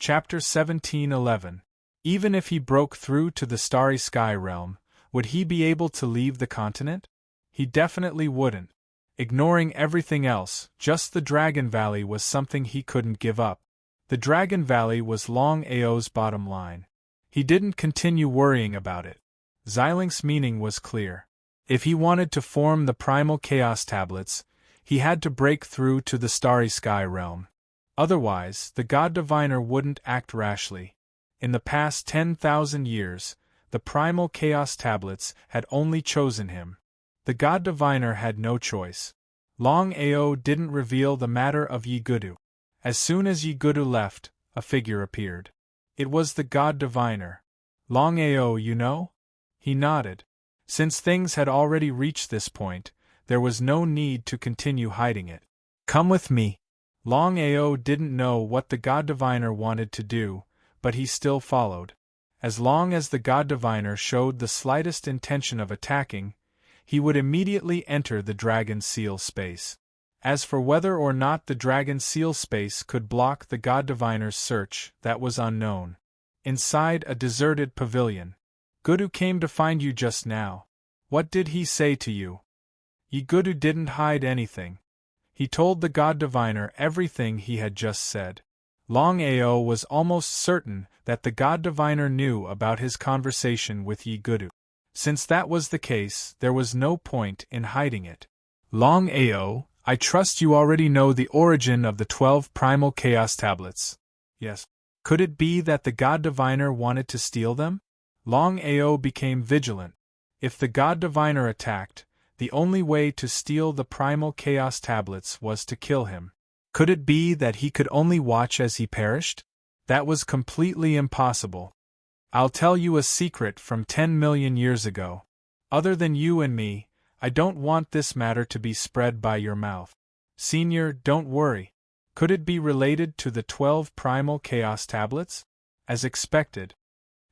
Chapter 17:11. Even if he broke through to the starry sky realm, would he be able to leave the continent? He definitely wouldn't. Ignoring everything else, just the Dragon Valley was something he couldn't give up. The Dragon Valley was Longao's bottom line. He didn't continue worrying about it. Xilinx's meaning was clear. If he wanted to form the primal chaos tablets, he had to break through to the starry sky realm. Otherwise, the God Diviner wouldn't act rashly. In the past 10,000 years, the primal chaos tablets had only chosen him. The God Diviner had no choice. Longao didn't reveal the matter of Yigudu. As soon as Yigudu left, a figure appeared. It was the God Diviner. Longao, you know? He nodded. Since things had already reached this point, there was no need to continue hiding it. Come with me. Longao didn't know what the God Diviner wanted to do, but he still followed. As long as the God Diviner showed the slightest intention of attacking, he would immediately enter the Dragon Seal space. As for whether or not the Dragon Seal space could block the God Diviner's search, that was unknown. Inside a deserted pavilion. Yigudu came to find you just now. What did he say to you? Yigudu didn't hide anything. He told the God Diviner everything he had just said. Longao was almost certain that the God Diviner knew about his conversation with Yigudu. Since that was the case, there was no point in hiding it. Longao, I trust you already know the origin of the 12 primal chaos tablets. Yes. Could it be that the God Diviner wanted to steal them? Longao became vigilant. If the God Diviner attacked, the only way to steal the primal chaos tablets was to kill him. Could it be that he could only watch as he perished? That was completely impossible. I'll tell you a secret from 10 million years ago. Other than you and me, I don't want this matter to be spread by your mouth. Senior, don't worry. Could it be related to the 12 primal chaos tablets? As expected.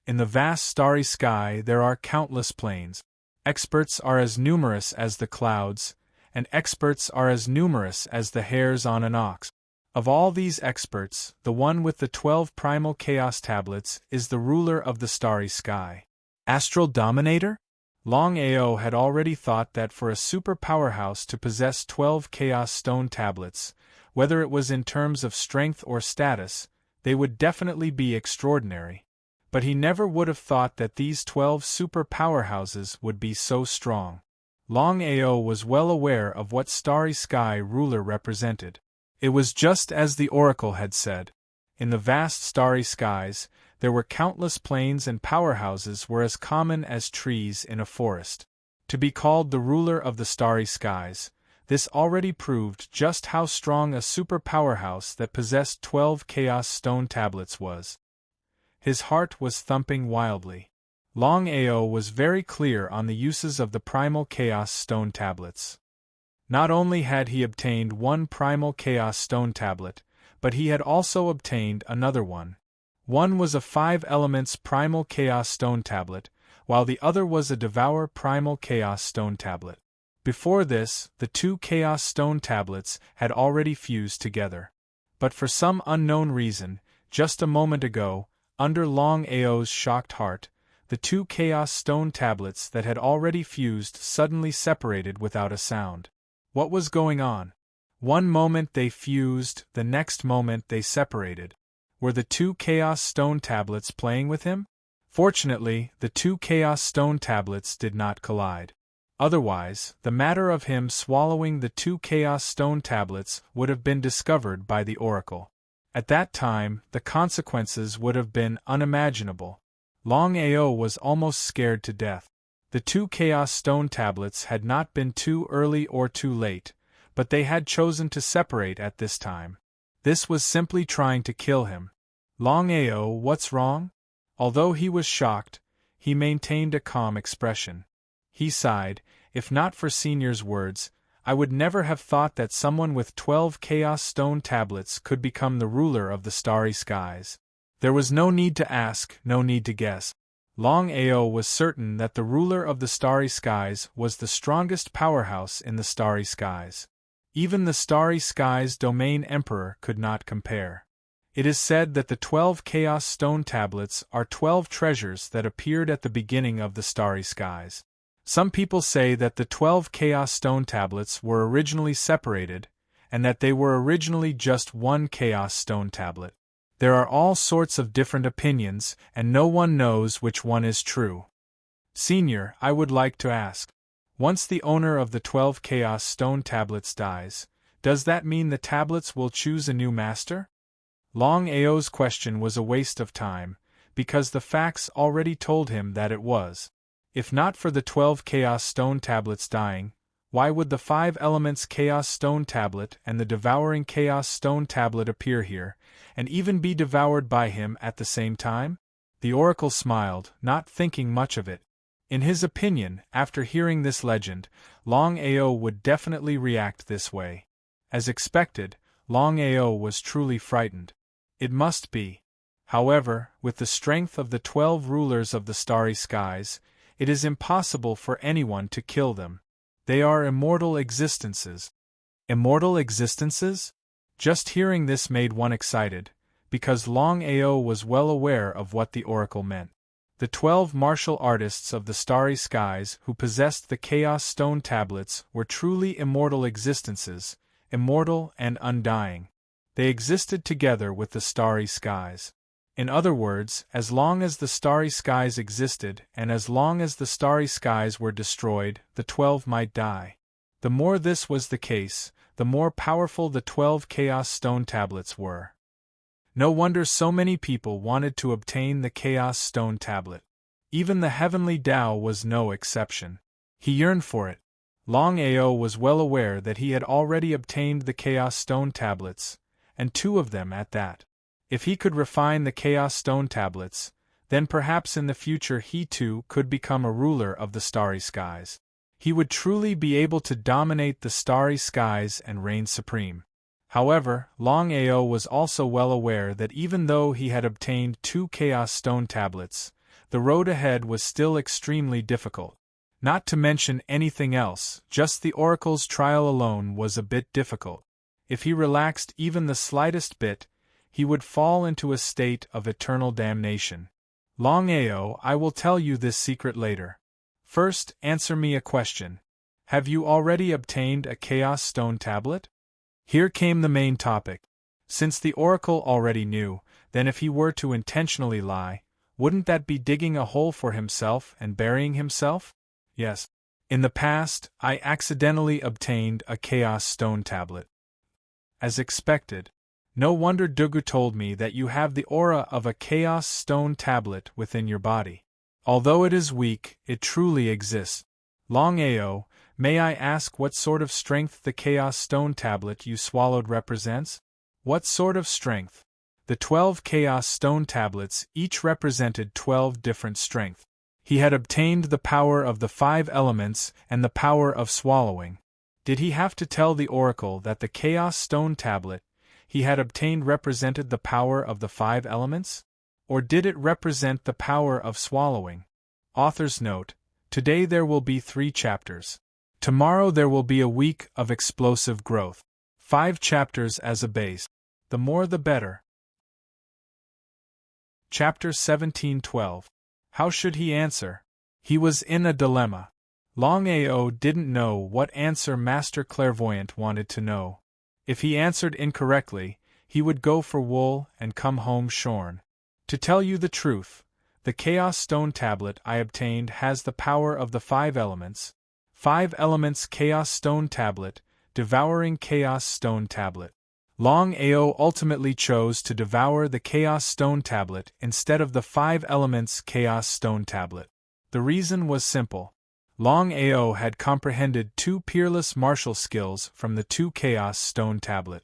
In the vast starry sky there are countless planes. Experts are as numerous as the clouds, and experts are as numerous as the hairs on an ox. Of all these experts, the one with the 12 primal chaos tablets is the ruler of the starry sky. Astral Dominator? Longao had already thought that for a super powerhouse to possess 12 chaos stone tablets, whether it was in terms of strength or status, they would definitely be extraordinary. But he never would have thought that these 12 super powerhouses would be so strong. Longao was well aware of what Starry Sky ruler represented. It was just as the oracle had said. In the vast starry skies, there were countless planes, and powerhouses were as common as trees in a forest. To be called the ruler of the starry skies, this already proved just how strong a super powerhouse that possessed 12 chaos stone tablets was. His heart was thumping wildly. Longao was very clear on the uses of the primal chaos stone tablets. Not only had he obtained one primal chaos stone tablet, but he had also obtained another one. One was a 5 elements primal chaos stone tablet, while the other was a devour primal chaos stone tablet. Before this, the 2 chaos stone tablets had already fused together. But for some unknown reason, just a moment ago, under Longao's shocked heart, the 2 chaos stone tablets that had already fused suddenly separated without a sound. What was going on? One moment they fused, the next moment they separated. Were the 2 chaos stone tablets playing with him? Fortunately, the 2 chaos stone tablets did not collide. Otherwise, the matter of him swallowing the 2 chaos stone tablets would have been discovered by the oracle. At that time, the consequences would have been unimaginable. Longao was almost scared to death. The 2 chaos stone tablets had not been too early or too late, but they had chosen to separate at this time. This was simply trying to kill him. Longao, what's wrong? Although he was shocked, he maintained a calm expression. He sighed, if not for Senior's words, I would never have thought that someone with 12 chaos stone tablets could become the ruler of the starry skies. There was no need to ask, no need to guess. Longao was certain that the ruler of the starry skies was the strongest powerhouse in the starry skies. Even the starry skies domain emperor could not compare. It is said that the 12 Chaos Stone Tablets are 12 treasures that appeared at the beginning of the starry skies. Some people say that the 12 Chaos Stone Tablets were originally separated, and that they were originally just one Chaos Stone Tablet. There are all sorts of different opinions, and no one knows which one is true. Senior, I would like to ask. Once the owner of the 12 Chaos Stone Tablets dies, does that mean the tablets will choose a new master? Longao's question was a waste of time, because the facts already told him that it was. If not for the 12 Chaos Stone Tablets dying, why would the 5 Elements Chaos Stone Tablet and the Devouring Chaos Stone Tablet appear here, and even be devoured by him at the same time? The oracle smiled, not thinking much of it. In his opinion, after hearing this legend, Longao would definitely react this way. As expected, Longao was truly frightened. It must be. However, with the strength of the 12 rulers of the starry skies, it is impossible for anyone to kill them. They are immortal existences. Immortal existences? Just hearing this made one excited, because Longao was well aware of what the oracle meant. The 12 martial artists of the starry skies who possessed the Chaos Stone Tablets were truly immortal existences, immortal and undying. They existed together with the starry skies. In other words, as long as the starry skies existed and as long as the starry skies were destroyed, the 12 might die. The more this was the case, the more powerful the 12 Chaos Stone Tablets were. No wonder so many people wanted to obtain the Chaos Stone Tablet. Even the heavenly Tao was no exception. He yearned for it. Longao was well aware that he had already obtained the Chaos Stone Tablets, and 2 of them at that. If he could refine the Chaos Stone Tablets, then perhaps in the future he too could become a ruler of the starry skies. He would truly be able to dominate the starry skies and reign supreme. However, Longao was also well aware that even though he had obtained 2 Chaos Stone Tablets, the road ahead was still extremely difficult. Not to mention anything else, just the oracle's trial alone was a bit difficult. If he relaxed even the slightest bit, he would fall into a state of eternal damnation. Longao, I will tell you this secret later. First, answer me a question. Have you already obtained a Chaos Stone Tablet? Here came the main topic. Since the oracle already knew, then if he were to intentionally lie, wouldn't that be digging a hole for himself and burying himself? Yes. In the past, I accidentally obtained a Chaos Stone Tablet. As expected. No wonder Dugu told me that you have the aura of a Chaos Stone Tablet within your body. Although it is weak, it truly exists. Longao, may I ask what sort of strength the Chaos Stone Tablet you swallowed represents? What sort of strength? The 12 Chaos Stone Tablets each represented 12 different strength. He had obtained the power of the 5 elements and the power of swallowing. Did he have to tell the oracle that the Chaos Stone Tablet he had obtained represented the power of the 5 elements? Or did it represent the power of swallowing? Author's note: today there will be 3 chapters. Tomorrow there will be a week of explosive growth. 5 chapters as a base. The more the better. Chapter 17:12. How should he answer? He was in a dilemma. Longao didn't know what answer Master Clairvoyant wanted to know. If he answered incorrectly, he would go for wool and come home shorn. To tell you the truth, the Chaos Stone Tablet I obtained has the power of the 5 elements. 5 elements Chaos Stone Tablet, Devouring Chaos Stone Tablet. Longao ultimately chose to devour the Chaos Stone Tablet instead of the 5 elements Chaos Stone Tablet. The reason was simple. Longao had comprehended 2 peerless martial skills from the 2 Chaos Stone Tablet.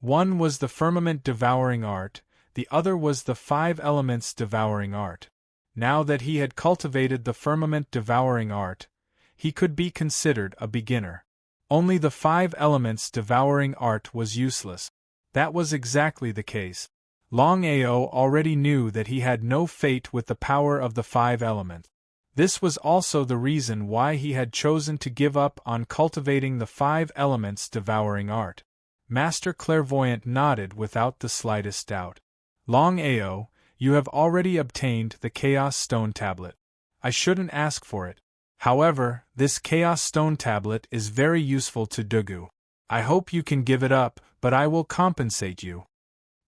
One was the Firmament Devouring Art, the other was the 5 Elements Devouring Art. Now that he had cultivated the Firmament Devouring Art, he could be considered a beginner. Only the 5 Elements Devouring Art was useless. That was exactly the case. Longao already knew that he had no fate with the power of the 5 elements. This was also the reason why he had chosen to give up on cultivating the 5 Elements Devouring Art. Master Clairvoyant nodded without the slightest doubt. Longao, you have already obtained the Chaos Stone Tablet. I shouldn't ask for it. However, this Chaos Stone Tablet is very useful to Dugu. I hope you can give it up, but I will compensate you.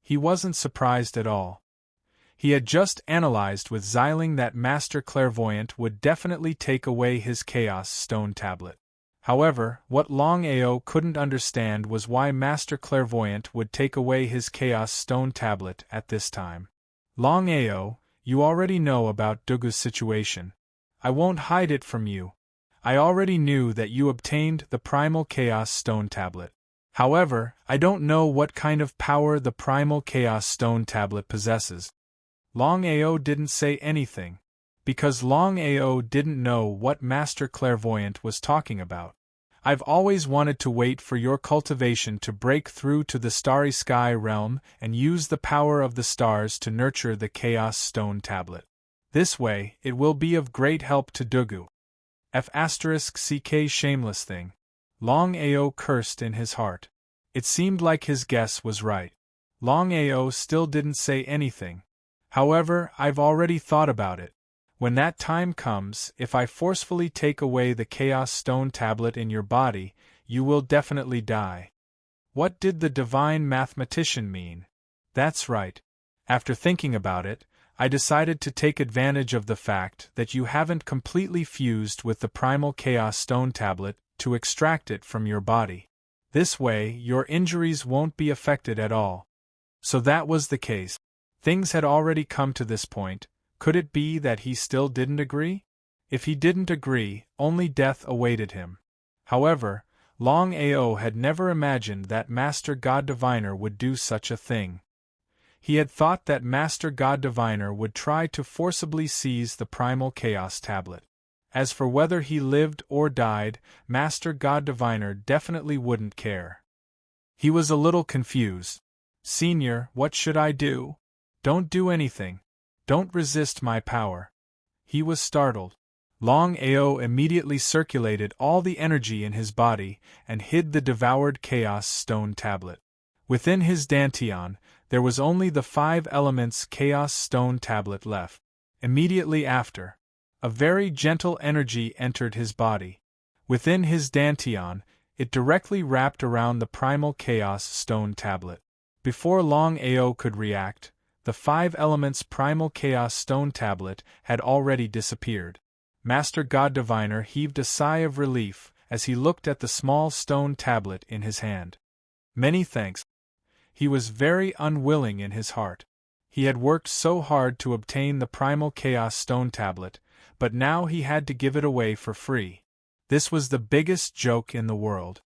He wasn't surprised at all. He had just analyzed with Xiling that Master Clairvoyant would definitely take away his Chaos Stone Tablet. However, what Longao couldn't understand was why Master Clairvoyant would take away his Chaos Stone Tablet at this time. Longao, you already know about Dugu's situation. I won't hide it from you. I already knew that you obtained the Primal Chaos Stone Tablet. However, I don't know what kind of power the Primal Chaos Stone Tablet possesses. Longao didn't say anything, because Longao didn't know what Master Clairvoyant was talking about. I've always wanted to wait for your cultivation to break through to the starry sky realm and use the power of the stars to nurture the Chaos Stone Tablet. This way, it will be of great help to Dugu. *CK shameless thing. Longao cursed in his heart. It seemed like his guess was right. Longao still didn't say anything. However, I've already thought about it. When that time comes, if I forcefully take away the Chaos Stone Tablet in your body, you will definitely die. What did the divine mathematician mean? That's right. After thinking about it, I decided to take advantage of the fact that you haven't completely fused with the Primal Chaos Stone Tablet to extract it from your body. This way, your injuries won't be affected at all. So that was the case. Things had already come to this point. Could it be that he still didn't agree? If he didn't agree, only death awaited him. However, Longao had never imagined that Master God Diviner would do such a thing. He had thought that Master God Diviner would try to forcibly seize the Primal Chaos Tablet. As for whether he lived or died, Master God Diviner definitely wouldn't care. He was a little confused. Senior, what should I do? Don't do anything. Don't resist my power. He was startled. Longao immediately circulated all the energy in his body and hid the devoured Chaos Stone Tablet. Within his dantian, there was only the 5 elements Chaos Stone Tablet left. Immediately after, a very gentle energy entered his body. Within his dantian, it directly wrapped around the Primal Chaos Stone Tablet. Before Longao could react, the 5 elements Primal Chaos Stone Tablet had already disappeared. Master God Diviner heaved a sigh of relief as he looked at the small stone tablet in his hand. Many thanks. He was very unwilling in his heart. He had worked so hard to obtain the Primal Chaos Stone Tablet, but now he had to give it away for free. This was the biggest joke in the world.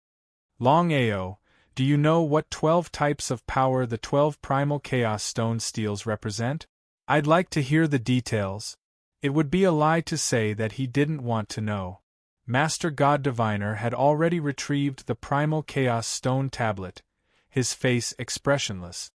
Longao, do you know what 12 types of power the 12 Primal Chaos Stone Steels represent? I'd like to hear the details. It would be a lie to say that he didn't want to know. Master God Diviner had already retrieved the Primal Chaos Stone Tablet, his face expressionless.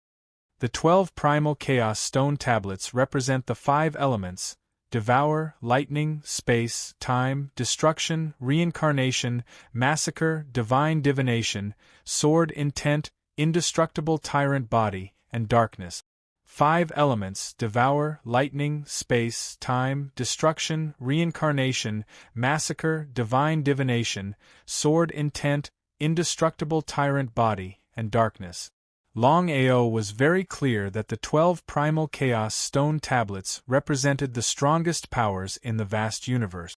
The 12 Primal Chaos Stone Tablets represent the 5 elements: devour, lightning, space, time, destruction, reincarnation, massacre, divine divination, sword, intent, indestructible tyrant body, and darkness. 5 elements: devour, lightning, space, time, destruction, reincarnation, massacre, divine divination, sword, intent, indestructible tyrant body, and darkness. Longao was very clear that the 12 Primal Chaos Stone Tablets represented the strongest powers in the vast universe.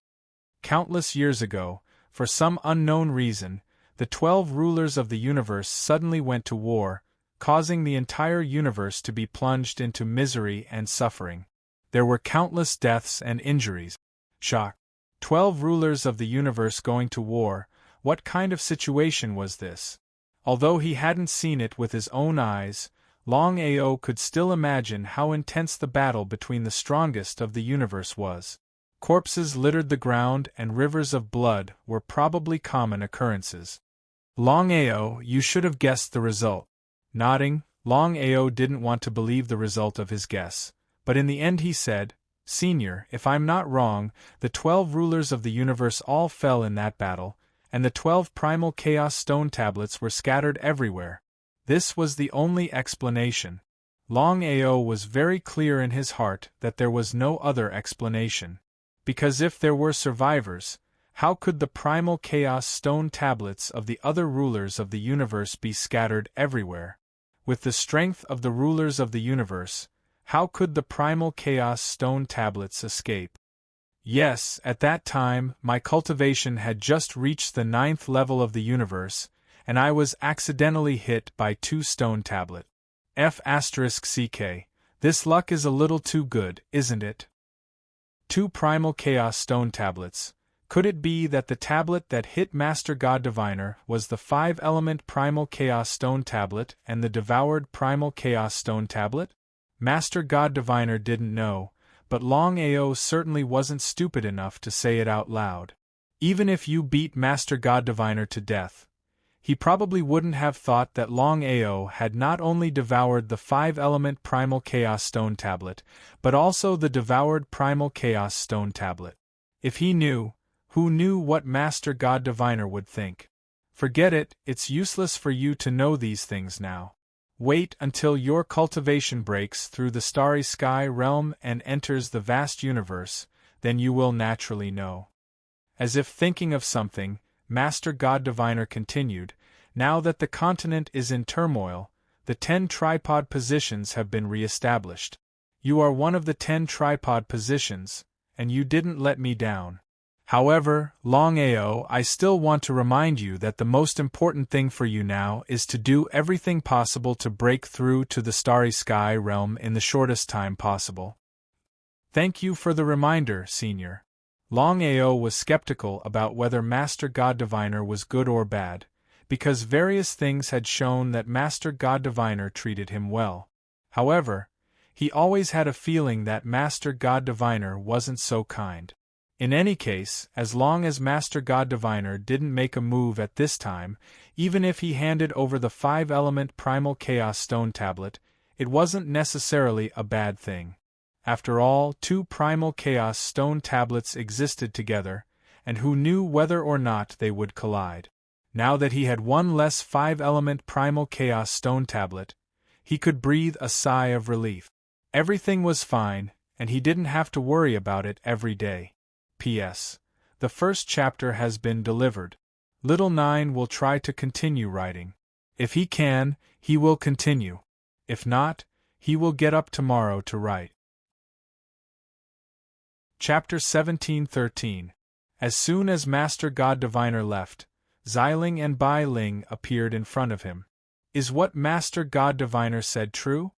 Countless years ago, for some unknown reason, the 12 rulers of the universe suddenly went to war, causing the entire universe to be plunged into misery and suffering. There were countless deaths and injuries. Shock. 12 rulers of the universe going to war, what kind of situation was this? Although he hadn't seen it with his own eyes, Longao could still imagine how intense the battle between the strongest of the universe was. Corpses littered the ground and rivers of blood were probably common occurrences. Longao, you should have guessed the result. Nodding, Longao didn't want to believe the result of his guess, but in the end he said, Senior, if I'm not wrong, the 12 rulers of the universe all fell in that battle, and the 12 Primal Chaos Stone Tablets were scattered everywhere. This was the only explanation. Longao was very clear in his heart that there was no other explanation. Because if there were survivors, how could the primal chaos stone tablets of the other rulers of the universe be scattered everywhere? With the strength of the rulers of the universe, how could the primal chaos stone tablets escape? Yes, at that time, my cultivation had just reached the 9th level of the universe, and I was accidentally hit by 2 stone tablets. F***ck, this luck is a little too good, isn't it? 2 primal chaos stone tablets. Could it be that the tablet that hit Master God Diviner was the 5-element primal chaos stone tablet and the devoured primal chaos stone tablet? Master God Diviner didn't know, but Longao certainly wasn't stupid enough to say it out loud. Even if you beat Master God Diviner to death, he probably wouldn't have thought that Longao had not only devoured the 5-element primal chaos stone tablet, but also the devoured primal chaos stone tablet. If he knew, who knew what Master God Diviner would think? Forget it, it's useless for you to know these things now. Wait until your cultivation breaks through the starry sky realm and enters the vast universe, then you will naturally know. As if thinking of something, Master God Diviner continued, now that the continent is in turmoil, the 10 tripod positions have been re-established. You are one of the 10 tripod positions, and you didn't let me down. However, Longao, I still want to remind you that the most important thing for you now is to do everything possible to break through to the starry sky realm in the shortest time possible. Thank you for the reminder, Senior. Longao was skeptical about whether Master God Diviner was good or bad, because various things had shown that Master God Diviner treated him well. However, he always had a feeling that Master God Diviner wasn't so kind. In any case, as long as Master God Diviner didn't make a move at this time, even if he handed over the 5-element primal chaos stone tablet, it wasn't necessarily a bad thing. After all, 2 primal chaos stone tablets existed together, and who knew whether or not they would collide. Now that he had one less 5-element primal chaos stone tablet, he could breathe a sigh of relief. Everything was fine, and he didn't have to worry about it every day. P.S. The first chapter has been delivered. Little 9 will try to continue writing. If he can, he will continue. If not, he will get up tomorrow to write. Chapter 17-13. As soon as Master God Diviner left, Xiling and Bai Ling appeared in front of him. Is what Master God Diviner said true?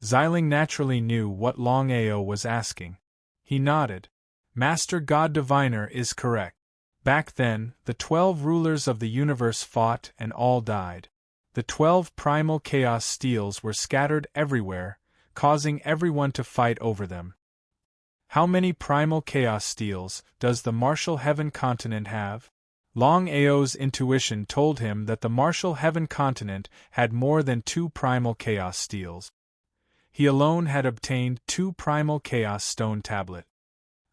Xiling naturally knew what Longao was asking. He nodded. Master God Diviner is correct. Back then, the 12 rulers of the universe fought and all died. The 12 primal chaos steels were scattered everywhere, causing everyone to fight over them. How many primal chaos steels does the Martial Heaven continent have? Longao's intuition told him that the Martial Heaven continent had more than 2 primal chaos steels. He alone had obtained 2 primal chaos stone tablets.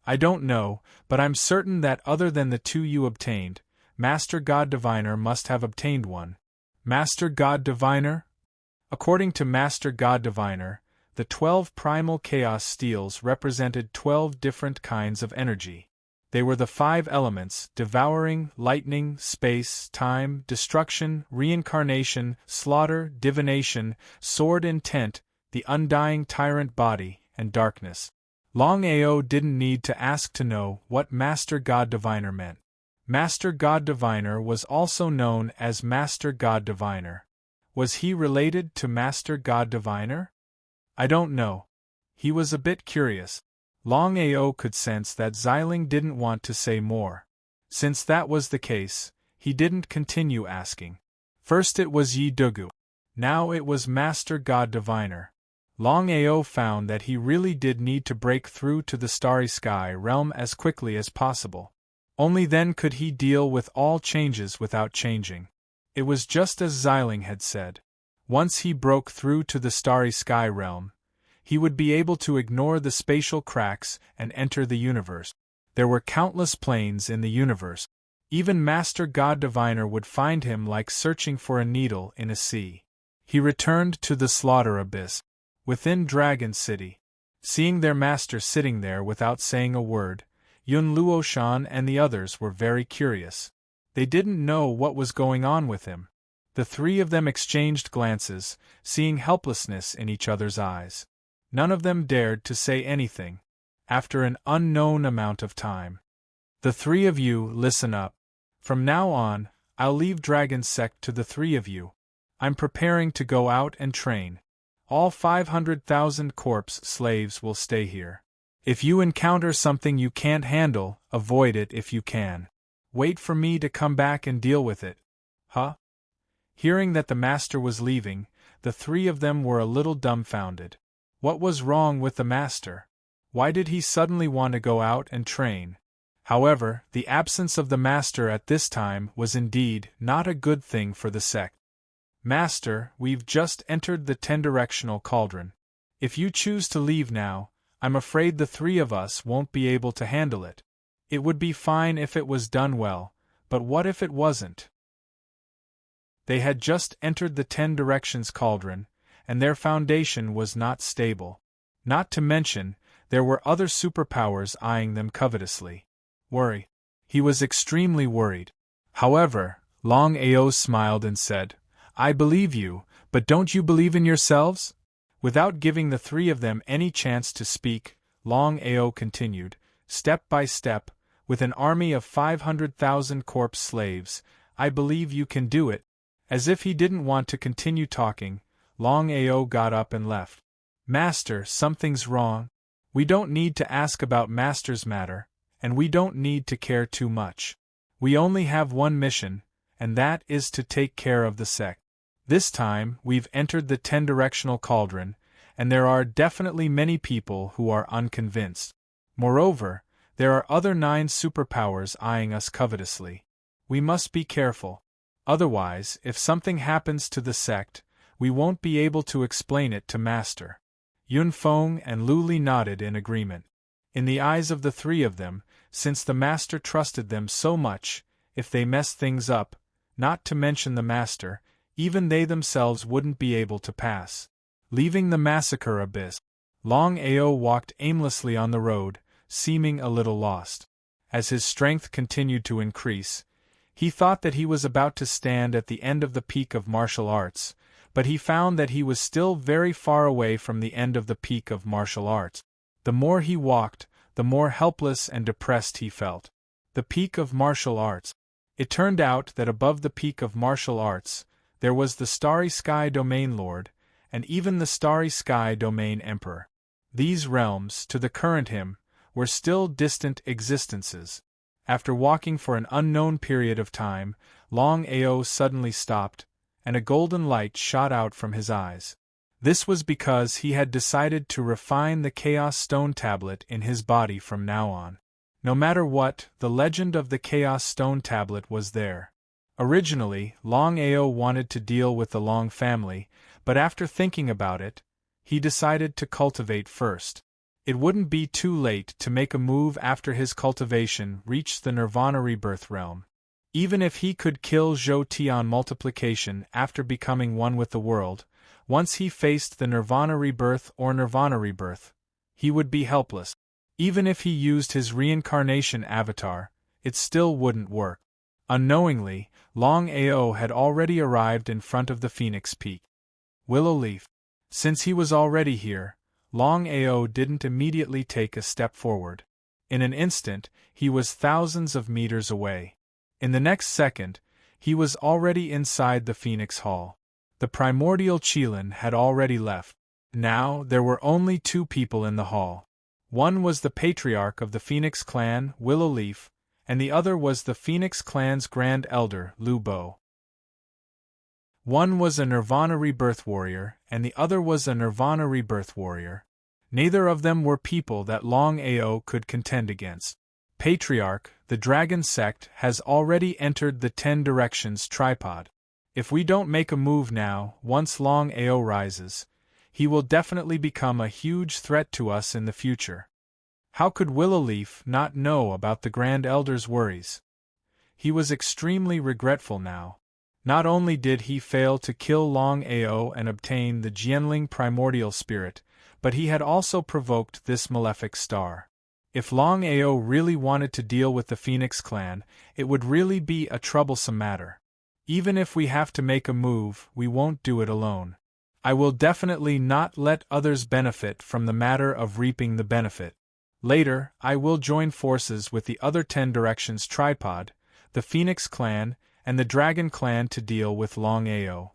I don't know, but I'm certain that other than the 2 you obtained, Master God Diviner must have obtained one. Master God Diviner? According to Master God Diviner, the 12 primal chaos steels represented 12 different kinds of energy. They were the 5 elements: devouring, lightning, space, time, destruction, reincarnation, slaughter, divination, sword intent, the undying tyrant body, and darkness. Longao didn't need to ask to know what Master God Diviner meant. Master God Diviner was also known as Master God Diviner. Was he related to Master God Diviner? I don't know. He was a bit curious. Longao could sense that Xiling didn't want to say more. Since that was the case, he didn't continue asking. First it was Yi Dugu. Now it was Master God Diviner. Longao found that he really did need to break through to the starry sky realm as quickly as possible. Only then could he deal with all changes without changing. It was just as Xiling had said. Once he broke through to the starry sky realm, he would be able to ignore the spatial cracks and enter the universe. There were countless planes in the universe. Even Master God Diviner would find him like searching for a needle in a sea. He returned to the slaughter abyss. Within Dragon City. Seeing their master sitting there without saying a word, Yun Luoshan and the others were very curious. They didn't know what was going on with him. The three of them exchanged glances, seeing helplessness in each other's eyes. None of them dared to say anything. After an unknown amount of time. The three of you, listen up. From now on, I'll leave Dragon Sect to the three of you. I'm preparing to go out and train. All 500,000 corpse slaves will stay here. If you encounter something you can't handle, avoid it if you can. Wait for me to come back and deal with it. Huh? Hearing that the master was leaving, the three of them were a little dumbfounded. What was wrong with the master? Why did he suddenly want to go out and train? However, the absence of the master at this time was indeed not a good thing for the sect. Master, we've just entered the 10-directional cauldron. If you choose to leave now, I'm afraid the three of us won't be able to handle it. It would be fine if it was done well, but what if it wasn't? They had just entered the 10 directions cauldron, and their foundation was not stable. Not to mention, there were other superpowers eyeing them covetously. Worry. He was extremely worried. However, Longao smiled and said, I believe you, but don't you believe in yourselves? Without giving the three of them any chance to speak, Longao continued, step by step, with an army of 500,000 corpse slaves, I believe you can do it. As if he didn't want to continue talking, Longao got up and left. Master, something's wrong. We don't need to ask about Master's matter, and we don't need to care too much. We only have one mission, and that is to take care of the sect. This time, we've entered the 10-directional cauldron, and there are definitely many people who are unconvinced. Moreover, there are other 9 superpowers eyeing us covetously. We must be careful. Otherwise, if something happens to the sect, we won't be able to explain it to Master. Yunfeng and Lu Li nodded in agreement. In the eyes of the three of them, since the Master trusted them so much, if they messed things up, not to mention the Master, even they themselves wouldn't be able to pass. Leaving the massacre abyss, Longao walked aimlessly on the road, seeming a little lost. As his strength continued to increase, he thought that he was about to stand at the end of the peak of martial arts, but he found that he was still very far away from the end of the peak of martial arts. The more he walked, the more helpless and depressed he felt. The peak of martial arts. It turned out that above the peak of martial arts, there was the Starry Sky Domain Lord, and even the Starry Sky Domain Emperor. These realms, to the current him, were still distant existences. After walking for an unknown period of time, Longao suddenly stopped, and a golden light shot out from his eyes. This was because he had decided to refine the Chaos Stone Tablet in his body from now on. No matter what, the legend of the Chaos Stone Tablet was there. Originally, Longao wanted to deal with the Long family, but after thinking about it, he decided to cultivate first. It wouldn't be too late to make a move after his cultivation reached the Nirvana Rebirth realm. Even if he could kill Zhou Tian multiplication after becoming one with the world, once he faced the Nirvana Rebirth or Nirvana Rebirth, he would be helpless. Even if he used his reincarnation avatar, it still wouldn't work. Unknowingly, Longao had already arrived in front of the Phoenix Peak. Willow Leaf. Since he was already here, Longao didn't immediately take a step forward. In an instant, he was thousands of meters away. In the next second, he was already inside the Phoenix Hall. The primordial Qilin had already left. Now, there were only 2 people in the hall. One was the patriarch of the Phoenix clan, Willow Leaf, and the other was the Phoenix clan's grand elder, Lu Bo. One was a Nirvana Rebirth warrior, and the other was a Nirvana Rebirth warrior. Neither of them were people that Longao could contend against. Patriarch, the Dragon Sect has already entered the 10 Directions tripod. If we don't make a move now, once Longao rises, he will definitely become a huge threat to us in the future. How could Willowleaf not know about the Grand Elder's worries? He was extremely regretful now. Not only did he fail to kill Longao and obtain the Jianling primordial spirit, but he had also provoked this malefic star. If Longao really wanted to deal with the Phoenix clan, it would really be a troublesome matter. Even if we have to make a move, we won't do it alone. I will definitely not let others benefit from the matter of reaping the benefit. Later, I will join forces with the other 10 Directions Tripod, the Phoenix clan, and the Dragon clan to deal with Longao.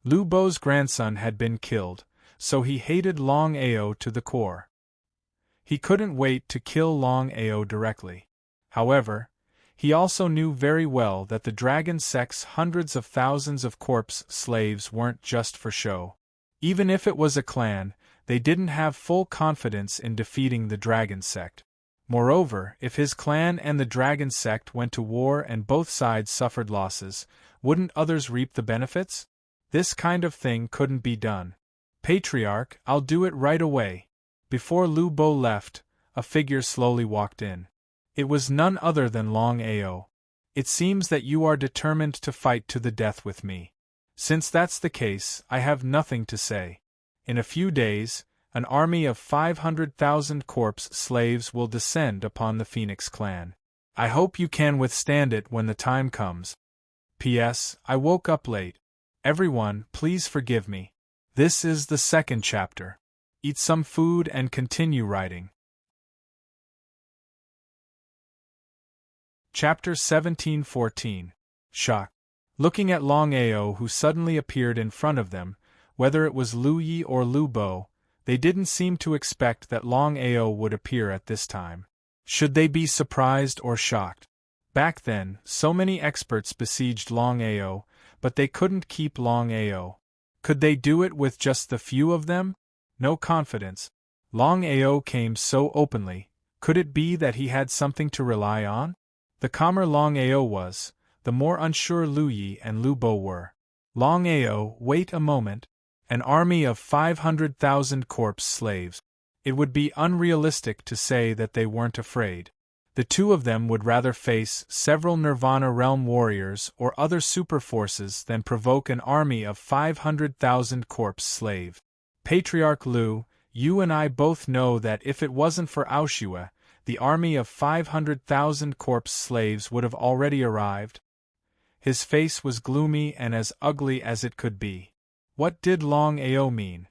Lu Bo's grandson had been killed, so he hated Longao to the core. He couldn't wait to kill Longao directly. However, he also knew very well that the Dragon sect's hundreds of thousands of corpse slaves weren't just for show. Even if it was a clan, they didn't have full confidence in defeating the Dragon sect. Moreover, if his clan and the Dragon sect went to war and both sides suffered losses, wouldn't others reap the benefits? This kind of thing couldn't be done. Patriarch, I'll do it right away. Before Lu Bo left, a figure slowly walked in. It was none other than Longao. It seems that you are determined to fight to the death with me. Since that's the case, I have nothing to say. In a few days, an army of 500,000 corpse slaves will descend upon the Phoenix clan. I hope you can withstand it when the time comes. P.S. I woke up late. Everyone, please forgive me. This is the second chapter. Eat some food and continue writing. Chapter 17-14. Shock. Looking at Longao, who suddenly appeared in front of them, whether it was Lu Yi or Lu Bo, they didn't seem to expect that Longao would appear at this time. Should they be surprised or shocked? Back then, so many experts besieged Longao, but they couldn't keep Longao. Could they do it with just the few of them? No confidence. Longao came so openly. Could it be that he had something to rely on? The calmer Longao was, the more unsure Lu Yi and Lu Bo were. Longao, wait a moment. An army of 500,000 corpse slaves. It would be unrealistic to say that they weren't afraid. The two of them would rather face several Nirvana Realm warriors or other super forces than provoke an army of 500,000 corpse slaves. Patriarch Lu, you and I both know that if it wasn't for Aoshue, the army of 500,000 corpse slaves would have already arrived. His face was gloomy and as ugly as it could be. What did Longao mean?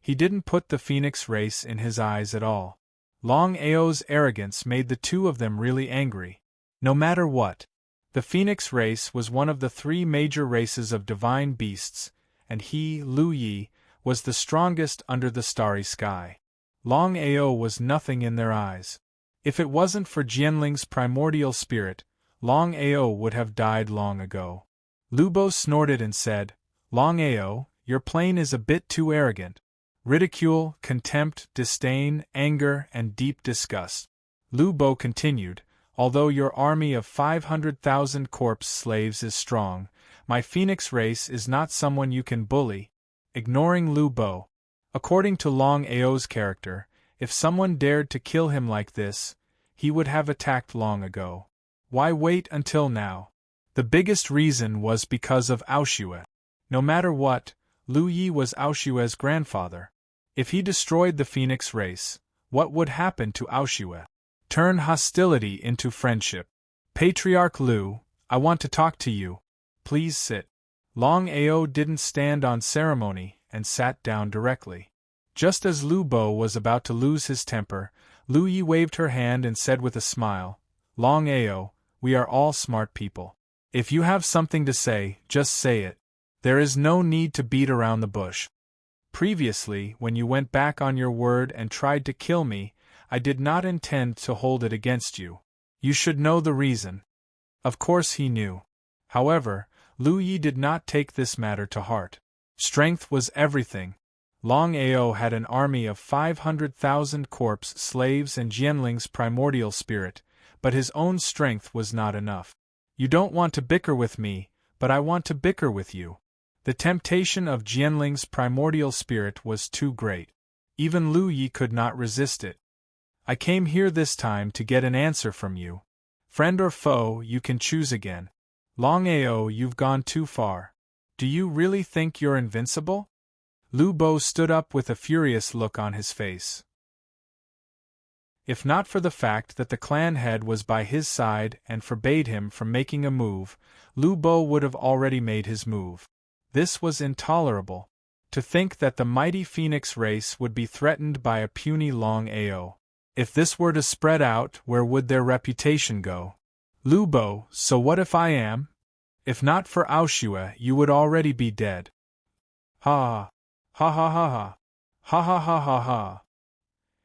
He didn't put the Phoenix race in his eyes at all. Longao's arrogance made the two of them really angry. No matter what. The Phoenix race was one of the 3 major races of divine beasts, and he, Lu Yi, was the strongest under the starry sky. Longao was nothing in their eyes. If it wasn't for Jianling's primordial spirit, Longao would have died long ago. Lu Bo snorted and said, Longao, your plane is a bit too arrogant. Ridicule, contempt, disdain, anger, and deep disgust. Lu Bo continued, although your army of 500,000 corpse slaves is strong, my Phoenix race is not someone you can bully. Ignoring Lu Bo. According to Longao's character, if someone dared to kill him like this, he would have attacked long ago. Why wait until now? The biggest reason was because of Aoshue. No matter what, Lu Yi was Aoshue's grandfather. If he destroyed the Phoenix race, what would happen to Aoshue? Turn hostility into friendship. Patriarch Lu, I want to talk to you. Please sit. Longao didn't stand on ceremony and sat down directly. Just as Lu Bo was about to lose his temper, Lu Yi waved her hand and said with a smile, Longao, we are all smart people. If you have something to say, just say it. There is no need to beat around the bush. Previously, when you went back on your word and tried to kill me, I did not intend to hold it against you. You should know the reason. Of course he knew. However, Lu Yi did not take this matter to heart. Strength was everything. Longao had an army of 500,000 corpse slaves and Jianling's primordial spirit, but his own strength was not enough. You don't want to bicker with me, but I want to bicker with you. The temptation of Jianling's primordial spirit was too great. Even Lu Yi could not resist it. I came here this time to get an answer from you. Friend or foe, you can choose again. Longao, you've gone too far. Do you really think you're invincible? Lu Bo stood up with a furious look on his face. If not for the fact that the clan head was by his side and forbade him from making a move, Lu Bo would have already made his move. This was intolerable. To think that the mighty Phoenix race would be threatened by a puny Longao. If this were to spread out, where would their reputation go? Lu Bo, so what if I am? If not for Aoshue, you would already be dead. Ha ha ha ha ha ha ha ha ha ha.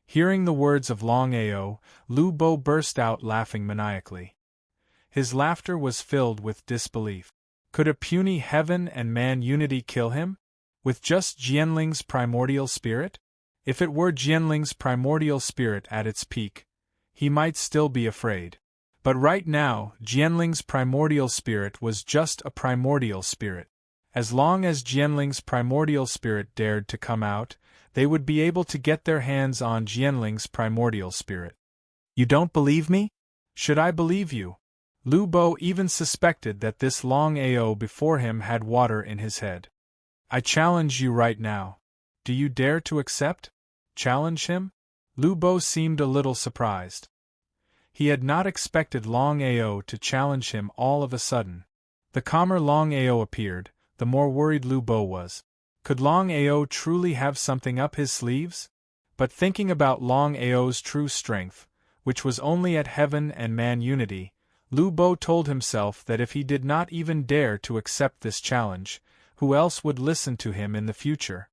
Hearing the words of Longao, Lu Bo burst out laughing maniacally. His laughter was filled with disbelief. Could a puny heaven and man unity kill him? With just Jianling's primordial spirit? If it were Jianling's primordial spirit at its peak, he might still be afraid. But right now, Jianling's primordial spirit was just a primordial spirit. As long as Jianling's primordial spirit dared to come out, they would be able to get their hands on Jianling's primordial spirit. You don't believe me? Should I believe you? Lu Bo even suspected that this Longao before him had water in his head. I challenge you right now. Do you dare to accept? Challenge him? Lu Bo seemed a little surprised. He had not expected Longao to challenge him all of a sudden. The calmer Longao appeared, the more worried Lu Bo was. Could Longao truly have something up his sleeves? But thinking about Longao's true strength, which was only at heaven and man unity, Lu Bo told himself that if he did not even dare to accept this challenge, who else would listen to him in the future?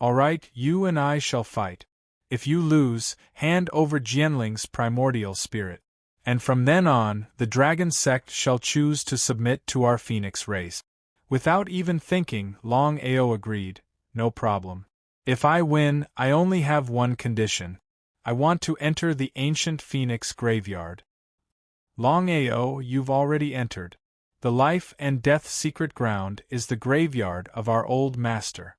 All right, you and I shall fight. If you lose, hand over Jianling's primordial spirit. And from then on, the dragon sect shall choose to submit to our Phoenix race. Without even thinking, Longao agreed, no problem. If I win, I only have one condition. I want to enter the ancient Phoenix graveyard. Longao, you've already entered. The life and death secret ground is the graveyard of our old master.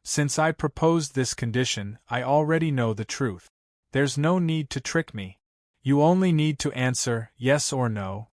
Since I proposed this condition, I already know the truth. There's no need to trick me. You only need to answer yes or no.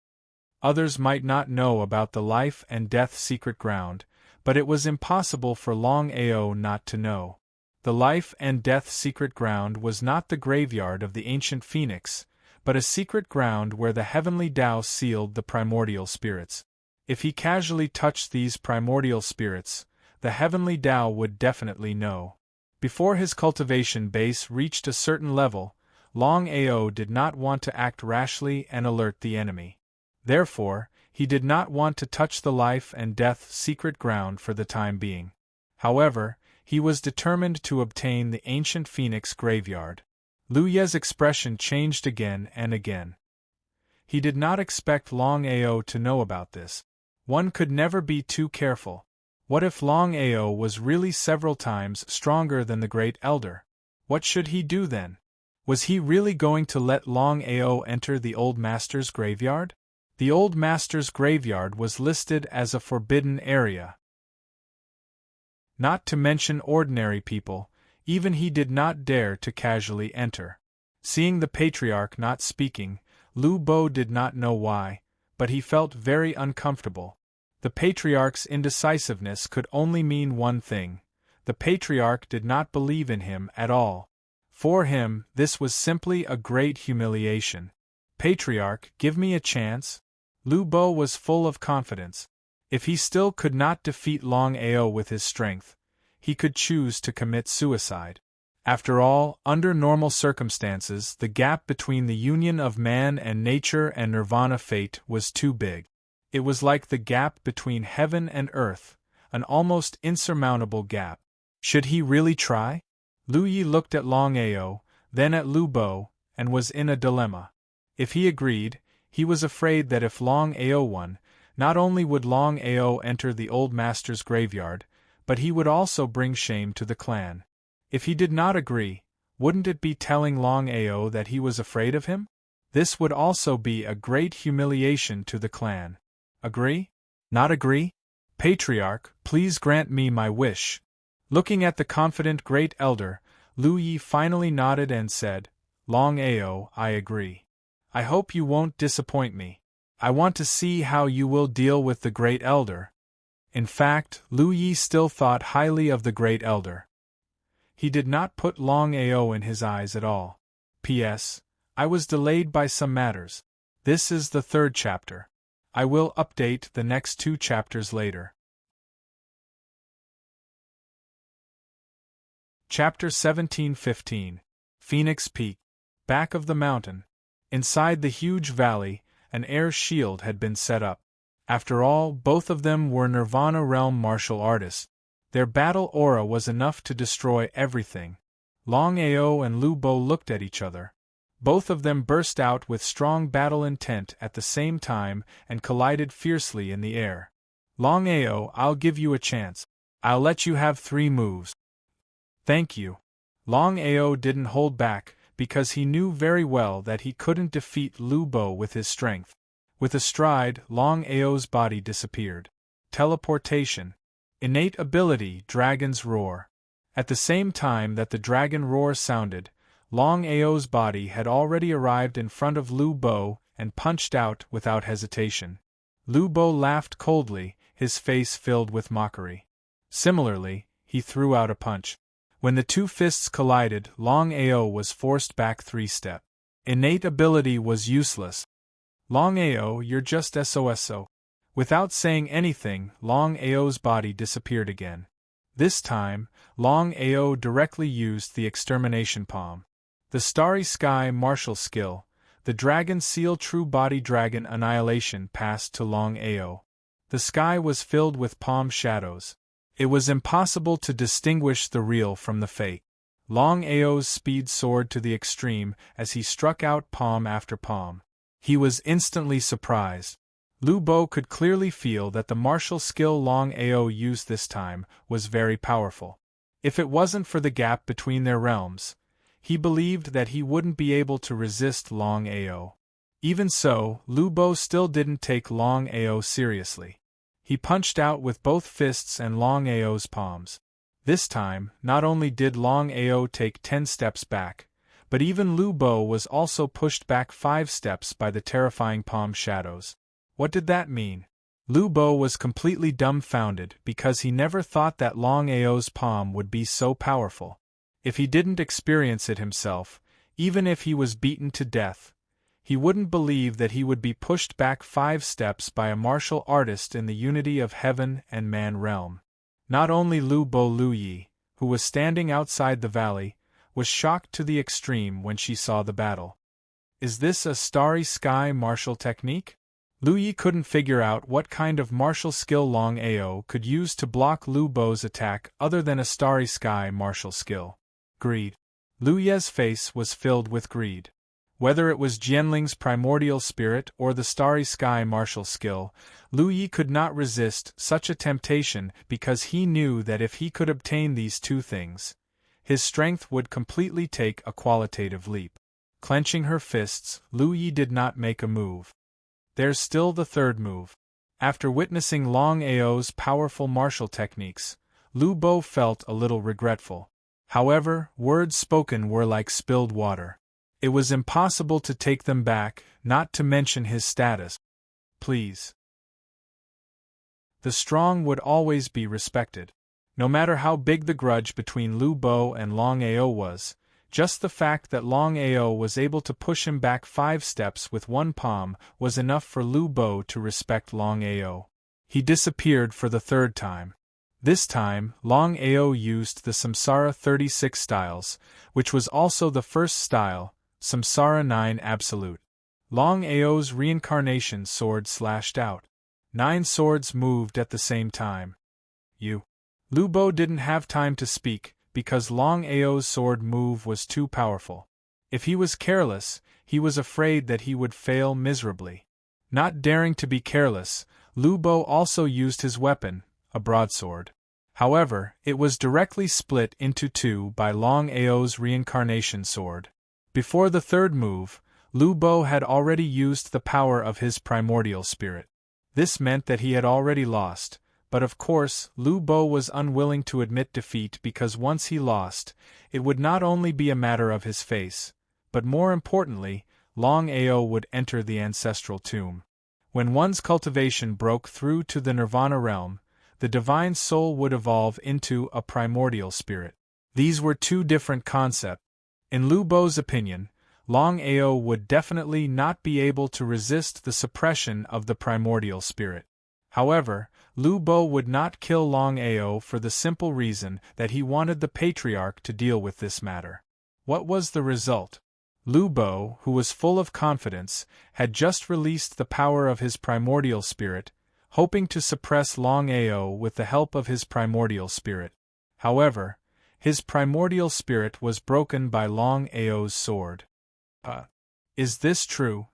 Others might not know about the life and death secret ground, but it was impossible for Longao not to know. The life and death secret ground was not the graveyard of the ancient Phoenix, but a secret ground where the heavenly Tao sealed the primordial spirits. If he casually touched these primordial spirits, the heavenly Tao would definitely know. Before his cultivation base reached a certain level, Longao did not want to act rashly and alert the enemy. Therefore, he did not want to touch the life and death secret ground for the time being. However, he was determined to obtain the ancient Phoenix graveyard. Lu Ye's expression changed again and again. He did not expect Longao to know about this. One could never be too careful. What if Longao was really several times stronger than the Great Elder? What should he do then? Was he really going to let Longao enter the Old Master's graveyard? The Old Master's graveyard was listed as a forbidden area. Not to mention ordinary people, even he did not dare to casually enter. Seeing the Patriarch not speaking, Lu Bo did not know why, but he felt very uncomfortable. The Patriarch's indecisiveness could only mean one thing. The Patriarch did not believe in him at all. For him, this was simply a great humiliation. Patriarch, give me a chance? Lu Bo was full of confidence. If he still could not defeat Longao with his strength, he could choose to commit suicide. After all, under normal circumstances, the gap between the union of man and nature and nirvana fate was too big. It was like the gap between heaven and earth, an almost insurmountable gap. Should he really try? Lu Yi looked at Longao, then at Lu Bo, and was in a dilemma. If he agreed, he was afraid that if Longao won, not only would Longao enter the Old Master's graveyard, but he would also bring shame to the clan. If he did not agree, wouldn't it be telling Longao that he was afraid of him? This would also be a great humiliation to the clan. Agree? Not agree? Patriarch, please grant me my wish. Looking at the confident Great Elder, Lu Yi finally nodded and said, Longao, I agree. I hope you won't disappoint me. I want to see how you will deal with the Great Elder. In fact, Lu Yi still thought highly of the Great Elder. He did not put Longao in his eyes at all. P.S. I was delayed by some matters. This is the 3rd chapter. I will update the next 2 chapters later. Chapter 17-15. Phoenix Peak. Back of the mountain. Inside the huge valley, an air shield had been set up. After all, both of them were Nirvana realm martial artists. Their battle aura was enough to destroy everything. Longao and Lu Bo looked at each other. Both of them burst out with strong battle intent at the same time and collided fiercely in the air. Longao, I'll give you a chance. I'll let you have 3 moves. Thank you. Longao didn't hold back, because he knew very well that he couldn't defeat Lu Bo with his strength. With a stride, Longao's body disappeared. Teleportation. Innate ability, Dragon's Roar. At the same time that the dragon roar sounded, Longao's body had already arrived in front of Lu Bo and punched out without hesitation. Lu Bo laughed coldly, his face filled with mockery. Similarly, he threw out a punch. When the 2 fists collided, Longao was forced back 3 steps. Innate ability was useless. Longao, you're just SOSO. Without saying anything, Longao's body disappeared again. This time, Longao directly used the extermination palm. The Starry Sky martial skill, the Dragon Seal True Body Dragon Annihilation passed to Longao. The sky was filled with palm shadows. It was impossible to distinguish the real from the fake. Longao's speed soared to the extreme as he struck out palm after palm. He was instantly surprised. Lu Bo could clearly feel that the martial skill Longao used this time was very powerful. If it wasn't for the gap between their realms, he believed that he wouldn't be able to resist Longao. Even so, Lu Bo still didn't take Longao seriously. He punched out with both fists and Longao's palms. This time, not only did Longao take 10 steps back, but even Lu Bo was also pushed back 5 steps by the terrifying palm shadows. What did that mean? Lu Bo was completely dumbfounded because he never thought that Longao's palm would be so powerful. If he didn't experience it himself, even if he was beaten to death, he wouldn't believe that he would be pushed back 5 steps by a martial artist in the unity of heaven and man realm. Not only Lu Bo, Lu Yi, who was standing outside the valley, was shocked to the extreme when she saw the battle. Is this a Starry Sky martial technique? Lu Yi couldn't figure out what kind of martial skill Longao could use to block Lu Bo's attack other than a Starry Sky martial skill. Greed. Lu Ye's face was filled with greed. Whether it was Jianling's primordial spirit or the Starry Sky martial skill, Lu Yi could not resist such a temptation because he knew that if he could obtain these 2 things, his strength would completely take a qualitative leap. Clenching her fists, Lu Yi did not make a move. There's still the 3rd move. After witnessing Longao's powerful martial techniques, Lu Bo felt a little regretful. However, words spoken were like spilled water. It was impossible to take them back, not to mention his status. Please. The strong would always be respected. No matter how big the grudge between Lu Bo and Longao was, just the fact that Longao was able to push him back 5 steps with 1 palm was enough for Lu Bo to respect Longao. He disappeared for the 3rd time. This time, Longao used the Samsara 36 styles, which was also the first style, Samsara 9 Absolute. Longao's reincarnation sword slashed out. 9 swords moved at the same time. Lu Bo didn't have time to speak, because Longao's sword move was too powerful. If he was careless, he was afraid that he would fail miserably. Not daring to be careless, Lu Bo also used his weapon, a broadsword. However, it was directly split into 2 by Longao's reincarnation sword. Before the 3rd move, Lu Bo had already used the power of his primordial spirit. This meant that he had already lost, but of course, Lu Bo was unwilling to admit defeat because once he lost, it would not only be a matter of his face, but more importantly, Longao would enter the ancestral tomb. When one's cultivation broke through to the nirvana realm, the divine soul would evolve into a primordial spirit. These were two different concepts. In Lu Bo's opinion, Longao would definitely not be able to resist the suppression of the primordial spirit. However, Lu Bo would not kill Longao for the simple reason that he wanted the patriarch to deal with this matter. What was the result? Lu Bo, who was full of confidence, had just released the power of his primordial spirit, hoping to suppress Longao with the help of his primordial spirit. However, his primordial spirit was broken by Longao's sword. Is this true?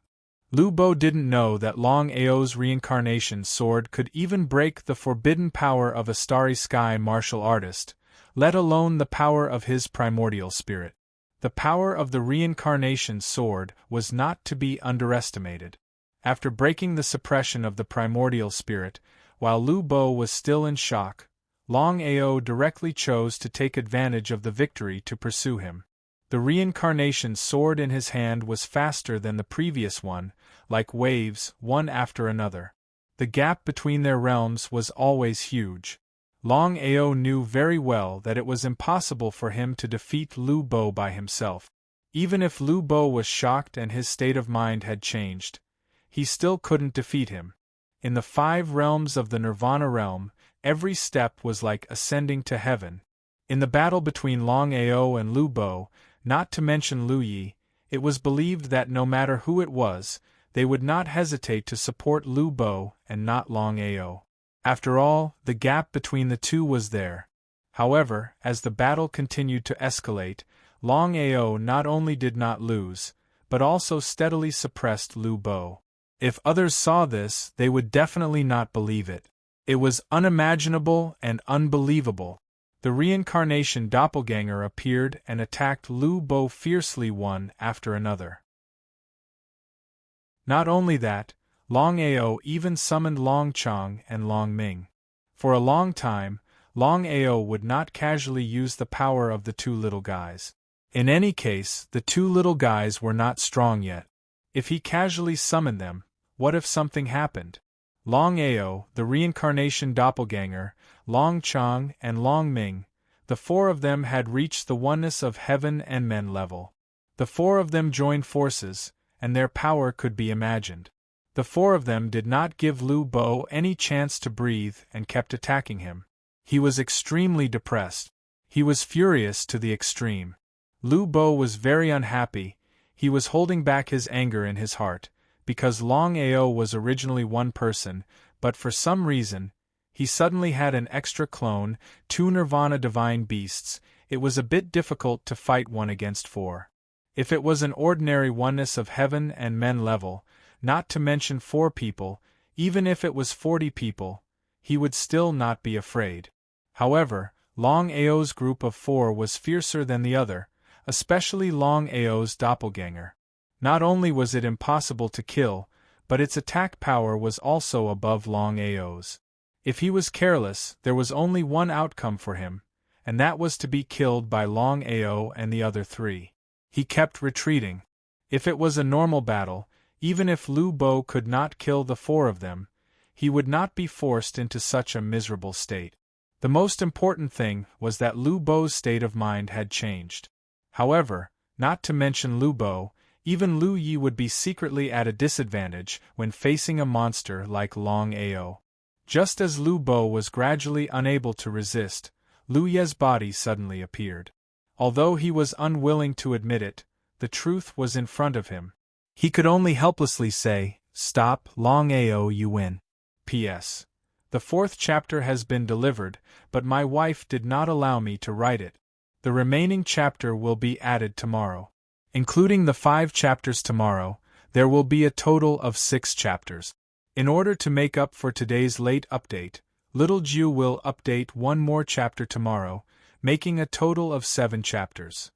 Lu Bo didn't know that Longao's reincarnation sword could even break the forbidden power of a starry sky martial artist, let alone the power of his primordial spirit. The power of the reincarnation sword was not to be underestimated. After breaking the suppression of the primordial spirit, while Lu Bo was still in shock, Longao directly chose to take advantage of the victory to pursue him. The reincarnation sword in his hand was faster than the previous one, like waves, one after another. The gap between their realms was always huge. Longao knew very well that it was impossible for him to defeat Lu Bo by himself. Even if Lu Bo was shocked and his state of mind had changed, he still couldn't defeat him. In the 5 realms of the Nirvana realm, every step was like ascending to heaven. In the battle between Longao and Lu Bo, not to mention Lu Yi, it was believed that no matter who it was, they would not hesitate to support Lu Bo and not Longao. After all, the gap between the two was there. However, as the battle continued to escalate, Longao not only did not lose, but also steadily suppressed Lu Bo. If others saw this, they would definitely not believe it. It was unimaginable and unbelievable. The reincarnation doppelganger appeared and attacked Lu Bo fiercely one after another. Not only that, Longao even summoned Long Chong and Long Ming. For a long time, Longao would not casually use the power of the two little guys. In any case, the two little guys were not strong yet. If he casually summoned them, what if something happened? Longao, the reincarnation doppelganger, Long Chong, and Long Ming, the 4 of them had reached the oneness of heaven and men level. The 4 of them joined forces, and their power could be imagined. The 4 of them did not give Lu Bo any chance to breathe and kept attacking him. He was extremely depressed. He was furious to the extreme. Lu Bo was very unhappy. He was holding back his anger in his heart, because Longao was originally one person, but for some reason, he suddenly had an extra clone, 2 Nirvana divine beasts. It was a bit difficult to fight 1 against 4. If it was an ordinary oneness of heaven and men level, not to mention 4 people, even if it was 40 people, he would still not be afraid. However, Longao's group of 4 was fiercer than the other, especially Longao's doppelganger. Not only was it impossible to kill, but its attack power was also above Longao's. If he was careless, there was only one outcome for him, and that was to be killed by Longao and the other 3. He kept retreating. If it was a normal battle, even if Lu Bo could not kill the 4 of them, he would not be forced into such a miserable state. The most important thing was that Lu Bo's state of mind had changed. However, not to mention Lu Bo, even Lu Yi would be secretly at a disadvantage when facing a monster like Longao. Just as Lu Bo was gradually unable to resist, Lu Ye's body suddenly appeared. Although he was unwilling to admit it, the truth was in front of him. He could only helplessly say, "Stop, Longao, you win." P.S. The 4th chapter has been delivered, but my wife did not allow me to write it. The remaining chapter will be added tomorrow. Including the 5 chapters tomorrow, there will be a total of 6 chapters. In order to make up for today's late update, Little Jew will update 1 more chapter tomorrow, making a total of 7 chapters.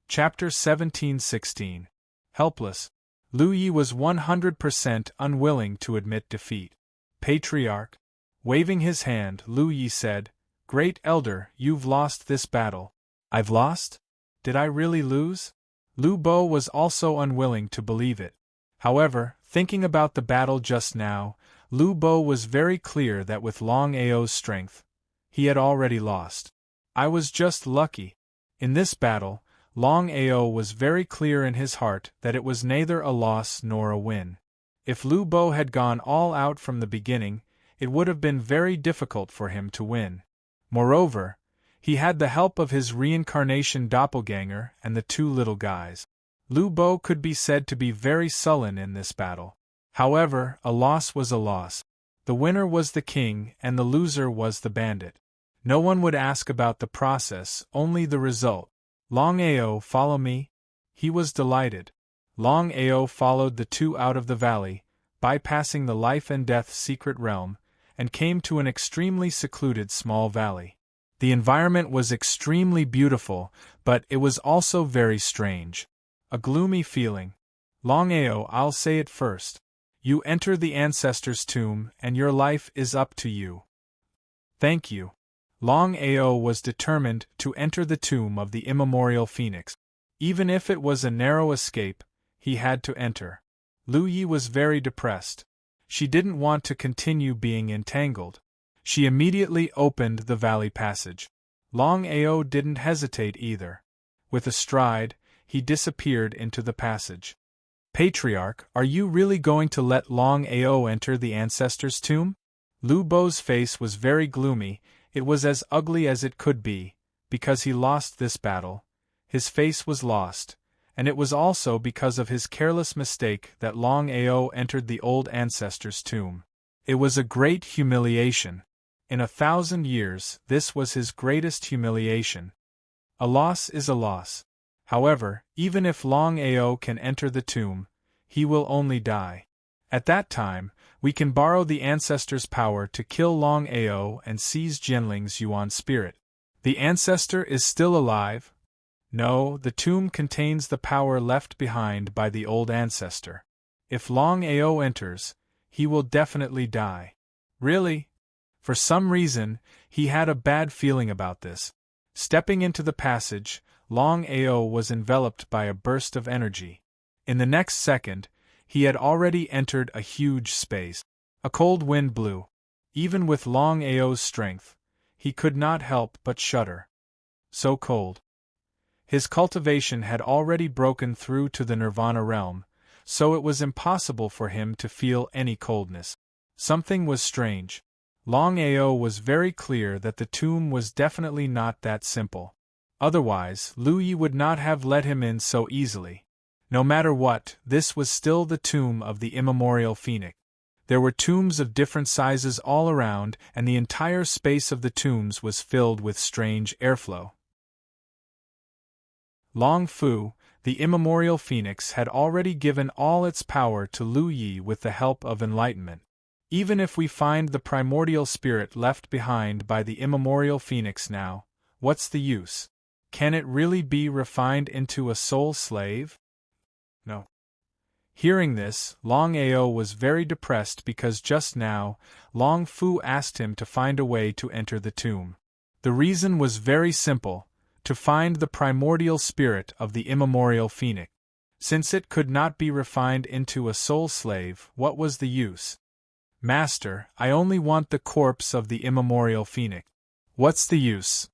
Chapter 17-16. Helpless. Lu Yi was 100% unwilling to admit defeat. Patriarch. Waving his hand, Lu Yi said, "Great Elder, you've lost this battle." "I've lost? Did I really lose?" Lu Bo was also unwilling to believe it. However, thinking about the battle just now, Lu Bo was very clear that with Longao's strength, he had already lost. I was just lucky. In this battle, Longao was very clear in his heart that it was neither a loss nor a win. If Lu Bo had gone all out from the beginning, it would have been very difficult for him to win. Moreover, he had the help of his reincarnation doppelganger and the two little guys. Lu Bo could be said to be very sullen in this battle. However, a loss was a loss. The winner was the king and the loser was the bandit. No one would ask about the process, only the result. Longao, follow me? He was delighted. Longao followed the two out of the valley, bypassing the life and death secret realm, and came to an extremely secluded small valley. The environment was extremely beautiful, but it was also very strange. A gloomy feeling. Longao, I'll say it first. You enter the ancestor's tomb and your life is up to you. Thank you. Longao was determined to enter the tomb of the immemorial phoenix. Even if it was a narrow escape, he had to enter. Lu Yi was very depressed. She didn't want to continue being entangled. She immediately opened the valley passage. Longao didn't hesitate either. With a stride, he disappeared into the passage. Patriarch, are you really going to let Longao enter the ancestor's tomb? Lu Bo's face was very gloomy. It was as ugly as it could be, because he lost this battle. His face was lost, and it was also because of his careless mistake that Longao entered the old ancestor's tomb. It was a great humiliation. In 1,000 years, this was his greatest humiliation. A loss is a loss. However, even if Longao can enter the tomb, he will only die. At that time, we can borrow the ancestor's power to kill Longao and seize Jianling's Yuan spirit. The ancestor is still alive? No, the tomb contains the power left behind by the old ancestor. If Longao enters, he will definitely die. Really? For some reason, he had a bad feeling about this. Stepping into the passage, Longao was enveloped by a burst of energy. In the next second, he had already entered a huge space. A cold wind blew. Even with Longao's strength, he could not help but shudder. So cold. His cultivation had already broken through to the Nirvana realm, so it was impossible for him to feel any coldness. Something was strange. Longao was very clear that the tomb was definitely not that simple. Otherwise, Lu Yi would not have let him in so easily. No matter what, this was still the tomb of the immemorial phoenix. There were tombs of different sizes all around, and the entire space of the tombs was filled with strange airflow. Long Fu, the immemorial phoenix, had already given all its power to Lu Yi with the help of enlightenment. Even if we find the primordial spirit left behind by the immemorial phoenix now, what's the use? Can it really be refined into a soul slave? No. Hearing this, Longao was very depressed because just now, Long Fu asked him to find a way to enter the tomb. The reason was very simple: to find the primordial spirit of the immemorial phoenix. Since it could not be refined into a soul slave, what was the use? Master, I only want the corpse of the immemorial phoenix. What's the use?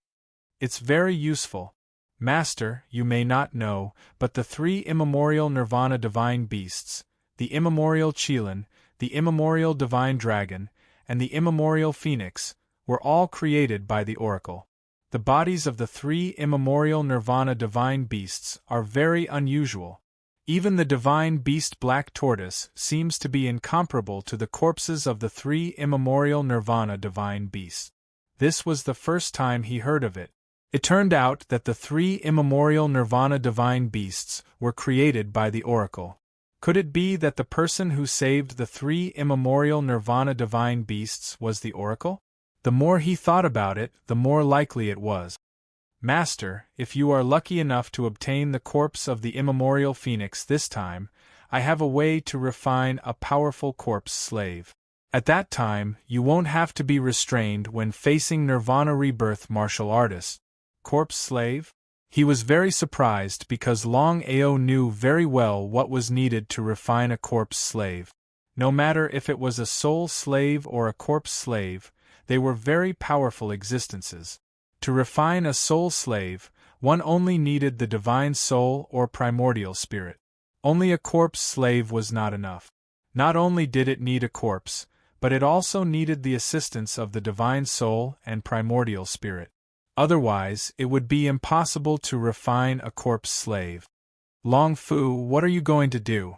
It's very useful. Master, you may not know, but the three immemorial Nirvana divine beasts, the immemorial Qilin, the immemorial divine dragon, and the immemorial phoenix, were all created by the oracle. The bodies of the three immemorial Nirvana divine beasts are very unusual. Even the divine beast Black Tortoise seems to be incomparable to the corpses of the three immemorial Nirvana divine beasts. This was the first time he heard of it. It turned out that the three immemorial Nirvana divine beasts were created by the oracle. Could it be that the person who saved the three immemorial Nirvana divine beasts was the oracle? The more he thought about it, the more likely it was. Master, if you are lucky enough to obtain the corpse of the immemorial phoenix this time, I have a way to refine a powerful corpse slave. At that time, you won't have to be restrained when facing Nirvana rebirth martial artists. Corpse slave? He was very surprised because Longao knew very well what was needed to refine a corpse slave. No matter if it was a soul slave or a corpse slave, they were very powerful existences. To refine a soul slave, one only needed the divine soul or primordial spirit. Only a corpse slave was not enough. Not only did it need a corpse, but it also needed the assistance of the divine soul and primordial spirit. Otherwise, it would be impossible to refine a corpse slave. Long Fu, what are you going to do?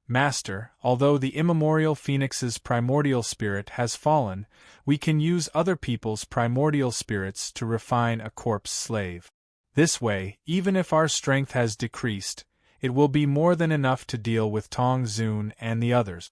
Master, although the immemorial phoenix's primordial spirit has fallen, we can use other people's primordial spirits to refine a corpse slave. This way, even if our strength has decreased, it will be more than enough to deal with Tong Zun and the others.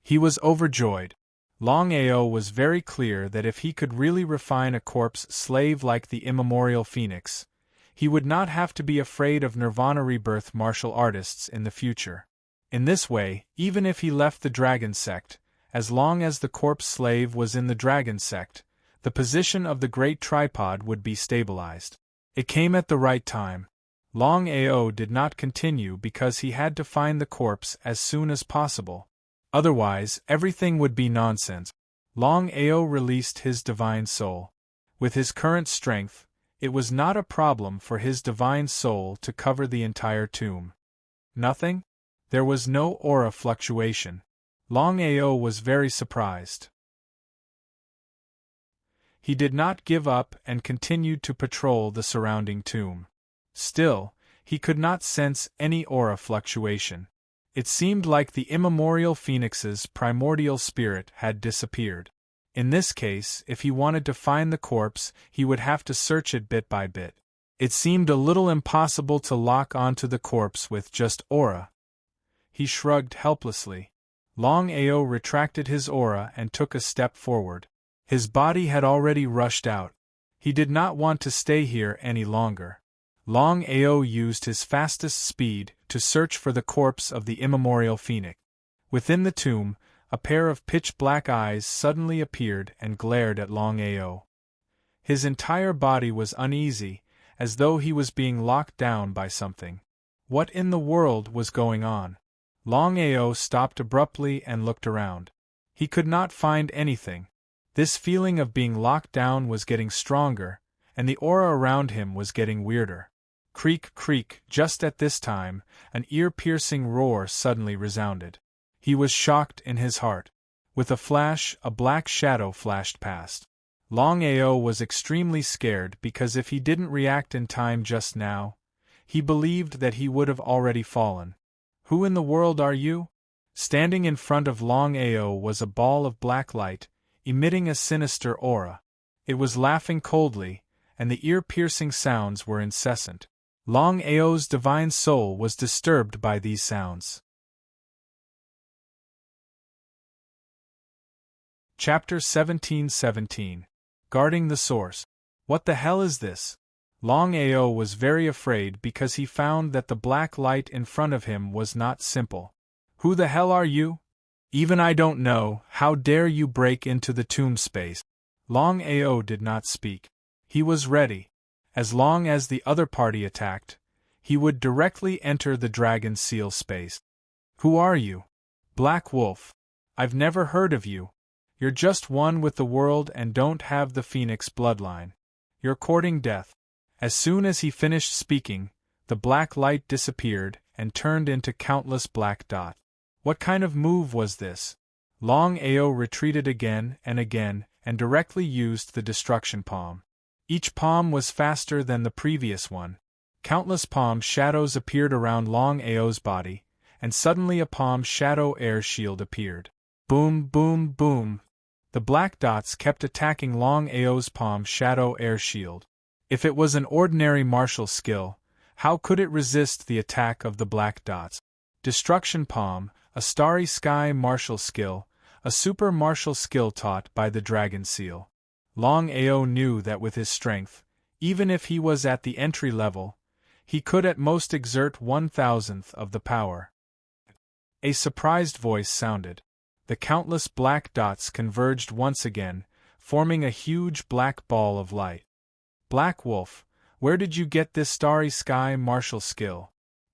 He was overjoyed. Longao was very clear that if he could really refine a corpse slave like the immemorial phoenix, he would not have to be afraid of Nirvana rebirth martial artists in the future. In this way, even if he left the dragon sect, as long as the corpse slave was in the dragon sect, the position of the great tripod would be stabilized. It came at the right time. Longao did not continue because he had to find the corpse as soon as possible. Otherwise, everything would be nonsense. Longao released his divine soul. With his current strength, it was not a problem for his divine soul to cover the entire tomb. Nothing? There was no aura fluctuation. Longao was very surprised. He did not give up and continued to patrol the surrounding tomb. Still, he could not sense any aura fluctuation. It seemed like the immemorial phoenix's primordial spirit had disappeared. In this case, if he wanted to find the corpse, he would have to search it bit by bit. It seemed a little impossible to lock onto the corpse with just aura. He shrugged helplessly. Longao retracted his aura and took a step forward. His body had already rushed out. He did not want to stay here any longer. Longao used his fastest speed to search for the corpse of the immemorial phoenix. Within the tomb, a pair of pitch-black eyes suddenly appeared and glared at Longao. His entire body was uneasy, as though he was being locked down by something. What in the world was going on? Longao stopped abruptly and looked around. He could not find anything. This feeling of being locked down was getting stronger, and the aura around him was getting weirder. Creak, creak, just at this time, an ear-piercing roar suddenly resounded. He was shocked in his heart. With a flash, a black shadow flashed past. Longao was extremely scared because if he didn't react in time just now, he believed that he would have already fallen. Who in the world are you? Standing in front of Longao was a ball of black light, emitting a sinister aura. It was laughing coldly, and the ear-piercing sounds were incessant. Longao's divine soul was disturbed by these sounds. Chapter 17:17 Guarding the Source. What the hell is this? Longao was very afraid because he found that the black light in front of him was not simple. Who the hell are you? Even I don't know. How dare you break into the tomb space? Longao did not speak. He was ready. As long as the other party attacked, he would directly enter the dragon seal space. Who are you? Black Wolf. I've never heard of you. You're just one with the world and don't have the Phoenix bloodline. You're courting death. As soon as he finished speaking, the black light disappeared and turned into countless black dots. What kind of move was this? Longao retreated again and directly used the destruction palm. Each palm was faster than the previous one. Countless palm shadows appeared around Longao's body, and suddenly a palm shadow air shield appeared. Boom, boom, boom. The black dots kept attacking Longao's palm shadow air shield. If it was an ordinary martial skill, how could it resist the attack of the black dots? Destruction palm, a starry sky martial skill, a super martial skill taught by the dragon seal. Longao knew that with his strength, even if he was at the entry level, he could at most exert 1/1000th of the power. A surprised voice sounded. The countless black dots converged once again, forming a huge black ball of light. Black Wolf, Where did you get this starry sky martial skill?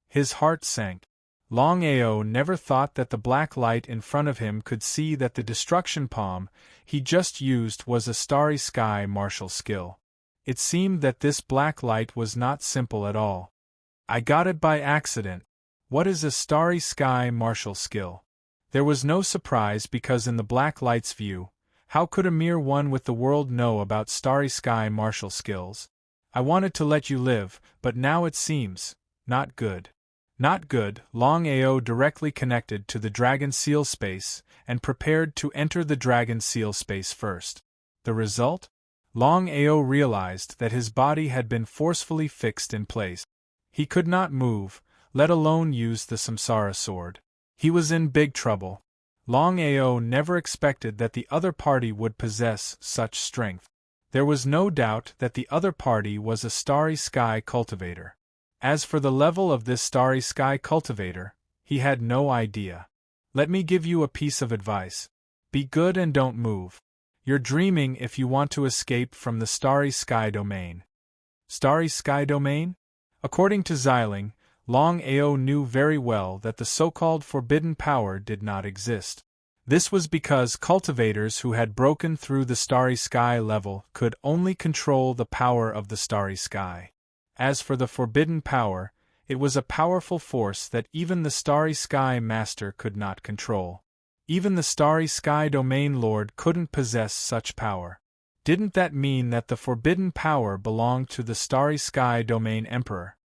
His heart sank. Longao never thought that the black light in front of him could see that the destruction palm he just used was a starry sky martial skill. It seemed that this black light was not simple at all. I got it by accident. What is a starry sky martial skill? There was no surprise because in the black light's view, how could a mere one with the world know about starry sky martial skills? I wanted to let you live, but now it seems not good. Not good. Longao directly connected to the dragon seal space and prepared to enter the dragon seal space first. The result? Longao realized that his body had been forcefully fixed in place. He could not move, let alone use the samsara sword. He was in big trouble. Longao never expected that the other party would possess such strength. There was no doubt that the other party was a starry sky cultivator. As for the level of this starry sky cultivator, he had no idea. Let me give you a piece of advice. Be good and don't move. You're dreaming if you want to escape from the starry sky domain. Starry sky domain? According to Xiling, Longao knew very well that the so-called forbidden power did not exist. This was because cultivators who had broken through the starry sky level could only control the power of the starry sky. As for the forbidden power, it was a powerful force that even the starry sky master could not control. Even the starry sky domain lord couldn't possess such power. Didn't that mean that the forbidden power belonged to the starry sky domain emperor?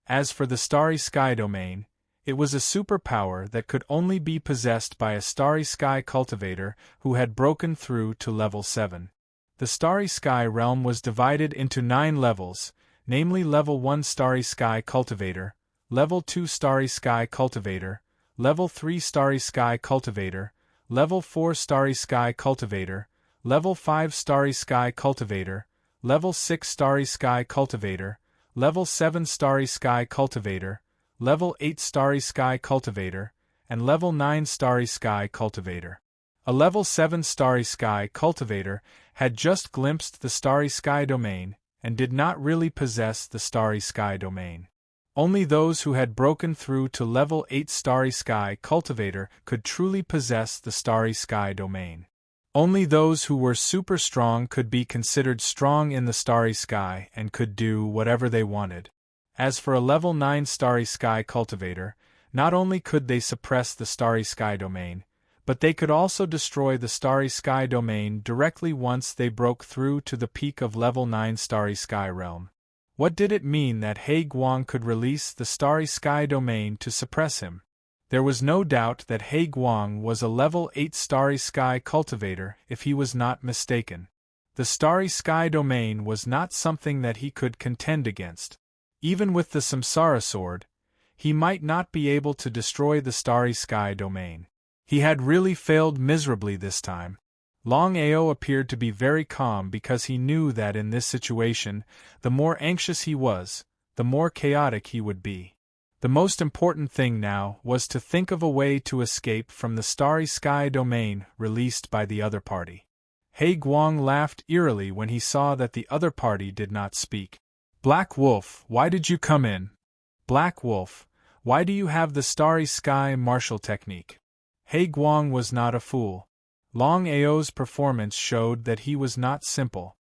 As for the starry sky domain, it was a superpower that could only be possessed by a starry sky cultivator who had broken through to level 7. The starry sky realm was divided into 9 levels, namely level 1 starry sky cultivator, level 2 starry sky cultivator, level 3 starry sky cultivator, level 4 starry sky cultivator, level 5 starry sky cultivator, level 6 starry sky cultivator, level 7 starry sky cultivator, level 8 starry sky cultivator, and level 9 starry sky cultivator. A level 7 starry sky cultivator had just glimpsed the starry sky domain and did not really possess the starry sky domain. Only those who had broken through to level 8 starry sky cultivator could truly possess the starry sky domain. Only those who were super strong could be considered strong in the starry sky and could do whatever they wanted. As for a level 9 starry sky cultivator, not only could they suppress the starry sky domain, but they could also destroy the starry sky domain directly once they broke through to the peak of level 9 starry sky realm. What did it mean that He Guang could release the starry sky domain to suppress him? There was no doubt that He Guang was a level 8 starry sky cultivator if he was not mistaken. The starry sky domain was not something that he could contend against. Even with the samsara sword, he might not be able to destroy the starry sky domain. He had really failed miserably this time. Longao appeared to be very calm because he knew that in this situation, the more anxious he was, the more chaotic he would be. The most important thing now was to think of a way to escape from the starry sky domain released by the other party. He Guang laughed eerily when he saw that the other party did not speak. Black Wolf, why did you come in? Black Wolf, why do you have the starry sky martial technique? He Guang was not a fool. Longao's performance showed that he was not simple.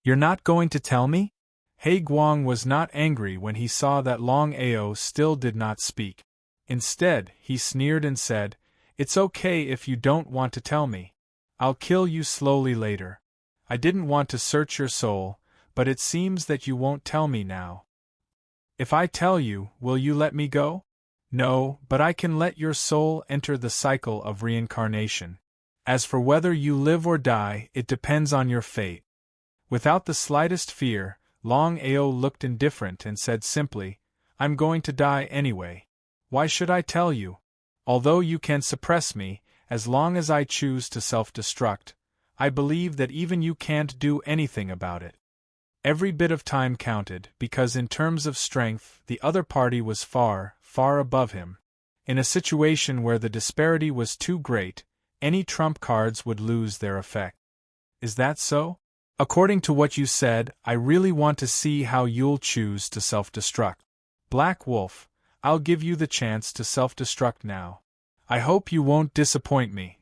You're not going to tell me? He Guang was not angry when he saw that Longao still did not speak. Instead, he sneered and said, "It's okay if you don't want to tell me. I'll kill you slowly later. I didn't want to search your soul, but it seems that you won't tell me now. If I tell you, will you let me go? No, but I can let your soul enter the cycle of reincarnation. As for whether you live or die, it depends on your fate." Without the slightest fear, Longao looked indifferent and said simply, "I'm going to die anyway. Why should I tell you? Although you can suppress me, as long as I choose to self-destruct, I believe that even you can't do anything about it." Every bit of time counted, because in terms of strength, the other party was far, far above him. In a situation where the disparity was too great, any trump cards would lose their effect. Is that so? According to what you said, I really want to see how you'll choose to self-destruct. Black Wolf, I'll give you the chance to self-destruct now. I hope you won't disappoint me.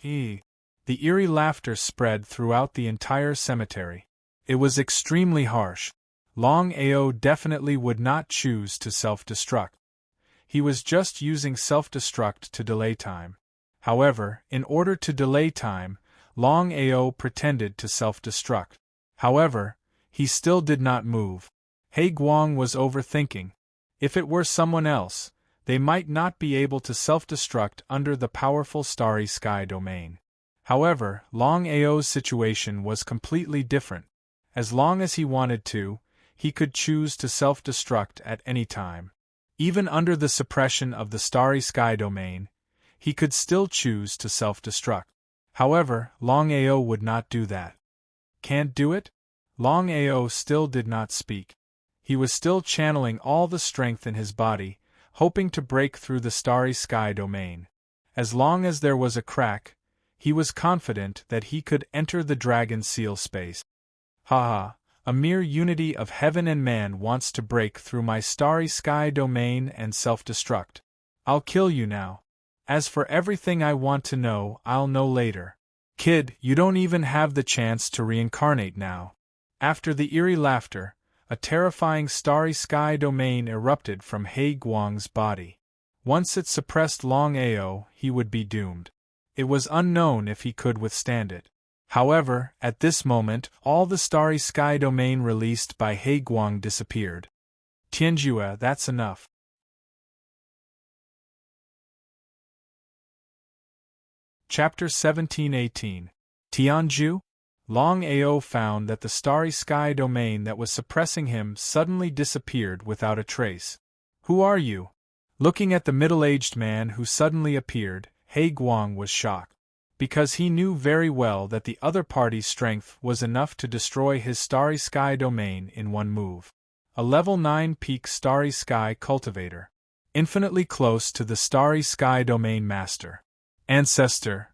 The eerie laughter spread throughout the entire cemetery. It was extremely harsh. Longao definitely would not choose to self-destruct. He was just using self-destruct to delay time. However, in order to delay time, Longao pretended to self-destruct. However, he still did not move. He Guang was overthinking. If it were someone else, they might not be able to self-destruct under the powerful starry sky domain. However, Longao's situation was completely different. As long as he wanted to, he could choose to self-destruct at any time. Even under the suppression of the starry sky domain, he could still choose to self-destruct. However, Longao would not do that. Can't do it? Longao still did not speak. He was still channeling all the strength in his body, hoping to break through the starry sky domain. As long as there was a crack, he was confident that he could enter the dragon seal space. Haha, a mere unity of heaven and man wants to break through my starry sky domain and self-destruct. I'll kill you now. As for everything I want to know, I'll know later. Kid, you don't even have the chance to reincarnate now. After the eerie laughter, a terrifying starry sky domain erupted from He Guang's body. Once it suppressed Longao, he would be doomed. It was unknown if he could withstand it. However, at this moment, all the starry sky domain released by He Guang disappeared. Tianjue, that's enough. Chapter 17-18. Tianju? Longao found that the starry sky domain that was suppressing him suddenly disappeared without a trace. Who are you? Looking at the middle-aged man who suddenly appeared, He Guang was shocked. Because he knew very well that the other party's strength was enough to destroy his starry sky domain in one move. A level 9 peak starry sky cultivator. Infinitely close to the starry sky domain master. Ancestor.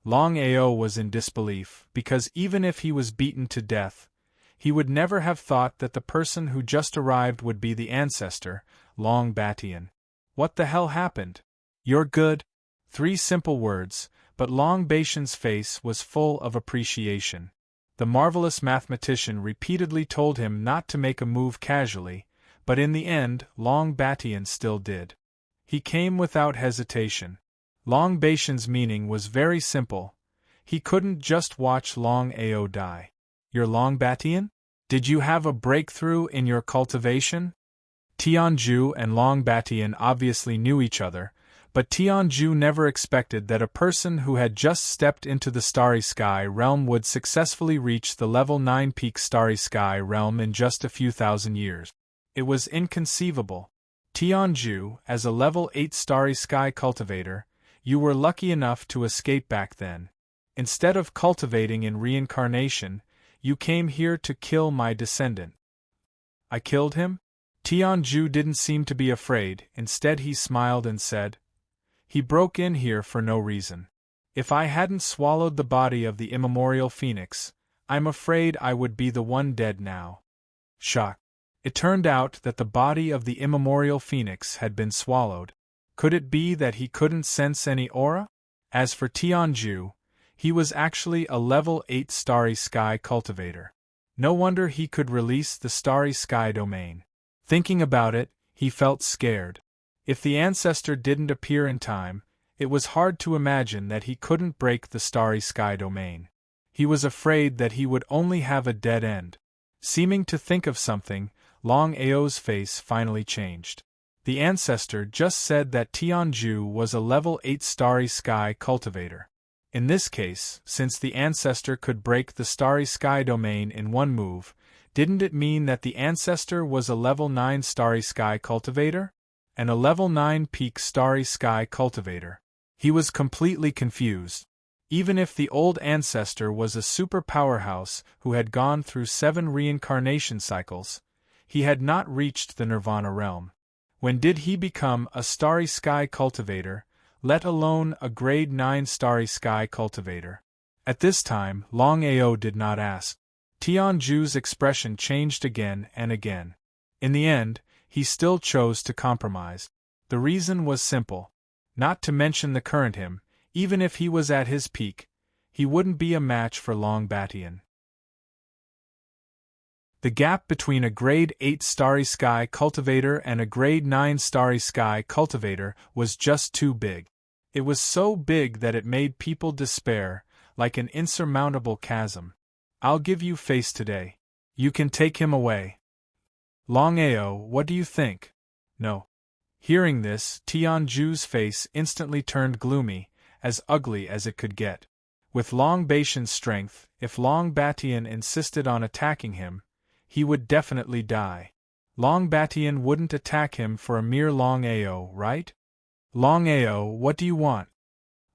Longao was in disbelief, because even if he was beaten to death, he would never have thought that the person who just arrived would be the ancestor, Long Batian. What the hell happened? You're good? 3 simple words, but Long Batian's face was full of appreciation. The marvelous mathematician repeatedly told him not to make a move casually, but in the end, Long Batian still did. He came without hesitation. Long Batian's meaning was very simple. He couldn't just watch Longao die. You're Long Batian? Did you have a breakthrough in your cultivation? Tianju and Long Batian obviously knew each other, but Tianju never expected that a person who had just stepped into the starry sky realm would successfully reach the level 9 peak starry sky realm in just a few thousand years. It was inconceivable. Tianju, as a level 8 starry sky cultivator, you were lucky enough to escape back then. Instead of cultivating in reincarnation, you came here to kill my descendant. I killed him? Tianju didn't seem to be afraid, instead he smiled and said, he broke in here for no reason. If I hadn't swallowed the body of the immemorial phoenix, I'm afraid I would be the one dead now. Shock. It turned out that the body of the immemorial phoenix had been swallowed. Could it be that he couldn't sense any aura? As for Tianju, he was actually a level 8 starry sky cultivator. No wonder he could release the starry sky domain. Thinking about it, he felt scared. If the ancestor didn't appear in time, it was hard to imagine that he couldn't break the starry sky domain. He was afraid that he would only have a dead end. Seeming to think of something, Longao's face finally changed. The ancestor just said that Tianju was a level 8 starry sky cultivator. In this case, since the ancestor could break the starry sky domain in one move, didn't it mean that the ancestor was a level 9 starry sky cultivator? And a level 9 peak starry sky cultivator. He was completely confused. Even if the old ancestor was a super powerhouse who had gone through 7 reincarnation cycles, he had not reached the Nirvana realm. When did he become a starry sky cultivator, let alone a grade 9 starry sky cultivator? At this time, Longao did not ask. Tianju's expression changed again and again. In the end, he still chose to compromise. The reason was simple. Not to mention the current him, even if he was at his peak, he wouldn't be a match for Long Batian. The gap between a grade 8 starry sky cultivator and a grade 9 starry sky cultivator was just too big. It was so big that it made people despair, like an insurmountable chasm. I'll give you face today. You can take him away. Longao, what do you think? No. Hearing this, Tianju's face instantly turned gloomy, as ugly as it could get. With Long Batian's strength, if Long Batian insisted on attacking him, he would definitely die. Long Batian wouldn't attack him for a mere Longao, right? Longao, what do you want?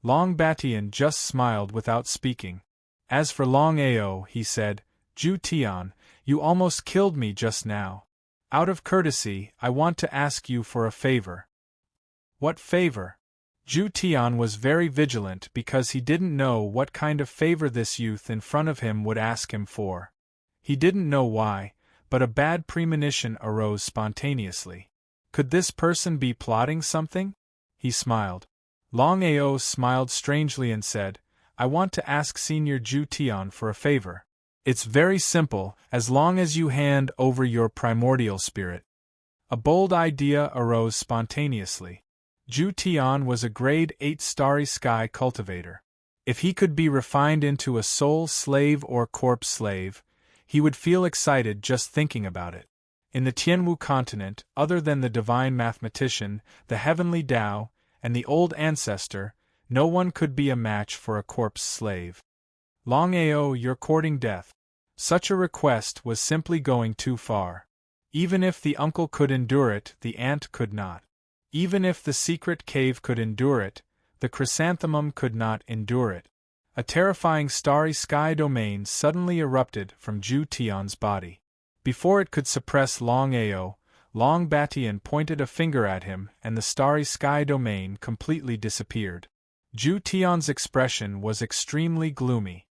Long Batian just smiled without speaking. As for Longao, he said, Ju Tian, you almost killed me just now. Out of courtesy, I want to ask you for a favor. What favor? Ju Tian was very vigilant because he didn't know what kind of favor this youth in front of him would ask him for. He didn't know why, but a bad premonition arose spontaneously. Could this person be plotting something? He smiled. Longao smiled strangely and said, I want to ask Senior Ju Tian for a favor. It's very simple, as long as you hand over your primordial spirit. A bold idea arose spontaneously. Ju Tian was a grade 8 starry sky cultivator. If he could be refined into a soul slave or corpse slave, he would feel excited just thinking about it. In the Tianwu continent, other than the divine mathematician, the heavenly Tao, and the old ancestor, no one could be a match for a corpse slave. Longao, you're courting death. Such a request was simply going too far. Even if the uncle could endure it, the aunt could not. Even if the secret cave could endure it, the chrysanthemum could not endure it. A terrifying starry sky domain suddenly erupted from Ju Tian's body. Before it could suppress Longao, Long Batian pointed a finger at him and the starry sky domain completely disappeared. Ju Tian's expression was extremely gloomy.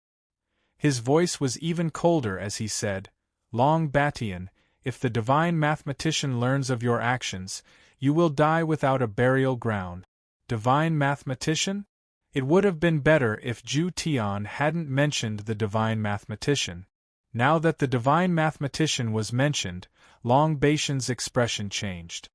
His voice was even colder as he said, Long Batian, if the divine mathematician learns of your actions, you will die without a burial ground. Divine mathematician? It would have been better if Ju Tian hadn't mentioned the divine mathematician. Now that the divine mathematician was mentioned, Long Batian's expression changed.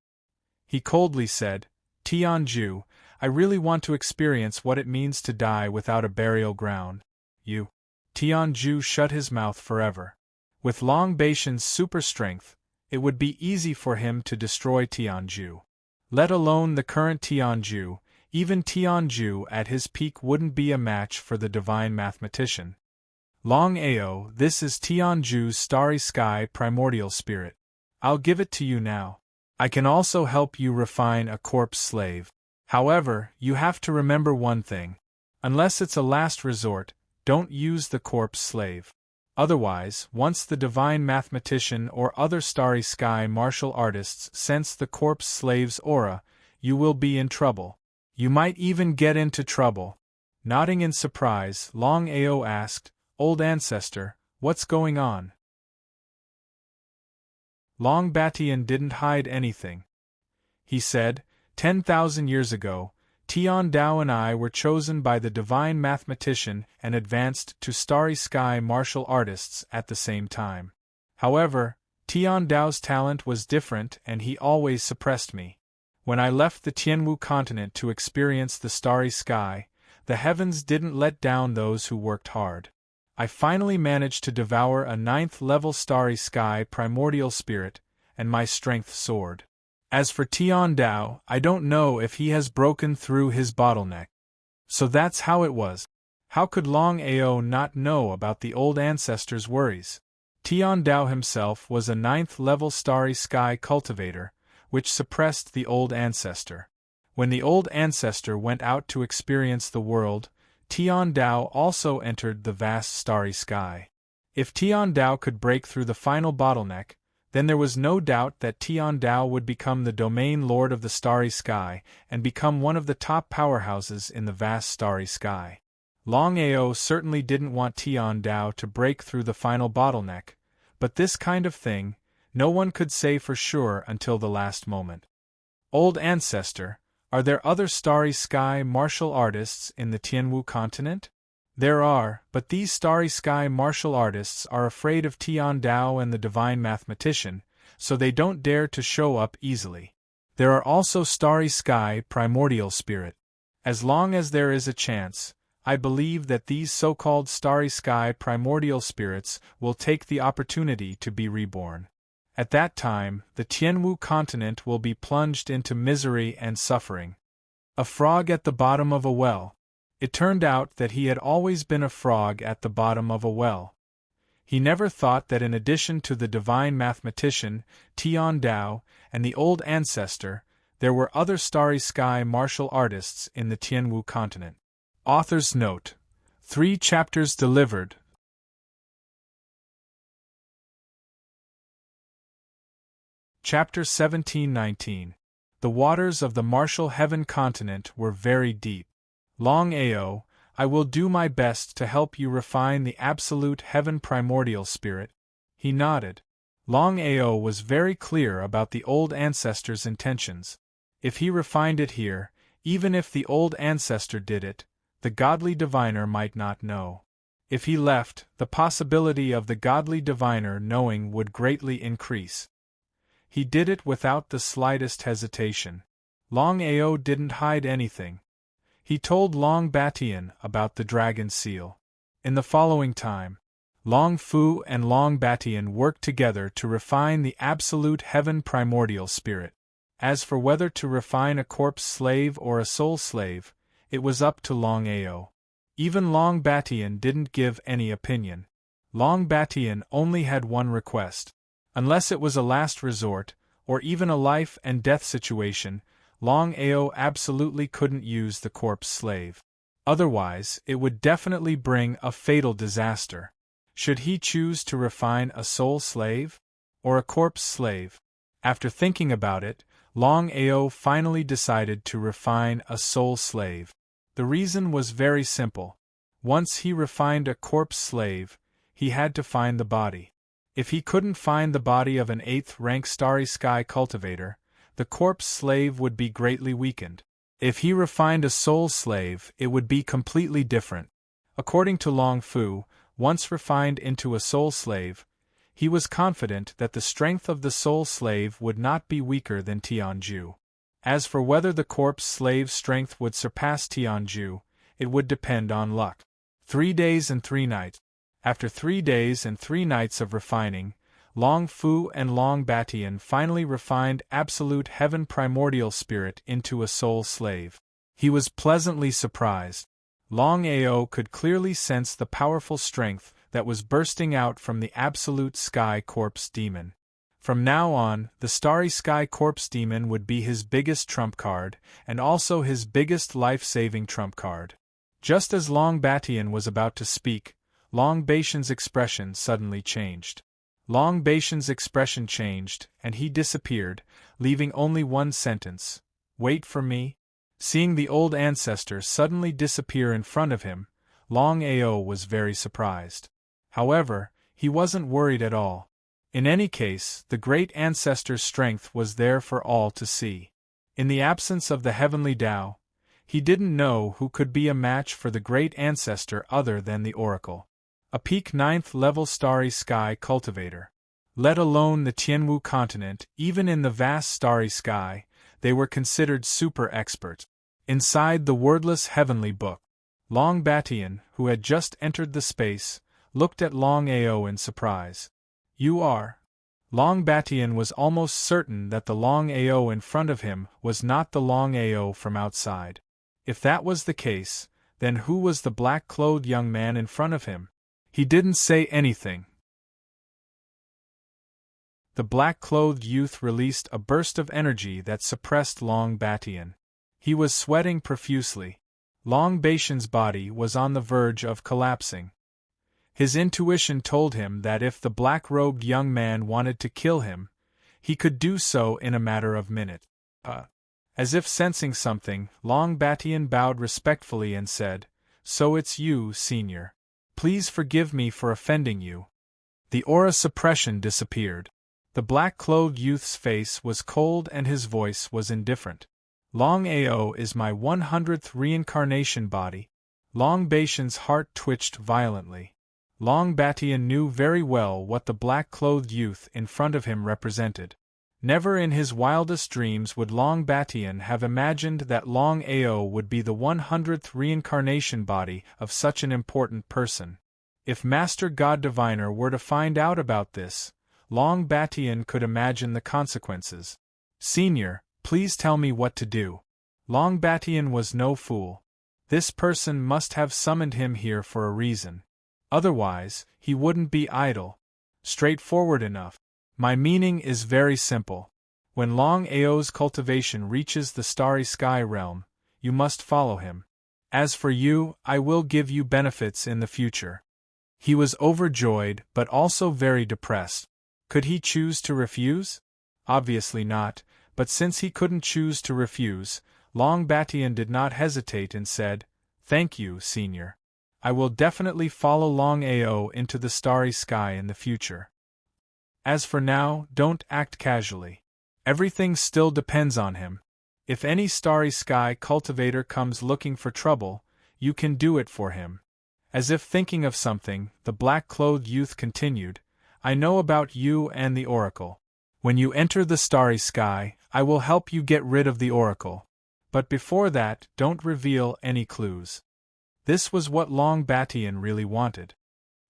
He coldly said, Tianju, I really want to experience what it means to die without a burial ground. You. Tianju shut his mouth forever. With Long Batian's super strength, it would be easy for him to destroy Tianju. Let alone the current Tianju, even Tianju at his peak wouldn't be a match for the divine mathematician. Longao, this is Tianju's starry sky primordial spirit. I'll give it to you now. I can also help you refine a corpse slave. However, you have to remember one thing. Unless it's a last resort, don't use the corpse slave. Otherwise, once the divine mathematician or other starry sky martial artists sense the corpse slave's aura, you will be in trouble. You might even get into trouble. Nodding in surprise, Longao asked, Old ancestor, what's going on? Long Batian didn't hide anything. He said, 10,000 years ago, Tian Dao and I were chosen by the divine mathematician and advanced to starry sky martial artists at the same time. However, Tian Dao's talent was different and he always suppressed me. When I left the Tianwu continent to experience the starry sky, the heavens didn't let down those who worked hard. I finally managed to devour a 9th-level starry sky primordial spirit, and my strength soared. As for Tian Dao, I don't know if he has broken through his bottleneck. So that's how it was. How could Longao not know about the old ancestor's worries? Tian Dao himself was a 9th-level starry sky cultivator, which suppressed the old ancestor. When the old ancestor went out to experience the world, Tian Dao also entered the vast starry sky. If Tian Dao could break through the final bottleneck, then there was no doubt that Tian Dao would become the domain lord of the starry sky and become one of the top powerhouses in the vast starry sky. Longao certainly didn't want Tian Dao to break through the final bottleneck, but this kind of thing, no one could say for sure until the last moment. Old Ancestor, are there other starry sky martial artists in the Tianwu continent? There are, but these starry sky martial artists are afraid of Tian Dao and the divine mathematician, so they don't dare to show up easily. There are also starry sky primordial spirit. As long as there is a chance, I believe that these so-called starry sky primordial spirits will take the opportunity to be reborn. At that time, the Tianwu continent will be plunged into misery and suffering. A frog at the bottom of a well. It turned out that he had always been a frog at the bottom of a well. He never thought that in addition to the divine mathematician, Tian Dao, and the old ancestor, there were other starry sky martial artists in the Tianwu continent. Author's note: 3 chapters delivered. Chapter 17-19. The waters of the martial heaven continent were very deep. Longao, I will do my best to help you refine the absolute heaven primordial spirit. He nodded. Longao was very clear about the old ancestor's intentions. If he refined it here, even if the old ancestor did it, the godly diviner might not know. If he left, the possibility of the godly diviner knowing would greatly increase. He did it without the slightest hesitation. Longao didn't hide anything. He told Long Batian about the dragon seal. In the following time, Long Fu and Long Batian worked together to refine the absolute heaven primordial spirit. As for whether to refine a corpse slave or a soul slave, it was up to Longao. Even Long Batian didn't give any opinion. Long Batian only had one request. Unless it was a last resort, or even a life and death situation, Longao absolutely couldn't use the corpse slave. Otherwise, it would definitely bring a fatal disaster. Should he choose to refine a soul slave? Or a corpse slave? After thinking about it, Longao finally decided to refine a soul slave. The reason was very simple. Once he refined a corpse slave, he had to find the body. If he couldn't find the body of an 8th-rank starry sky cultivator, the corpse slave would be greatly weakened. If he refined a soul slave, it would be completely different. According to Long Fu, once refined into a soul slave, he was confident that the strength of the soul slave would not be weaker than Tianju. As for whether the corpse slave's strength would surpass Tianju, it would depend on luck. 3 days and 3 nights. After 3 days and 3 nights of refining, Long Fu and Long Batian finally refined absolute heaven primordial spirit into a soul slave. He was pleasantly surprised. Longao could clearly sense the powerful strength that was bursting out from the absolute sky corpse demon. From now on, the starry sky corpse demon would be his biggest trump card, and also his biggest life-saving trump card. Just as Long Batian was about to speak, Long Batian's expression suddenly changed. Long Batian's expression changed, and he disappeared, leaving only one sentence: "Wait for me." Seeing the old ancestor suddenly disappear in front of him, Longao was very surprised. However, he wasn't worried at all. In any case, the great ancestor's strength was there for all to see. In the absence of the heavenly Tao, he didn't know who could be a match for the great ancestor other than the oracle. A peak 9th-level starry sky cultivator. Let alone the Tianwu continent, even in the vast starry sky, they were considered super experts. Inside the wordless heavenly book, Long Batian, who had just entered the space, looked at Longao in surprise. "You are?" Long Batian was almost certain that the Longao in front of him was not the Longao from outside. If that was the case, then who was the black-clothed young man in front of him? He didn't say anything. The black-clothed youth released a burst of energy that suppressed Long Batian. He was sweating profusely. Long Batian's body was on the verge of collapsing. His intuition told him that if the black-robed young man wanted to kill him, he could do so in a matter of minutes. As if sensing something, Long Batian bowed respectfully and said, So it's you, Senior. Please forgive me for offending you. The aura suppression disappeared. The black-clothed youth's face was cold and his voice was indifferent. Longao is my 100th reincarnation body. Long Batian's heart twitched violently. Long Batian knew very well what the black-clothed youth in front of him represented. Never in his wildest dreams would Long Batian have imagined that Longao would be the 100th reincarnation body of such an important person. If Master God Diviner were to find out about this, Long Batian could imagine the consequences. Senior, please tell me what to do. Long Batian was no fool. This person must have summoned him here for a reason. Otherwise, he wouldn't be idle. Straightforward enough. My meaning is very simple. When Longao's cultivation reaches the starry sky realm, you must follow him. As for you, I will give you benefits in the future. He was overjoyed but also very depressed. Could he choose to refuse? Obviously not, but since he couldn't choose to refuse, Long Batian did not hesitate and said, "Thank you, Senior. I will definitely follow Longao into the starry sky in the future. As for now, don't act casually. Everything still depends on him. If any starry sky cultivator comes looking for trouble, you can do it for him." As if thinking of something, the black-clothed youth continued, "I know about you and the oracle. When you enter the starry sky, I will help you get rid of the oracle. But before that, don't reveal any clues." This was what Long Batian really wanted.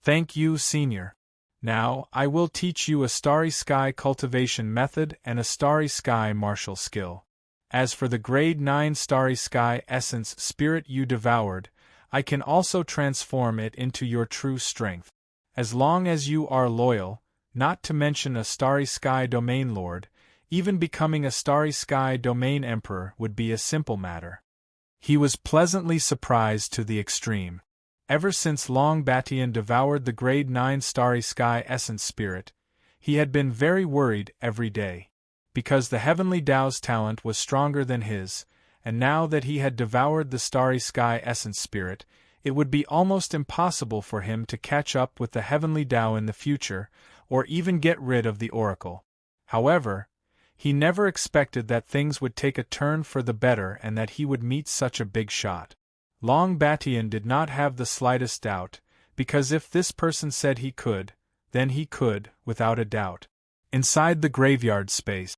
"Thank you, Senior. Now, I will teach you a starry sky cultivation method and a starry sky martial skill. As for the grade 9 starry sky essence spirit you devoured, I can also transform it into your true strength. As long as you are loyal, not to mention a starry sky domain lord, even becoming a starry sky domain emperor would be a simple matter." He was pleasantly surprised to the extreme. Ever since Long Batian devoured the grade 9 starry sky essence spirit, he had been very worried every day. Because the heavenly Tao's talent was stronger than his, and now that he had devoured the starry sky essence spirit, it would be almost impossible for him to catch up with the heavenly Tao in the future, or even get rid of the oracle. However, he never expected that things would take a turn for the better and that he would meet such a big shot. Long Batian did not have the slightest doubt, because if this person said he could, then he could, without a doubt. Inside the graveyard space.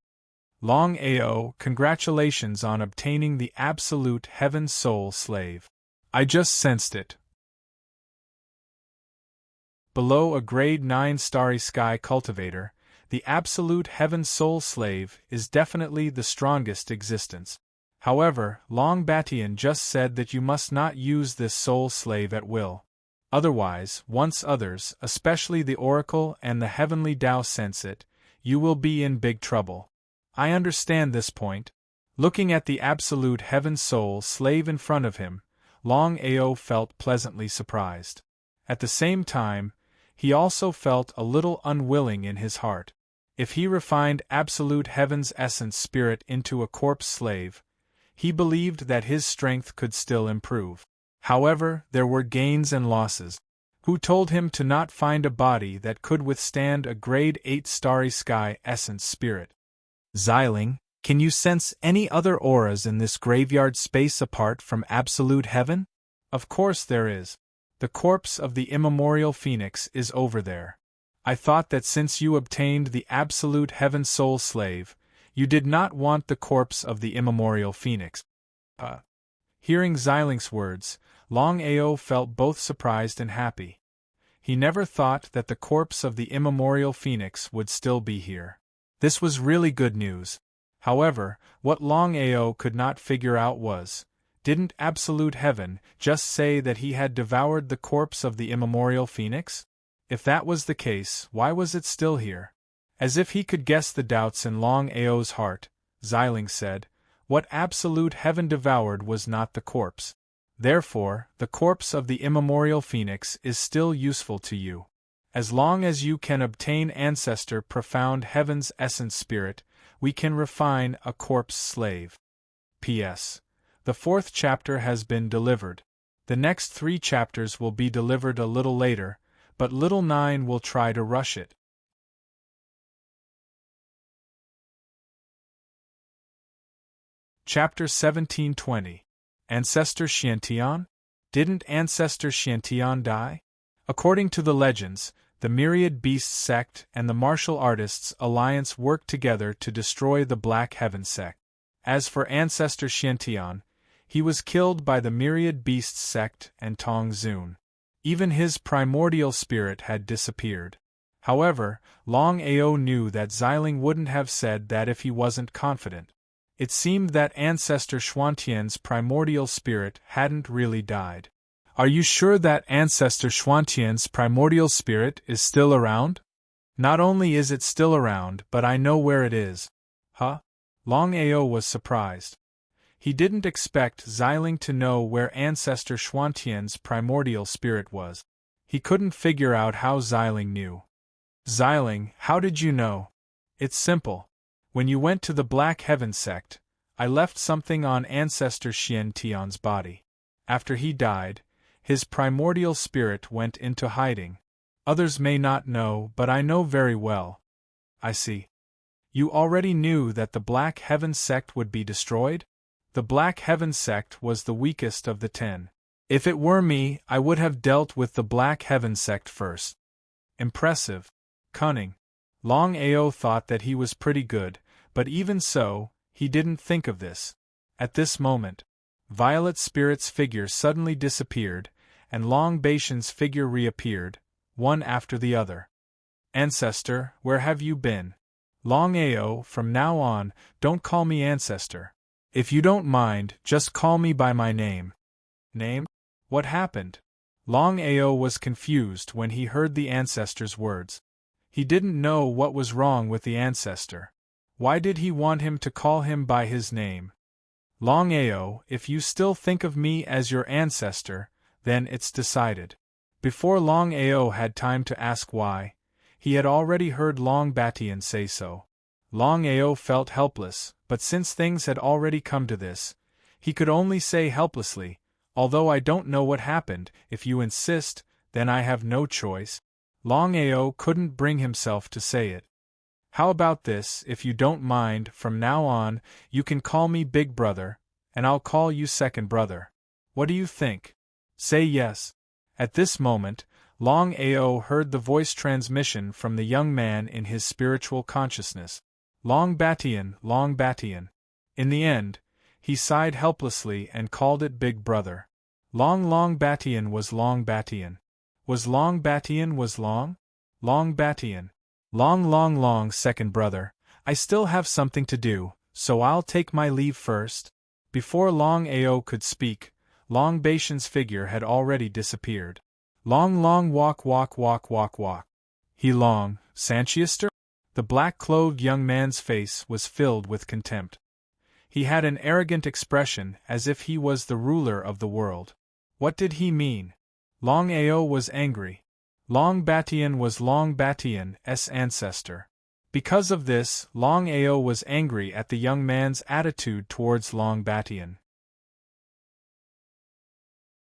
Longao, congratulations on obtaining the absolute heaven soul slave. I just sensed it. Below a grade 9 starry sky cultivator, the absolute heaven soul slave is definitely the strongest existence. However, Long Batian just said that you must not use this soul slave at will. Otherwise, once others, especially the oracle and the heavenly Tao sense it, you will be in big trouble. I understand this point. Looking at the absolute heaven soul slave in front of him, Longao felt pleasantly surprised. At the same time, he also felt a little unwilling in his heart. If he refined absolute heaven's essence spirit into a corpse slave, he believed that his strength could still improve. However, there were gains and losses. Who told him to not find a body that could withstand a grade 8 starry sky essence spirit? Xiling, can you sense any other auras in this graveyard space apart from absolute heaven? Of course there is. The corpse of the immemorial phoenix is over there. I thought that since you obtained the absolute heaven soul slave, you did not want the corpse of the immemorial phoenix. Hearing Xiling's words, Longao felt both surprised and happy. He never thought that the corpse of the immemorial phoenix would still be here. This was really good news. However, what Longao could not figure out was, didn't absolute heaven just say that he had devoured the corpse of the immemorial phoenix? If that was the case, why was it still here? As if he could guess the doubts in Longao's heart, Xiling said, "What absolute heaven devoured was not the corpse. Therefore, the corpse of the immemorial phoenix is still useful to you. As long as you can obtain ancestor profound heaven's essence spirit, we can refine a corpse slave." P.S. The 4th chapter has been delivered. The next 3 chapters will be delivered a little later, but little 9 will try to rush it. Chapter 1720. Ancestor Xiantian? Didn't Ancestor Xiantian die? According to the legends, the Myriad Beasts sect and the Martial Artists Alliance worked together to destroy the Black Heaven sect. As for Ancestor Xiantian, he was killed by the Myriad Beasts sect and Tong Zun. Even his primordial spirit had disappeared. However, Longao knew that Xiling wouldn't have said that if he wasn't confident. It seemed that Ancestor Xuantian's primordial spirit hadn't really died. Are you sure that Ancestor Xuantian's primordial spirit is still around? Not only is it still around, but I know where it is. Huh? Longao was surprised. He didn't expect Xiling to know where Ancestor Xuantian's primordial spirit was. He couldn't figure out how Xiling knew. Xiling, how did you know? It's simple. When you went to the Black Heaven sect, I left something on Ancestor Xiantian's body. After he died, his primordial spirit went into hiding. Others may not know, but I know very well. I see. You already knew that the Black Heaven sect would be destroyed? The Black Heaven sect was the weakest of the 10. If it were me, I would have dealt with the Black Heaven sect first. Impressive. Cunning. Longao thought that he was pretty good, but even so, he didn't think of this. At this moment, Violet Spirit's figure suddenly disappeared, and Long Baishan's figure reappeared, one after the other. Ancestor, where have you been? Longao, from now on, don't call me Ancestor. If you don't mind, just call me by my name. Name? What happened? Longao was confused when he heard the Ancestor's words. He didn't know what was wrong with the Ancestor. Why did he want him to call him by his name? Longao, if you still think of me as your Ancestor, then it's decided. Before Longao had time to ask why, he had already heard Long Batian say so. Longao felt helpless, but since things had already come to this, he could only say helplessly, although I don't know what happened, if you insist, then I have no choice. Longao couldn't bring himself to say it. How about this, if you don't mind, from now on, you can call me Big Brother, and I'll call you Second Brother. What do you think? Say yes. At this moment, Longao heard the voice transmission from the young man in his spiritual consciousness. Long Batian, Long Batian. In the end, he sighed helplessly and called it Big Brother. Long Batian was Long Batian. Was Long Batian was Long? Long Batian. Long Second Brother. I still have something to do, so I'll take my leave first. Before Longao could speak, Long Baishan's figure had already disappeared. Long walk. He Long, Sanchiester? The black-clothed young man's face was filled with contempt. He had an arrogant expression as if he was the ruler of the world. What did he mean? Longao was angry. Long Batian was Long Batian's ancestor. Because of this, Longao was angry at the young man's attitude towards Long Batian.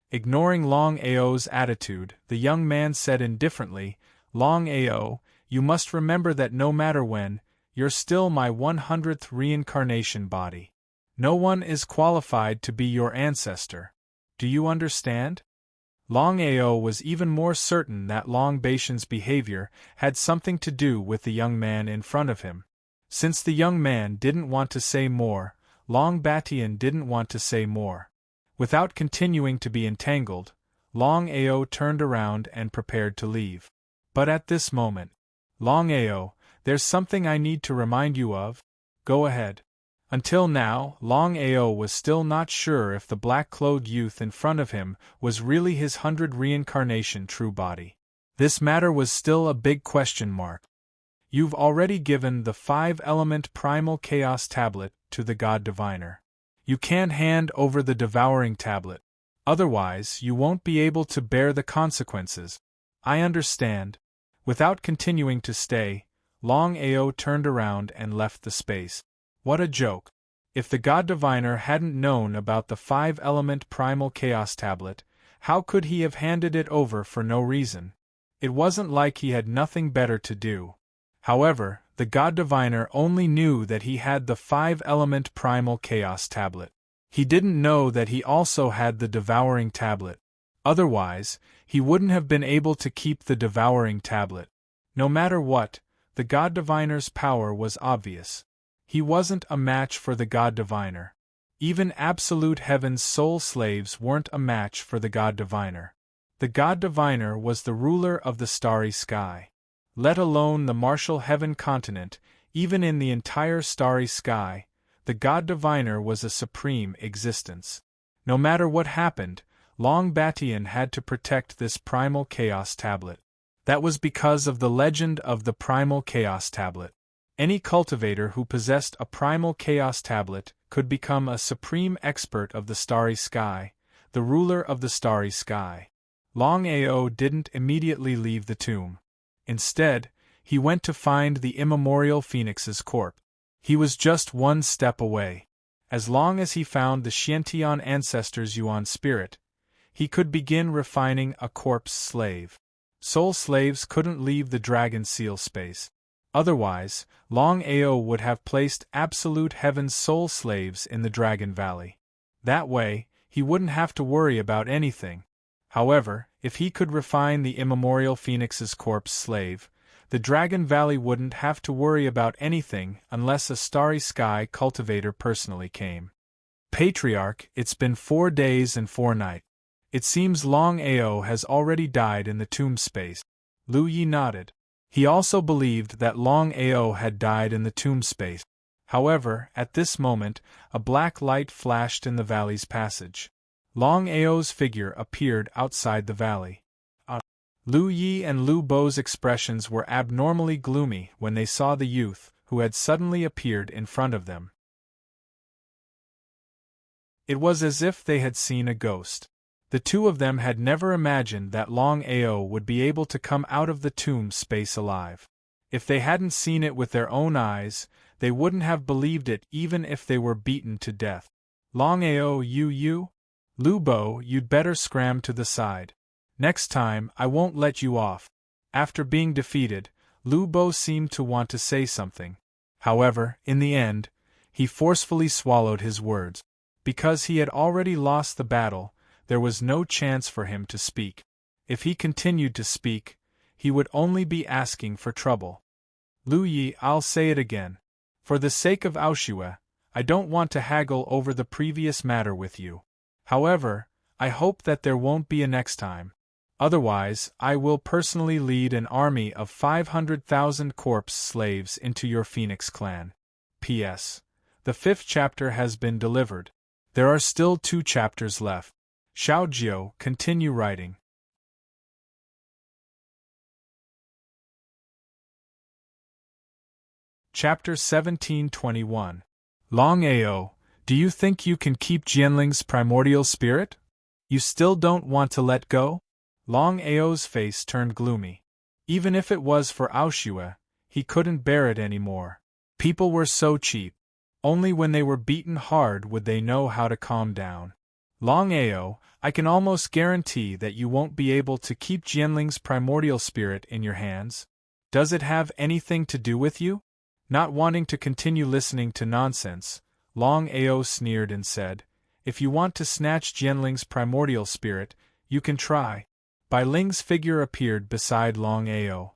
Ignoring Longao's attitude, the young man said indifferently, Longao, you must remember that no matter when, you're still my 100th reincarnation body. No one is qualified to be your ancestor. Do you understand? Longao was even more certain that Long Baishan's behavior had something to do with the young man in front of him. Since the young man didn't want to say more, Long Batian didn't want to say more. Without continuing to be entangled, Longao turned around and prepared to leave. But at this moment, Longao, there's something I need to remind you of. Go ahead. Until now, Longao was still not sure if the black-clothed youth in front of him was really his 100 reincarnation true body. This matter was still a big question mark. You've already given the 5-element primal chaos tablet to the God Diviner. You can't hand over the devouring tablet. Otherwise, you won't be able to bear the consequences. I understand. Without continuing to stay, Longao turned around and left the space. What a joke. If the God Diviner hadn't known about the 5-element primal chaos tablet, How could he have handed it over for no reason? It wasn't like he had nothing better to do. However, the God Diviner only knew that he had the 5-element primal chaos tablet. He didn't know that he also had the devouring tablet. Otherwise, he wouldn't have been able to keep the devouring tablet. No matter what, the God Diviner's power was obvious. He wasn't a match for the God Diviner. Even Absolute Heaven's soul slaves weren't a match for the God Diviner. The God Diviner was the ruler of the starry sky. Let alone the martial heaven continent, even in the entire starry sky, the God Diviner was a supreme existence. No matter what happened, Long Batian had to protect this primal chaos tablet. That was because of the legend of the primal chaos tablet. Any cultivator who possessed a primal chaos tablet could become a supreme expert of the starry sky, the ruler of the starry sky. Longao didn't immediately leave the tomb. Instead, he went to find the immemorial Phoenix's corpse. He was just one step away. As long as he found the Xiantian ancestors' Yuan spirit, he could begin refining a corpse slave. Soul slaves couldn't leave the dragon seal space. Otherwise, Longao would have placed Absolute Heaven's soul slaves in the Dragon Valley. That way, he wouldn't have to worry about anything. However, if he could refine the immemorial Phoenix's corpse slave, the Dragon Valley wouldn't have to worry about anything unless a starry sky cultivator personally came. Patriarch, it's been 4 days and 4 nights. It seems Longao has already died in the tomb space. Lu Yi nodded. He also believed that Longao had died in the tomb space. However, at this moment, a black light flashed in the valley's passage. Longao's figure appeared outside the valley. Lu Yi and Lu Bo's expressions were abnormally gloomy when they saw the youth who had suddenly appeared in front of them. It was as if they had seen a ghost. The two of them had never imagined that Longao would be able to come out of the tomb space alive. If they hadn't seen it with their own eyes, they wouldn't have believed it even if they were beaten to death. Longao, you? Lu Bo, you'd better scram to the side. Next time, I won't let you off. After being defeated, Lu Bo seemed to want to say something. However, in the end, he forcefully swallowed his words. Because he had already lost the battle, there was no chance for him to speak. If he continued to speak, he would only be asking for trouble. Lu Yi, I'll say it again. For the sake of Aoshue, I don't want to haggle over the previous matter with you. However, I hope that there won't be a next time. Otherwise, I will personally lead an army of 500,000 corpse slaves into your Phoenix clan. P.S. The 5th chapter has been delivered. There are still 2 chapters left. Xiaojiu, continue writing. Chapter 1721. Longao, do you think you can keep Jianling's primordial spirit? You still don't want to let go? Longao's face turned gloomy. Even if it was for Aoshue, he couldn't bear it anymore. People were so cheap. Only when they were beaten hard would they know how to calm down. Longao, I can almost guarantee that you won't be able to keep Jianling's primordial spirit in your hands. Does it have anything to do with you? Not wanting to continue listening to nonsense, Longao sneered and said, If you want to snatch Jianling's primordial spirit, you can try. Bai Ling's figure appeared beside Longao.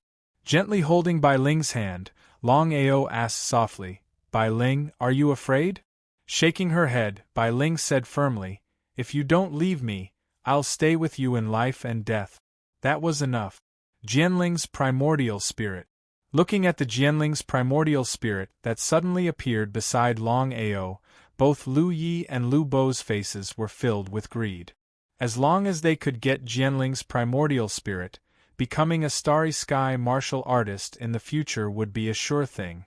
Gently holding Bai Ling's hand, Longao asked softly, Bai Ling, are you afraid? Shaking her head, Bai Ling said firmly, If you don't leave me, I'll stay with you in life and death. That was enough. Jianling's primordial spirit. Looking at the Jianling's primordial spirit that suddenly appeared beside Longao, both Lu Yi and Lu Bo's faces were filled with greed. As long as they could get Jianling's primordial spirit, becoming a starry sky martial artist in the future would be a sure thing.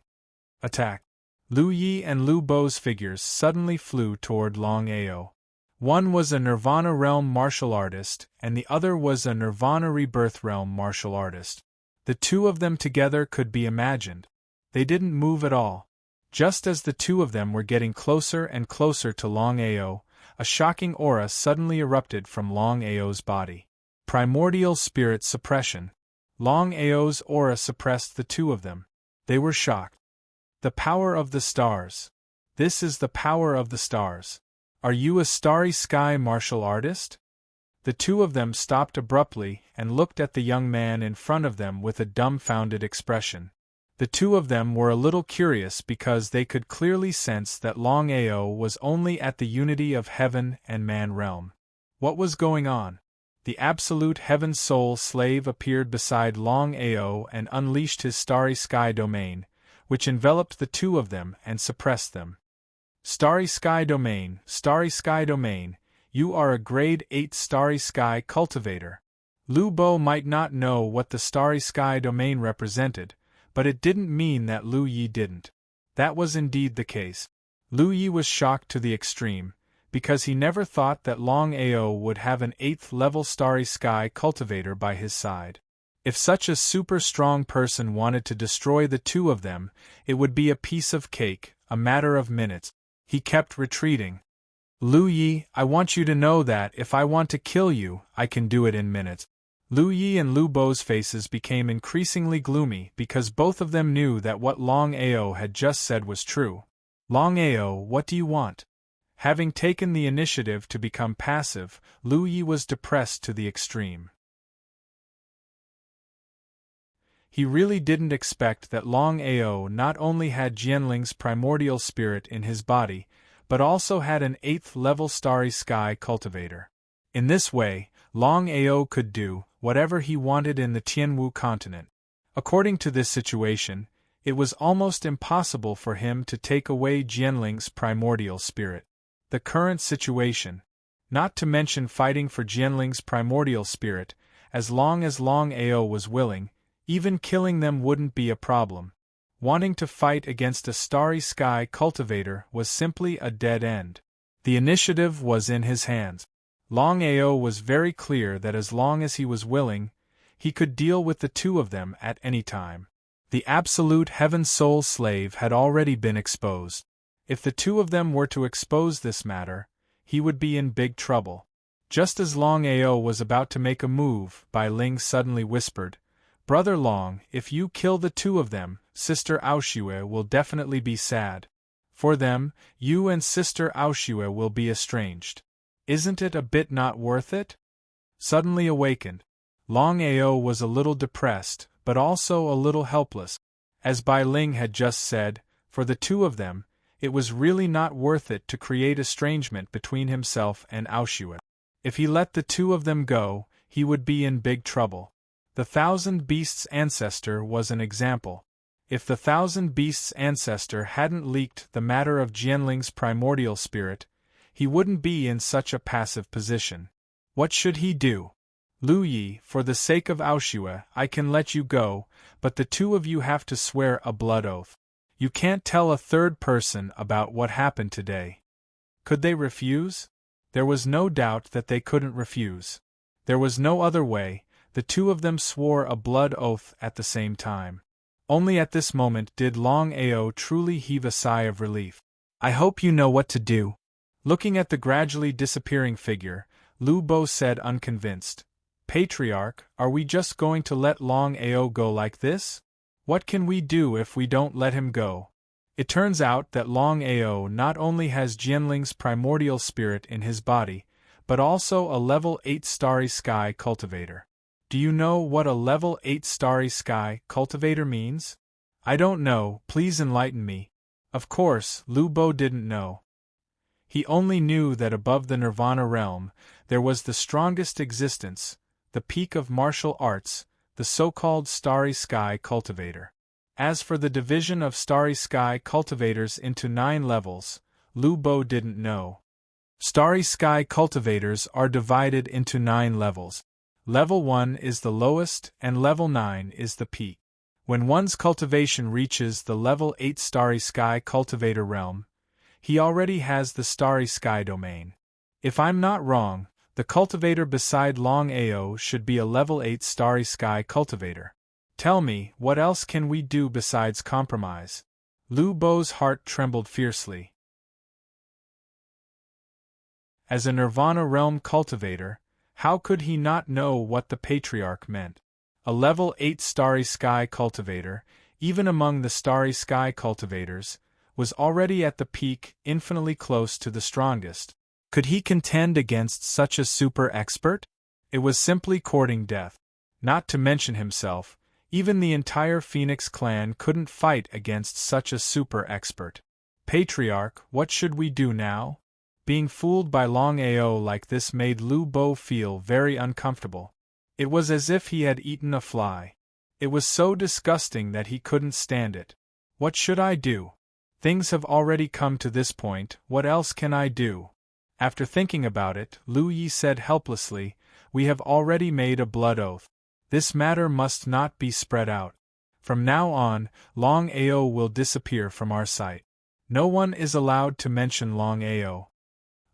Attack! Lu Yi and Lu Bo's figures suddenly flew toward Longao. One was a Nirvana Realm martial artist, and the other was a Nirvana Rebirth Realm martial artist. The two of them together could be imagined. They didn't move at all. Just as the two of them were getting closer and closer to Longao, a shocking aura suddenly erupted from Longao's body. Primordial spirit suppression. Longao's aura suppressed the two of them. They were shocked. The power of the stars. This is the power of the stars. Are you a starry sky martial artist? The two of them stopped abruptly and looked at the young man in front of them with a dumbfounded expression. The two of them were a little curious because they could clearly sense that Longao was only at the unity of heaven and man realm. What was going on? The absolute heaven soul slave appeared beside Longao and unleashed his starry sky domain, which enveloped the two of them and suppressed them. Starry sky domain, you are a grade 8 starry sky cultivator. Lu Bo might not know what the starry sky domain represented, but it didn't mean that Lu Yi didn't. That was indeed the case. Lu Yi was shocked to the extreme, because he never thought that Longao would have an 8th level starry sky cultivator by his side. If such a super strong person wanted to destroy the two of them, it would be a piece of cake, a matter of minutes. He kept retreating. Lu Yi, I want you to know that if I want to kill you, I can do it in minutes. Lu Yi and Lu Bo's faces became increasingly gloomy because both of them knew that what Longao had just said was true. Longao, what do you want? Having taken the initiative to become passive, Lu Yi was depressed to the extreme. He really didn't expect that Longao not only had Jianling's primordial spirit in his body, but also had an 8th level starry sky cultivator. In this way, Longao could do whatever he wanted in the Tianwu continent. According to this situation, it was almost impossible for him to take away Jianling's primordial spirit. The current situation, not to mention fighting for Jianling's primordial spirit, as long as Longao was willing, even killing them wouldn't be a problem. Wanting to fight against a starry sky cultivator was simply a dead end. The initiative was in his hands. Longao was very clear that as long as he was willing, he could deal with the two of them at any time. The absolute heaven soul slave had already been exposed. If the two of them were to expose this matter, he would be in big trouble. Just as Longao was about to make a move, Bai Ling suddenly whispered, "Brother Long, if you kill the two of them, Sister Aoshue will definitely be sad. For them, you and Sister Aoshue will be estranged. Isn't it a bit not worth it?" Suddenly awakened, Longao was a little depressed, but also a little helpless. As Bai Ling had just said, for the two of them, it was really not worth it to create estrangement between himself and Aoshue. If he let the two of them go, he would be in big trouble. The Thousand Beasts ancestor was an example. If the Thousand Beasts ancestor hadn't leaked the matter of Jianling's primordial spirit, he wouldn't be in such a passive position. What should he do? Lu Yi, for the sake of Aoshue, I can let you go, but the two of you have to swear a blood oath. You can't tell a third person about what happened today. Could they refuse? There was no doubt that they couldn't refuse. There was no other way. The two of them swore a blood oath at the same time. Only at this moment did Longao truly heave a sigh of relief. I hope you know what to do. Looking at the gradually disappearing figure, Lu Bo said unconvinced, Patriarch, are we just going to let Longao go like this? What can we do if we don't let him go? It turns out that Longao not only has Jianling's primordial spirit in his body, but also a level 8 starry sky cultivator. Do you know what a level 8 starry sky cultivator means? I don't know, please enlighten me. Of course, Lu Bo didn't know. He only knew that above the Nirvana realm, there was the strongest existence, the peak of martial arts, the so-called starry sky cultivator. As for the division of starry sky cultivators into 9 levels, Lu Bo didn't know. Starry sky cultivators are divided into 9 levels. Level 1 is the lowest and level 9 is the peak. When one's cultivation reaches the level 8 starry sky cultivator realm, he already has the starry sky domain. If I'm not wrong, the cultivator beside Longao should be a level 8 starry sky cultivator. Tell me, what else can we do besides compromise? Lu Bo's heart trembled fiercely. As a Nirvana realm cultivator, how could he not know what the Patriarch meant? A level 8 Starry Sky cultivator, even among the Starry Sky cultivators, was already at the peak, infinitely close to the strongest. Could he contend against such a super expert? It was simply courting death. Not to mention himself, even the entire Phoenix clan couldn't fight against such a super expert. Patriarch, what should we do now? Being fooled by Longao like this made Lu Bo feel very uncomfortable. It was as if he had eaten a fly. It was so disgusting that he couldn't stand it. What should I do? Things have already come to this point, what else can I do? After thinking about it, Lu Yi said helplessly, "We have already made a blood oath. This matter must not be spread out. From now on, Longao will disappear from our sight. No one is allowed to mention Longao."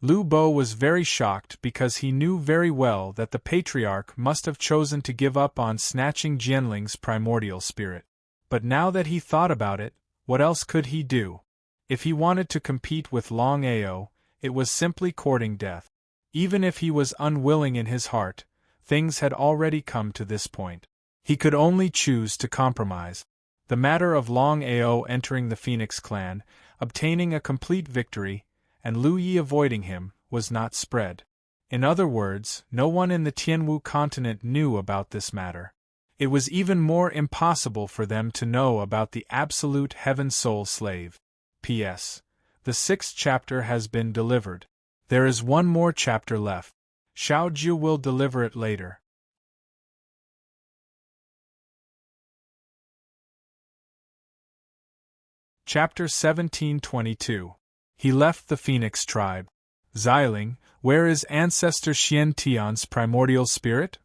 Lu Bo was very shocked because he knew very well that the Patriarch must have chosen to give up on snatching Jianling's primordial spirit. But now that he thought about it, what else could he do? If he wanted to compete with Longao, it was simply courting death. Even if he was unwilling in his heart, things had already come to this point. He could only choose to compromise. The matter of Longao entering the Phoenix clan, obtaining a complete victory, and Lu Yi avoiding him, was not spread. In other words, no one in the Tianwu continent knew about this matter. It was even more impossible for them to know about the absolute Heaven Soul Slave. P.S. The 6th chapter has been delivered. There is one more chapter left. Xiao Zhu will deliver it later. Chapter 1722. He left the Phoenix tribe. Xiling, where is Ancestor Xian Tian's primordial spirit?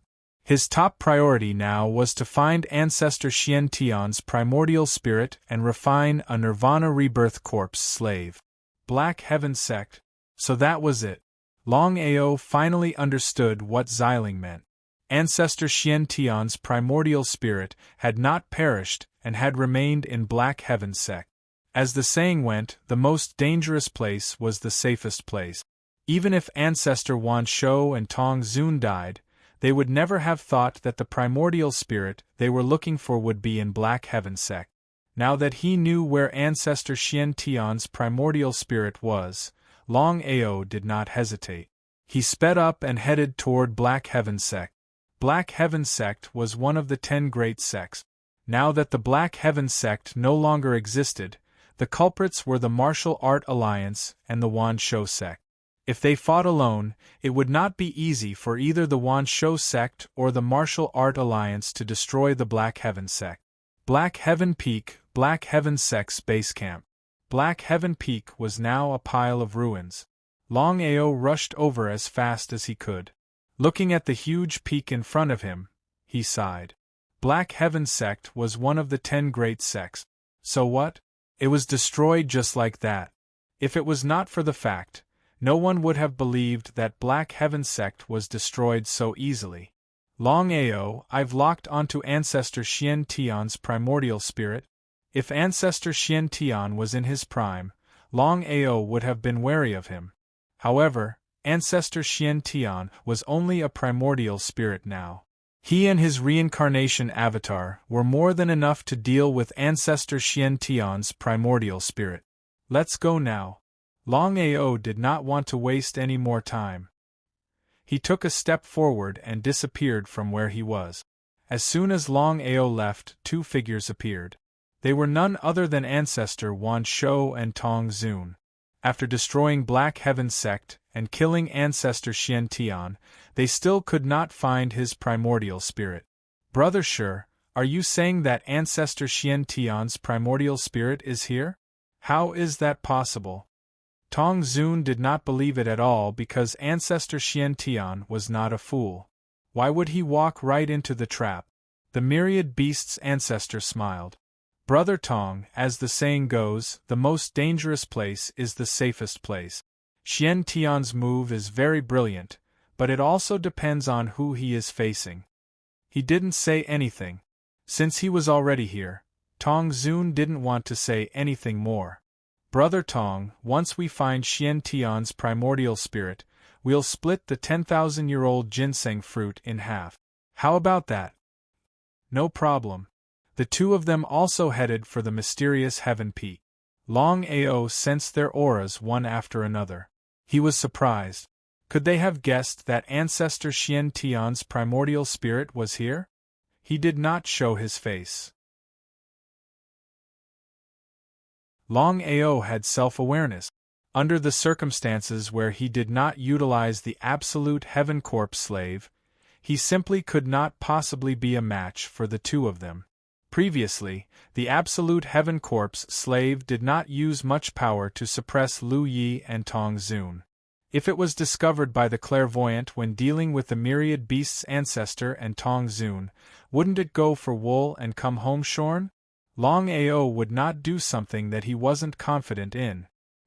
His top priority now was to find Ancestor Xian Tian's primordial spirit and refine a Nirvana rebirth corpse slave. Black Heaven Sect. So that was it. Longao finally understood what Xiling meant. Ancestor Xian Tian's primordial spirit had not perished and had remained in Black Heaven Sect. As the saying went, the most dangerous place was the safest place. Even if Ancestor Wan Shou and Tong Zun died, they would never have thought that the primordial spirit they were looking for would be in Black Heaven Sect. Now that he knew where Ancestor Xian Tian's primordial spirit was, Longao did not hesitate. He sped up and headed toward Black Heaven Sect. Black Heaven Sect was one of the 10 great sects. Now that the Black Heaven Sect no longer existed, the culprits were the Martial Art Alliance and the Wan Shou Sect. If they fought alone, it would not be easy for either the Wan Shou Sect or the Martial Art Alliance to destroy the Black Heaven Sect. Black Heaven Peak, Black Heaven Sect's base camp. Black Heaven Peak was now a pile of ruins. Longao rushed over as fast as he could. Looking at the huge peak in front of him, he sighed. Black Heaven Sect was one of the 10 great sects. So what? It was destroyed just like that. If it was not for the fact, no one would have believed that Black Heaven Sect was destroyed so easily. Longao, I've locked onto Ancestor Xian Tian's primordial spirit. If Ancestor Xian Tian was in his prime, Longao would have been wary of him. However, Ancestor Xian Tian was only a primordial spirit now. He and his reincarnation avatar were more than enough to deal with Ancestor Xian Tian's primordial spirit. Let's go now. Longao did not want to waste any more time. He took a step forward and disappeared from where he was. As soon as Longao left, 2 figures appeared. They were none other than Ancestor Wan Shou and Tong Zun. After destroying Black Heaven Sect and killing Ancestor Xian Tian, they still could not find his primordial spirit. Brother Shi, are you saying that Ancestor Xian Tian's primordial spirit is here? How is that possible? Tong Zun did not believe it at all because Ancestor Xian Tian was not a fool. Why would he walk right into the trap? The myriad beasts' ancestor smiled. Brother Tong, as the saying goes, the most dangerous place is the safest place. Xian Tian's move is very brilliant, but it also depends on who he is facing. He didn't say anything. Since he was already here, Tong Zun didn't want to say anything more. Brother Tong, once we find Xian Tian's primordial spirit, We'll split the 10,000-year-old ginseng fruit in half. How about that? No problem. The two of them also headed for the mysterious Heaven Peak. Longao sensed their auras one after another. He was surprised. Could they have guessed that ancestor Xian Tian's primordial spirit was here? He did not show his face. Longao had self-awareness. Under the circumstances where he did not utilize the absolute Heaven Corpse slave, he simply could not possibly be a match for the two of them. Previously, the absolute Heaven Corpse slave did not use much power to suppress Lu Yi and Tong Zun. If it was discovered by the clairvoyant when dealing with the myriad beast's ancestor and Tong Zun, wouldn't it go for wool and come home shorn? Longao would not do something that he wasn't confident in.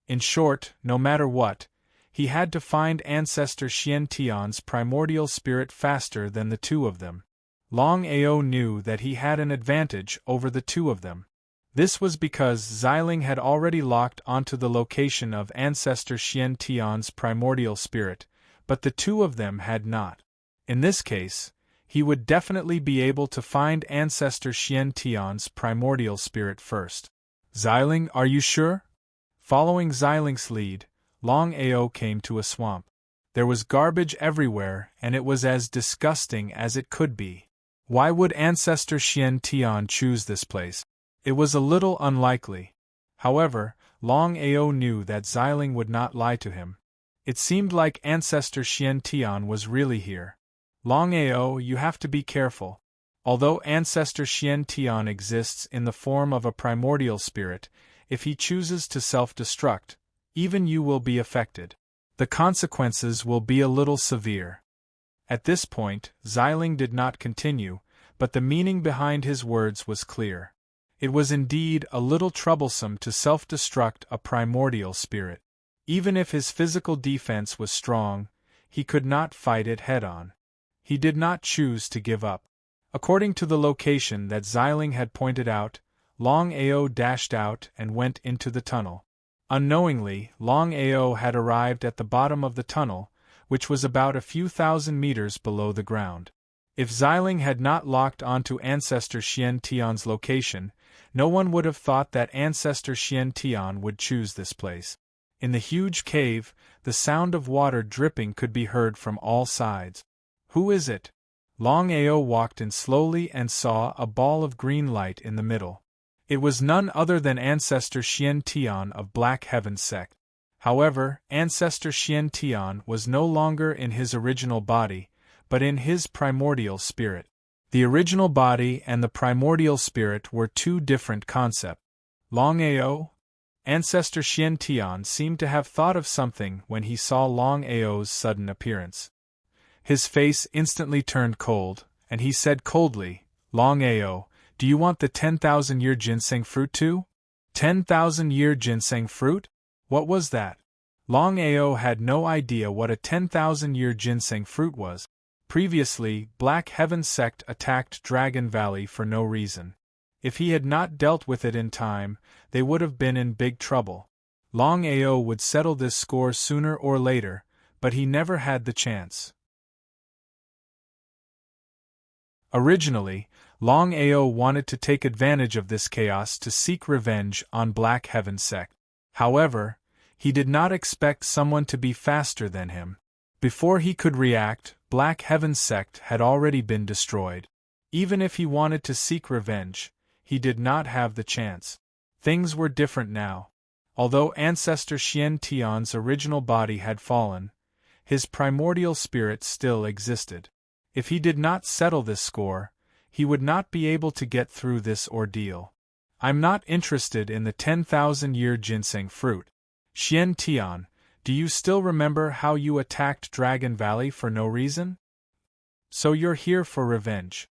In short, no matter what, he had to find ancestor Xian Tian's primordial spirit faster than the two of them. Longao knew that he had an advantage over the two of them. This was because Xiling had already locked onto the location of ancestor Xian Tian's primordial spirit, but the two of them had not. In this case, he would definitely be able to find ancestor Xian Tian's primordial spirit first. Xiling, are you sure? Following Xiling's lead, Longao came to a swamp. There was garbage everywhere, and it was as disgusting as it could be. Why would ancestor Xian Tian choose this place? It was a little unlikely. However, Longao knew that Xiling would not lie to him. It seemed like ancestor Xian Tian was really here. Longao, you have to be careful. Although ancestor Xian Tian exists in the form of a primordial spirit, if he chooses to self-destruct, even you will be affected. The consequences will be a little severe. At this point, Xiling did not continue, but the meaning behind his words was clear. It was indeed a little troublesome to self-destruct a primordial spirit. Even if his physical defense was strong, he could not fight it head-on. He did not choose to give up. According to the location that Xiling had pointed out, Longao dashed out and went into the tunnel. Unknowingly, Longao had arrived at the bottom of the tunnel, which was about a few thousand meters below the ground. If Xiling had not locked onto ancestor Xian Tian's location, no one would have thought that ancestor Xian Tian would choose this place. In the huge cave, the sound of water dripping could be heard from all sides. Who is it? Longao walked in slowly and saw a ball of green light in the middle. It was none other than ancestor Xian Tian of Black Heaven sect. However, ancestor Xian Tian was no longer in his original body, but in his primordial spirit. The original body and the primordial spirit were two different concepts. Longao? Ancestor Xian Tian seemed to have thought of something when he saw Longao's sudden appearance. His face instantly turned cold, and he said coldly, Longao, do you want the 10,000-year ginseng fruit too? 10,000-year ginseng fruit? What was that? Longao had no idea what a 10,000-year ginseng fruit was. Previously, Black Heaven sect attacked Dragon Valley for no reason. If he had not dealt with it in time, they would have been in big trouble. Longao would settle this score sooner or later, but he never had the chance. Originally, Longao wanted to take advantage of this chaos to seek revenge on Black Heaven sect. However, he did not expect someone to be faster than him. Before he could react, Black Heaven sect had already been destroyed. Even if he wanted to seek revenge, he did not have the chance. Things were different now. Although ancestor Xian Tian's original body had fallen, his primordial spirit still existed. If he did not settle this score, he would not be able to get through this ordeal. I'm not interested in the 10,000-year ginseng fruit. Xian Tian, do you still remember how you attacked Dragon Valley for no reason? So you're here for revenge.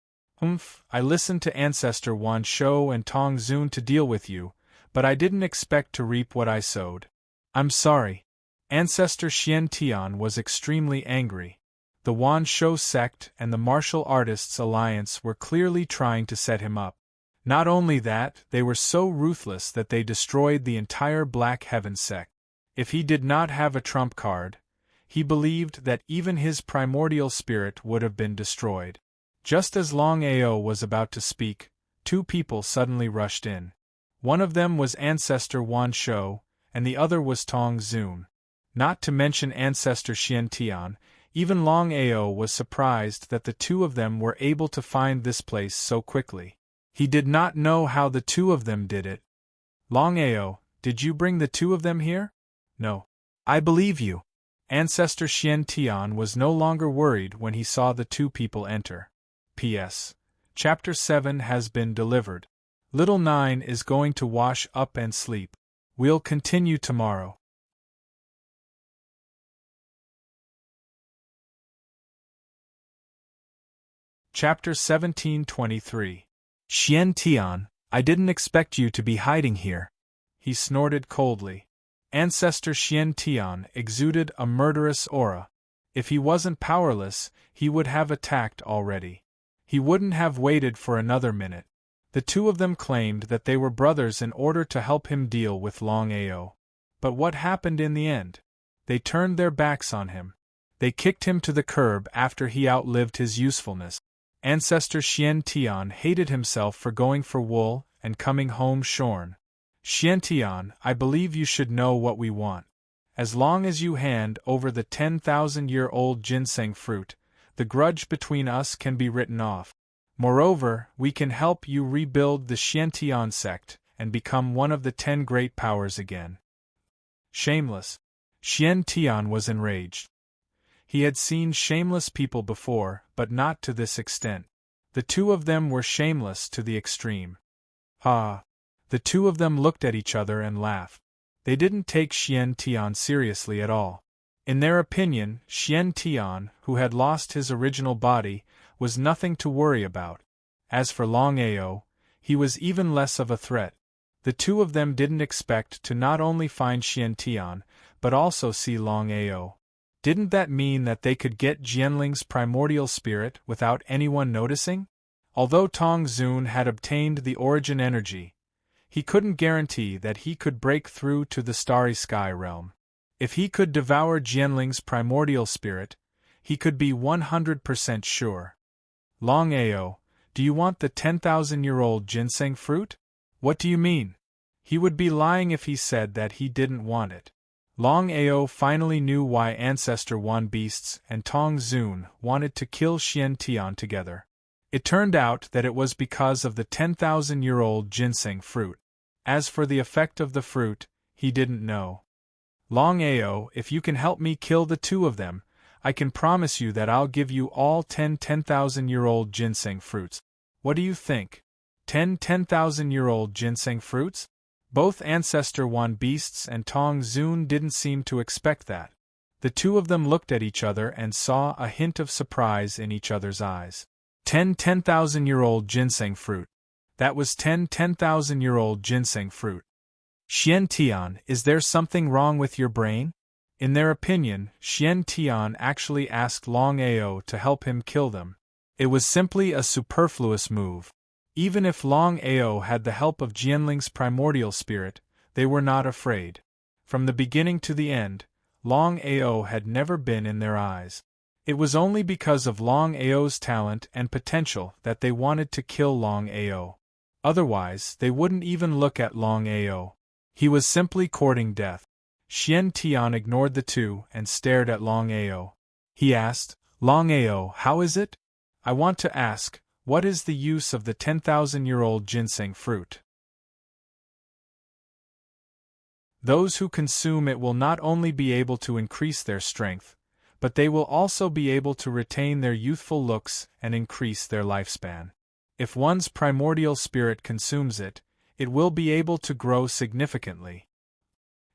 I listened to Ancestor Wan Shou and Tong Zun to deal with you, but I didn't expect to reap what I sowed. I'm sorry. Ancestor Xian Tian was extremely angry. The Wan Shou sect and the Martial Artists Alliance were clearly trying to set him up. Not only that, they were so ruthless that they destroyed the entire Black Heaven sect. If he did not have a trump card, he believed that even his primordial spirit would have been destroyed. Just as Longao was about to speak, two people suddenly rushed in. One of them was Ancestor Wan Shou, and the other was Tong Zun. Not to mention Ancestor Xian Tian, even Longao was surprised that the two of them were able to find this place so quickly. He did not know how the two of them did it. Longao, did you bring the two of them here? No. I believe you. Ancestor Xian Tian was no longer worried when he saw the two people enter. P.S. Chapter 7 has been delivered. Little 9 is going to wash up and sleep. We'll continue tomorrow. Chapter 1723. Xian Tian, I didn't expect you to be hiding here. He snorted coldly. Ancestor Xian Tian exuded a murderous aura. If he wasn't powerless, he would have attacked already. He wouldn't have waited for another minute. The two of them claimed that they were brothers in order to help him deal with Longao. But what happened in the end? They turned their backs on him. They kicked him to the curb after he outlived his usefulness. Ancestor Xian Tian hated himself for going for wool and coming home shorn. Xian Tian, I believe you should know what we want. As long as you hand over the 10,000-year-old ginseng fruit, the grudge between us can be written off. Moreover, we can help you rebuild the Xian Tian sect and become one of the 10 great powers again. Shameless. Xian Tian was enraged. He had seen shameless people before, but not to this extent. The two of them were shameless to the extreme. Ah! The two of them looked at each other and laughed. They didn't take Xian Tian seriously at all. In their opinion, Xian Tian, who had lost his original body, was nothing to worry about. As for Longao, he was even less of a threat. The two of them didn't expect to not only find Xian Tian, but also see Longao. Didn't that mean that they could get Jianling's primordial spirit without anyone noticing? Although Tong Zun had obtained the origin energy, he couldn't guarantee that he could break through to the starry sky realm. If he could devour Jianling's primordial spirit, he could be 100% sure. Longao, do you want the 10,000-year-old ginseng fruit? What do you mean? He would be lying if he said that he didn't want it. Longao finally knew why Ancestor Wan Beasts and Tong Zun wanted to kill Xian Tian together. It turned out that it was because of the 10,000-year-old ginseng fruit. As for the effect of the fruit, he didn't know. Longao, if you can help me kill the two of them, I can promise you that I'll give you all 10 10,000-year-old ginseng fruits. What do you think? 10 10,000-year-old ginseng fruits? Both Ancestor Wan Beasts and Tong Zun didn't seem to expect that. The two of them looked at each other and saw a hint of surprise in each other's eyes. 10 10,000-year-old ginseng fruit. That was 10 10,000-year-old ginseng fruit. Xian Tian, is there something wrong with your brain? In their opinion, Xian Tian actually asked Longao to help him kill them. It was simply a superfluous move. Even if Longao had the help of Jianling's primordial spirit, they were not afraid. From the beginning to the end, Longao had never been in their eyes. It was only because of Longao's talent and potential that they wanted to kill Longao. Otherwise, they wouldn't even look at Longao. He was simply courting death. Xian Tian ignored the two and stared at Longao. He asked, Longao, how is it? I want to ask, what is the use of the 10,000-year-old ginseng fruit? Those who consume it will not only be able to increase their strength, but they will also be able to retain their youthful looks and increase their lifespan. If one's primordial spirit consumes it, it will be able to grow significantly.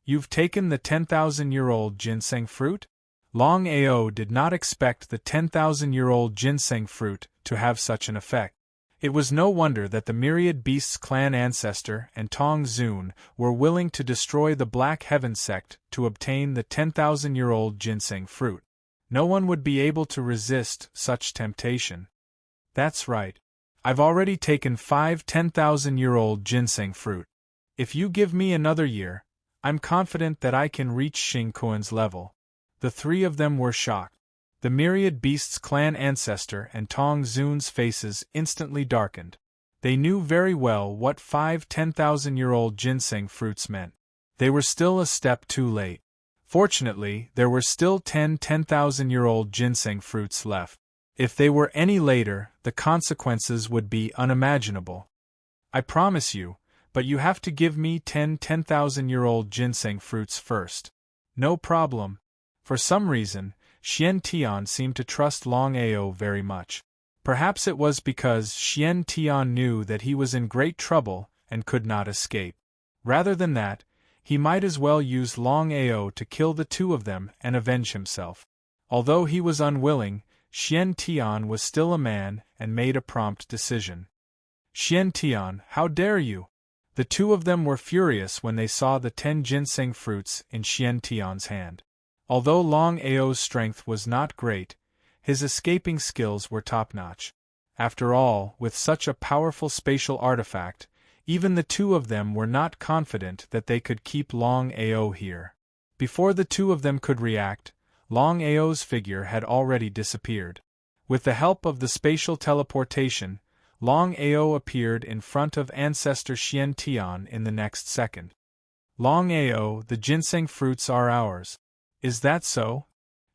You've taken the 10,000-year-old ginseng fruit? Longao did not expect the 10,000-year-old ginseng fruit to have such an effect. It was no wonder that the Myriad Beasts clan ancestor and Tong Zun were willing to destroy the Black Heaven sect to obtain the 10,000-year-old ginseng fruit. No one would be able to resist such temptation. That's right. I've already taken 5 10,000-year-old ginseng fruit. If you give me another year, I'm confident that I can reach Xing Kuan's level. The three of them were shocked. The myriad beasts' clan ancestor and Tong Zun's faces instantly darkened. They knew very well what 5 10,000-year-old ginseng fruits meant. They were still a step too late. Fortunately, there were still 10 10,000-year-old ginseng fruits left. If they were any later, the consequences would be unimaginable. I promise you, but you have to give me 10 10,000-year-old ginseng fruits first. No problem. For some reason, Xian Tian seemed to trust Longao very much. Perhaps it was because Xian Tian knew that he was in great trouble and could not escape. Rather than that, he might as well use Longao to kill the two of them and avenge himself. Although he was unwilling, Xian Tian was still a man and made a prompt decision. Xian Tian, how dare you? The two of them were furious when they saw the 10 ginseng fruits in Xian Tian's hand. Although Longao's strength was not great, his escaping skills were top-notch. After all, with such a powerful spatial artifact, even the two of them were not confident that they could keep Longao here. Before the two of them could react, Longao's figure had already disappeared. With the help of the spatial teleportation, Longao appeared in front of ancestor Xian Tian in the next second. Longao, the ginseng fruits are ours. Is that so?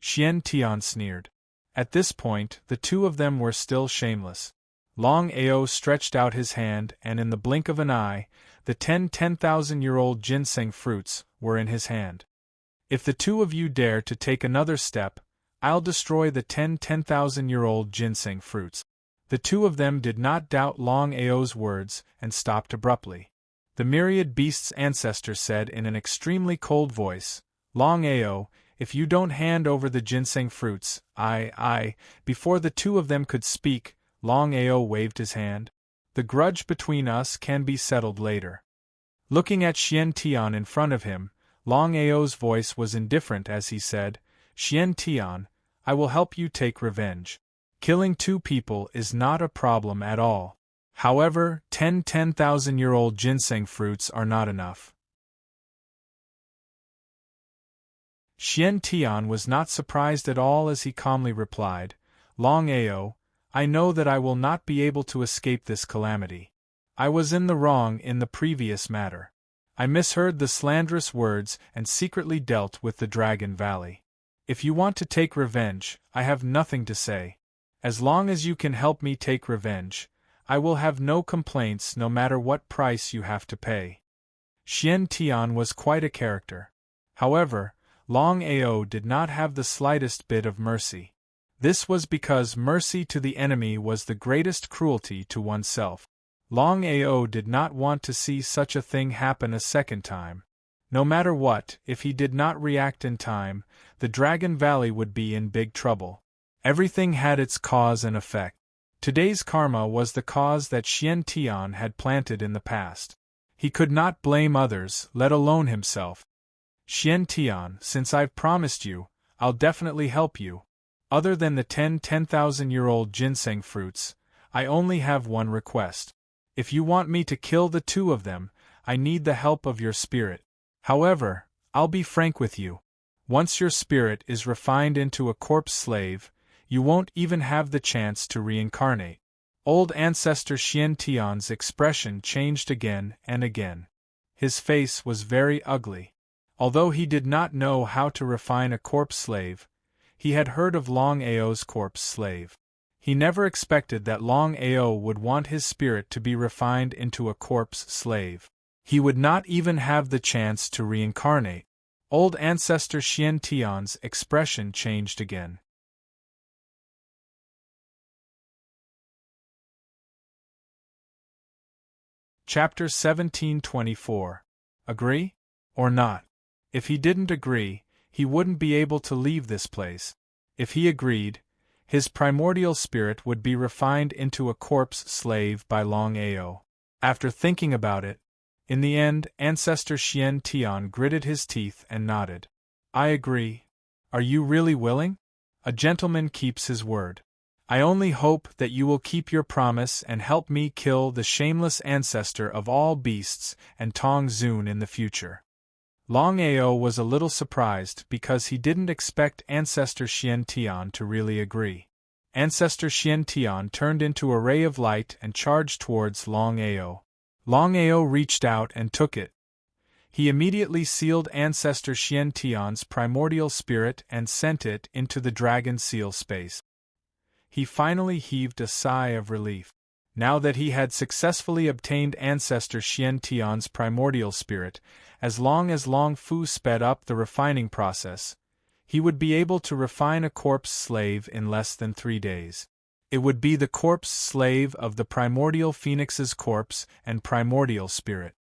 Xian Tian sneered. At this point, the two of them were still shameless. Longao stretched out his hand and in the blink of an eye, the 10 10,000-year-old ginseng fruits were in his hand. If the two of you dare to take another step, I'll destroy the 10 10,000-year-old ginseng fruits. The two of them did not doubt Longao's words and stopped abruptly. The myriad beasts' ancestor said in an extremely cold voice, Longao, if you don't hand over the ginseng fruits, Before the two of them could speak, Longao waved his hand. The grudge between us can be settled later. Looking at Xian Tian in front of him, Longao's voice was indifferent as he said, Xian Tian, I will help you take revenge. Killing two people is not a problem at all. However, 10 10,000-year-old ginseng fruits are not enough. Xian Tian was not surprised at all as he calmly replied, Longao, I know that I will not be able to escape this calamity. I was in the wrong in the previous matter. I misheard the slanderous words and secretly dealt with the Dragon Valley. If you want to take revenge, I have nothing to say. As long as you can help me take revenge, I will have no complaints no matter what price you have to pay. Xian Tian was quite a character. However, Longao did not have the slightest bit of mercy. This was because mercy to the enemy was the greatest cruelty to oneself. Longao did not want to see such a thing happen a second time. No matter what, if he did not react in time, the Dragon Valley would be in big trouble. Everything had its cause and effect. Today's karma was the cause that Xian Tian had planted in the past. He could not blame others, let alone himself. Xian Tian, since I've promised you, I'll definitely help you. Other than the 10 10,000-year-old ginseng fruits, I only have one request. If you want me to kill the two of them, I need the help of your spirit. However, I'll be frank with you. Once your spirit is refined into a corpse slave, you won't even have the chance to reincarnate. Old ancestor Xian Tian's expression changed again and again. His face was very ugly. Although he did not know how to refine a corpse slave, he had heard of Longao's corpse slave. He never expected that Longao would want his spirit to be refined into a corpse slave. He would not even have the chance to reincarnate. Old ancestor Xian Tian's expression changed again. Chapter 1724. Agree? Or not? If he didn't agree, he wouldn't be able to leave this place. If he agreed, his primordial spirit would be refined into a corpse slave by Longao. After thinking about it, in the end, ancestor Xian Tian gritted his teeth and nodded. I agree. Are you really willing? A gentleman keeps his word. I only hope that you will keep your promise and help me kill the shameless ancestor of all beasts and Tong Zun in the future. Longao was a little surprised because he didn't expect Ancestor Xian Tian to really agree. Ancestor Xian Tian turned into a ray of light and charged towards Longao. Longao reached out and took it. He immediately sealed Ancestor Xian Tian's primordial spirit and sent it into the dragon seal space. He finally heaved a sigh of relief. Now that he had successfully obtained Ancestor Xian Tian's primordial spirit, as long as Long Fu sped up the refining process, he would be able to refine a corpse slave in less than 3 days. It would be the corpse slave of the primordial phoenix's corpse and primordial spirit.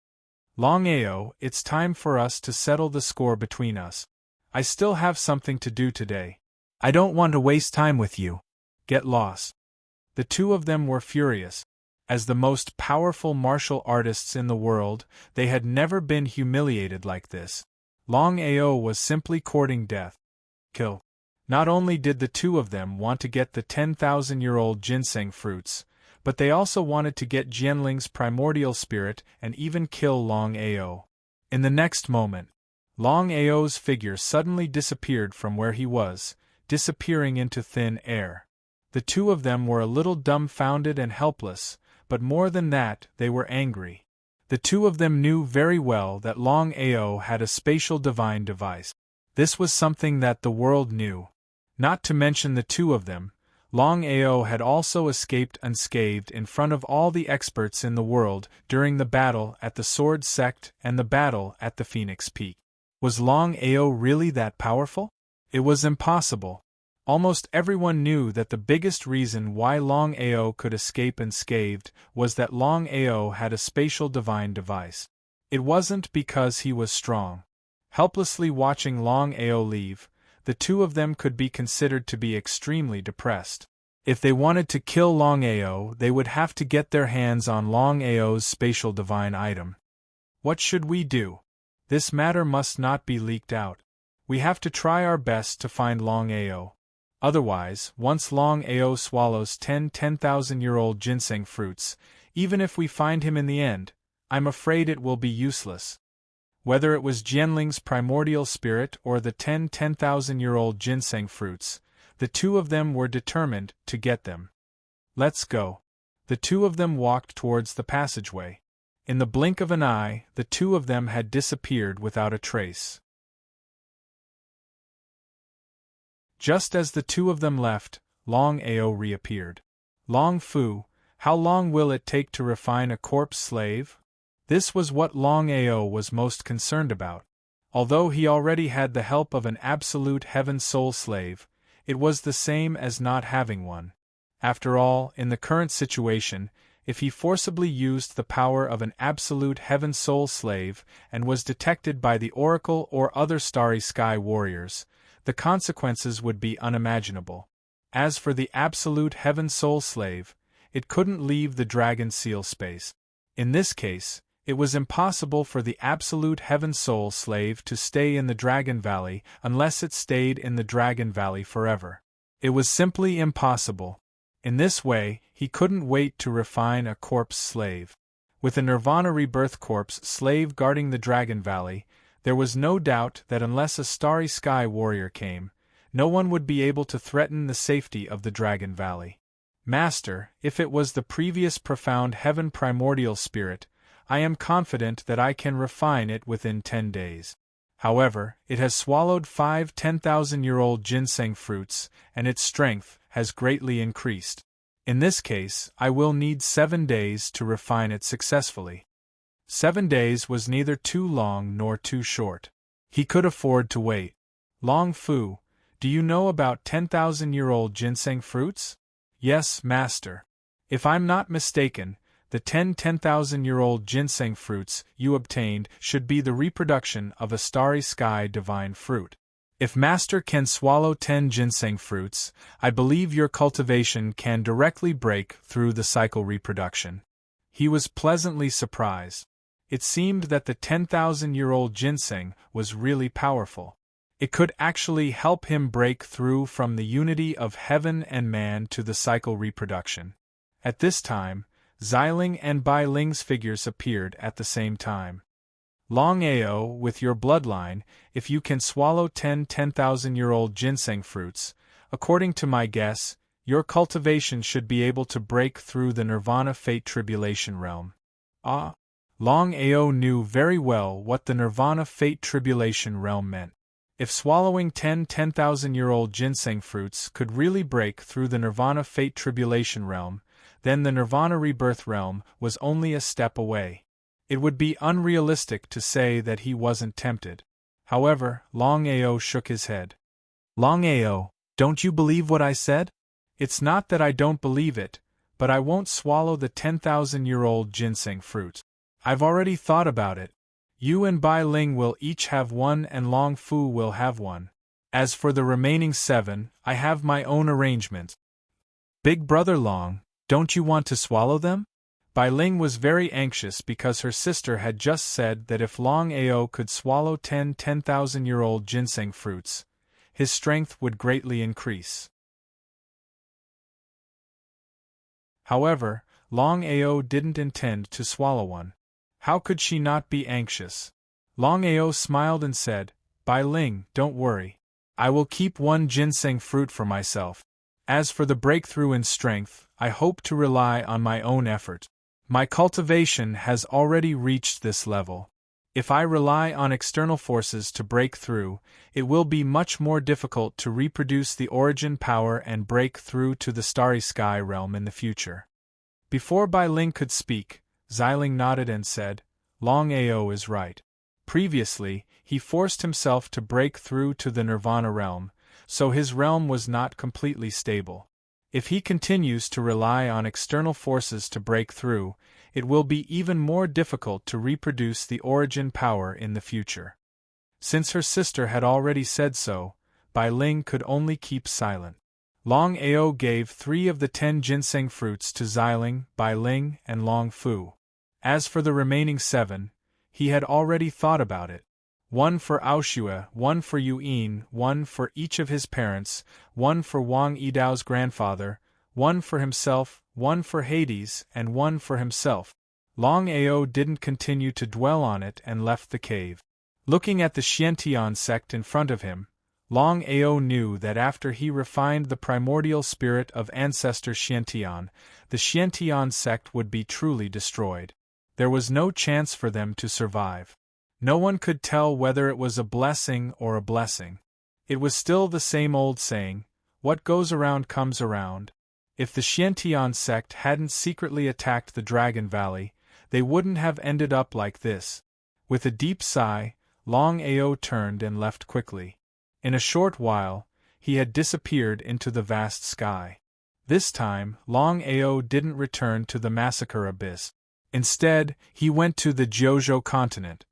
Longao, it's time for us to settle the score between us. I still have something to do today. I don't want to waste time with you. Get lost. The two of them were furious. As the most powerful martial artists in the world, they had never been humiliated like this. Longao was simply courting death. Kill. Not only did the two of them want to get the 10,000-year-old ginseng fruits, but they also wanted to get Jianling's primordial spirit and even kill Longao. In the next moment, Longao's figure suddenly disappeared from where he was, disappearing into thin air. The two of them were a little dumbfounded and helpless, but more than that, they were angry. The two of them knew very well that Longao had a spatial divine device. This was something that the world knew. Not to mention the two of them, Longao had also escaped unscathed in front of all the experts in the world during the battle at the Sword Sect and the battle at the Phoenix Peak. Was Longao really that powerful? It was impossible. Almost everyone knew that the biggest reason why Longao could escape unscathed was that Longao had a spatial divine device. It wasn't because he was strong. Helplessly watching Longao leave, the two of them could be considered to be extremely depressed. If they wanted to kill Longao, they would have to get their hands on Longao's spatial divine item. What should we do? This matter must not be leaked out. We have to try our best to find Longao. Otherwise, once Longao swallows 10,000-year-old ginseng fruits, even if we find him in the end, I'm afraid it will be useless. Whether it was Jianling's primordial spirit or the 10,000-year-old ginseng fruits, the two of them were determined to get them. Let's go. The two of them walked towards the passageway. In the blink of an eye, the two of them had disappeared without a trace. Just as the two of them left, Longao reappeared. Long Fu, how long will it take to refine a corpse slave? This was what Longao was most concerned about. Although he already had the help of an absolute heaven soul slave, it was the same as not having one. After all, in the current situation, if he forcibly used the power of an absolute heaven soul slave and was detected by the Oracle or other Starry Sky warriors, the consequences would be unimaginable. As for the absolute heaven soul slave, it couldn't leave the dragon seal space. In this case, it was impossible for the absolute heaven soul slave to stay in the Dragon Valley unless it stayed in the Dragon Valley forever. It was simply impossible. In this way, he couldn't wait to refine a corpse slave. With a Nirvana rebirth corpse slave guarding the Dragon Valley, there was no doubt that unless a Starry Sky warrior came, no one would be able to threaten the safety of the Dragon Valley. Master, if it was the previous profound heaven primordial spirit, I am confident that I can refine it within 10 days. However, it has swallowed 5 10,000-year-old ginseng fruits, and its strength has greatly increased. In this case, I will need 7 days to refine it successfully. 7 days was neither too long nor too short. He could afford to wait. Long Fu, do you know about 10,000-year-old ginseng fruits? Yes, Master. If I'm not mistaken, the 10,000-year-old ginseng fruits you obtained should be the reproduction of a Starry Sky divine fruit. If Master can swallow 10 ginseng fruits, I believe your cultivation can directly break through the cycle reproduction. He was pleasantly surprised. It seemed that the 10,000-year-old ginseng was really powerful. It could actually help him break through from the unity of heaven and man to the cycle reproduction. At this time, Xiling and Bai Ling's figures appeared at the same time. Longao, with your bloodline, if you can swallow 10,000-year-old ginseng fruits, according to my guess, your cultivation should be able to break through the nirvana fate tribulation realm. Ah! Longao knew very well what the nirvana fate tribulation realm meant. If swallowing 10,000-year-old ginseng fruits could really break through the nirvana fate tribulation realm, then the nirvana rebirth realm was only a step away. It would be unrealistic to say that he wasn't tempted. However, Longao shook his head. Longao, don't you believe what I said? It's not that I don't believe it, but I won't swallow the 10,000-year-old ginseng fruit. I've already thought about it. You and Bai Ling will each have one and Long Fu will have one. As for the remaining 7, I have my own arrangement. Big brother Long, don't you want to swallow them? Bai Ling was very anxious because her sister had just said that if Longao could swallow 10,000-year-old ginseng fruits, his strength would greatly increase. However, Longao didn't intend to swallow one. How could she not be anxious? Longao smiled and said, Bai Ling, don't worry. I will keep one ginseng fruit for myself. As for the breakthrough in strength, I hope to rely on my own effort. My cultivation has already reached this level. If I rely on external forces to break through, it will be much more difficult to reproduce the origin power and break through to the starry sky realm in the future. Before Bai Ling could speak, Xiling nodded and said, Longao is right. Previously, he forced himself to break through to the nirvana realm, so his realm was not completely stable. If he continues to rely on external forces to break through, it will be even more difficult to reproduce the origin power in the future. Since her sister had already said so, Bai Ling could only keep silent. Longao gave 3 of the 10 ginseng fruits to Xiling, Bai Ling, and Long Fu. As for the remaining 7, he had already thought about it. 1 for Aoshue, 1 for Yuyin, 1 for each of his parents, 1 for Wang Yidao's grandfather, 1 for himself, 1 for Hades, and 1 for himself. Longao didn't continue to dwell on it and left the cave. Looking at the Xiantian sect in front of him, Longao knew that after he refined the primordial spirit of ancestor Xiantian, the Xiantian sect would be truly destroyed. There was no chance for them to survive. No one could tell whether it was a blessing or a blessing. It was still the same old saying, what goes around comes around. If the Xiantian sect hadn't secretly attacked the Dragon Valley, they wouldn't have ended up like this. With a deep sigh, Longao turned and left quickly. In a short while, he had disappeared into the vast sky. This time, Longao didn't return to the massacre abyss. Instead, he went to the Jiuzhou continent.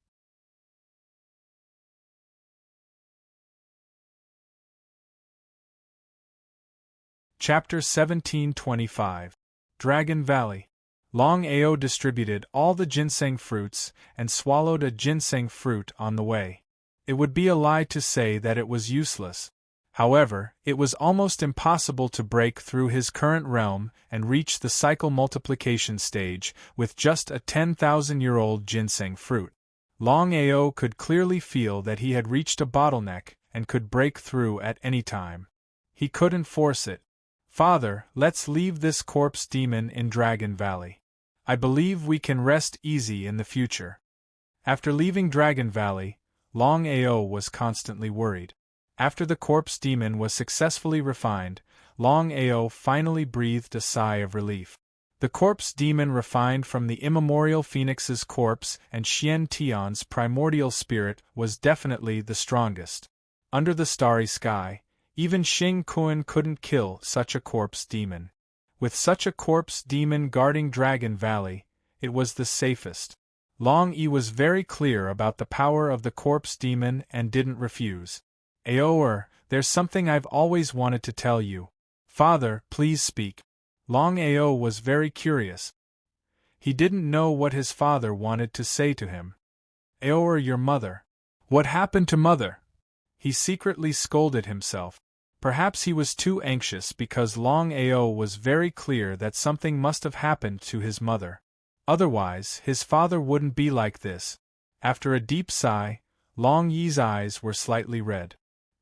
Chapter 1725. Dragon Valley. Longao distributed all the ginseng fruits and swallowed a ginseng fruit on the way. It would be a lie to say that it was useless. However, it was almost impossible to break through his current realm and reach the cycle multiplication stage with just a 10,000-year-old ginseng fruit. Longao could clearly feel that he had reached a bottleneck and could break through at any time. He couldn't force it. Father, let's leave this corpse demon in Dragon Valley. I believe we can rest easy in the future. After leaving Dragon Valley, Longao was constantly worried. After the corpse demon was successfully refined, Longao finally breathed a sigh of relief. The corpse demon refined from the immemorial phoenix's corpse and Xian Tian's primordial spirit was definitely the strongest. Under the starry sky, even Xing Kun couldn't kill such a corpse demon. With such a corpse demon guarding Dragon Valley, it was the safest. Long Yi was very clear about the power of the corpse demon and didn't refuse. Aoer, there's something I've always wanted to tell you. Father, please speak. Longao was very curious. He didn't know what his father wanted to say to him. Aoer, your mother. What happened to mother? He secretly scolded himself. Perhaps he was too anxious because Longao was very clear that something must have happened to his mother. Otherwise, his father wouldn't be like this. After a deep sigh, Long Yi's eyes were slightly red.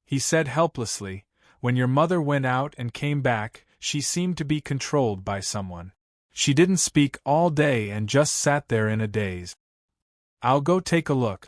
He said helplessly, "When your mother went out and came back, she seemed to be controlled by someone. She didn't speak all day and just sat there in a daze. I'll go take a look."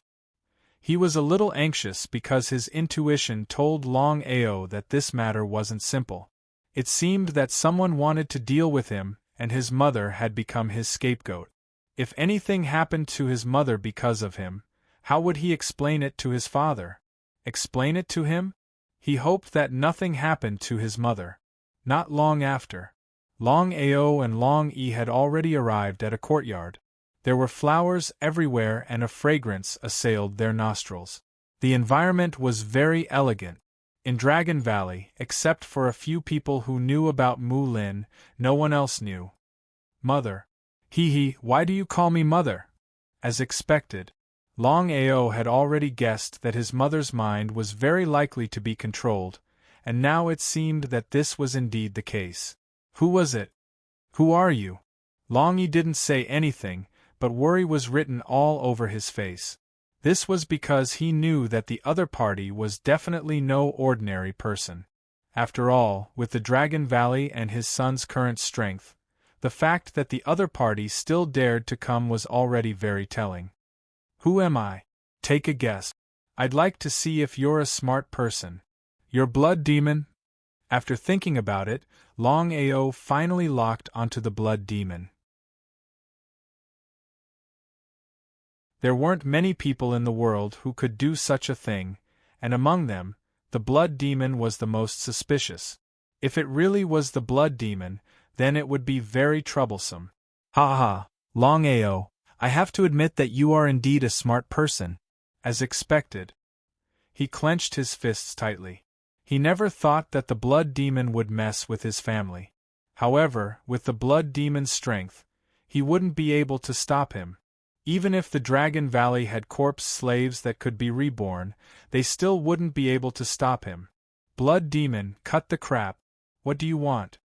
He was a little anxious because his intuition told Longao that this matter wasn't simple. It seemed that someone wanted to deal with him, and his mother had become his scapegoat. If anything happened to his mother because of him, how would he explain it to his father? Explain it to him? He hoped that nothing happened to his mother. Not long after, Longao and Long Yi had already arrived at a courtyard. There were flowers everywhere and a fragrance assailed their nostrils. The environment was very elegant. In Dragon Valley, except for a few people who knew about Mu Lin, no one else knew. Mother. Hee, why do you call me mother? As expected, Longao had already guessed that his mother's mind was very likely to be controlled, and now it seemed that this was indeed the case. Who was it? Who are you? Long Yi didn't say anything, but worry was written all over his face. This was because he knew that the other party was definitely no ordinary person. After all, with the Dragon Valley and his son's current strength, the fact that the other party still dared to come was already very telling. Who am I? Take a guess. I'd like to see if you're a smart person. Your blood demon? After thinking about it, Longao finally locked onto the blood demon. There weren't many people in the world who could do such a thing, and among them, the blood demon was the most suspicious. If it really was the blood demon, then it would be very troublesome. Ha ha, Longao, I have to admit that you are indeed a smart person. As expected. He clenched his fists tightly. He never thought that the blood demon would mess with his family. However, with the blood demon's strength, he wouldn't be able to stop him. Even if the Dragon Valley had corpse slaves that could be reborn, they still wouldn't be able to stop him. Blood demon, cut the crap. What do you want?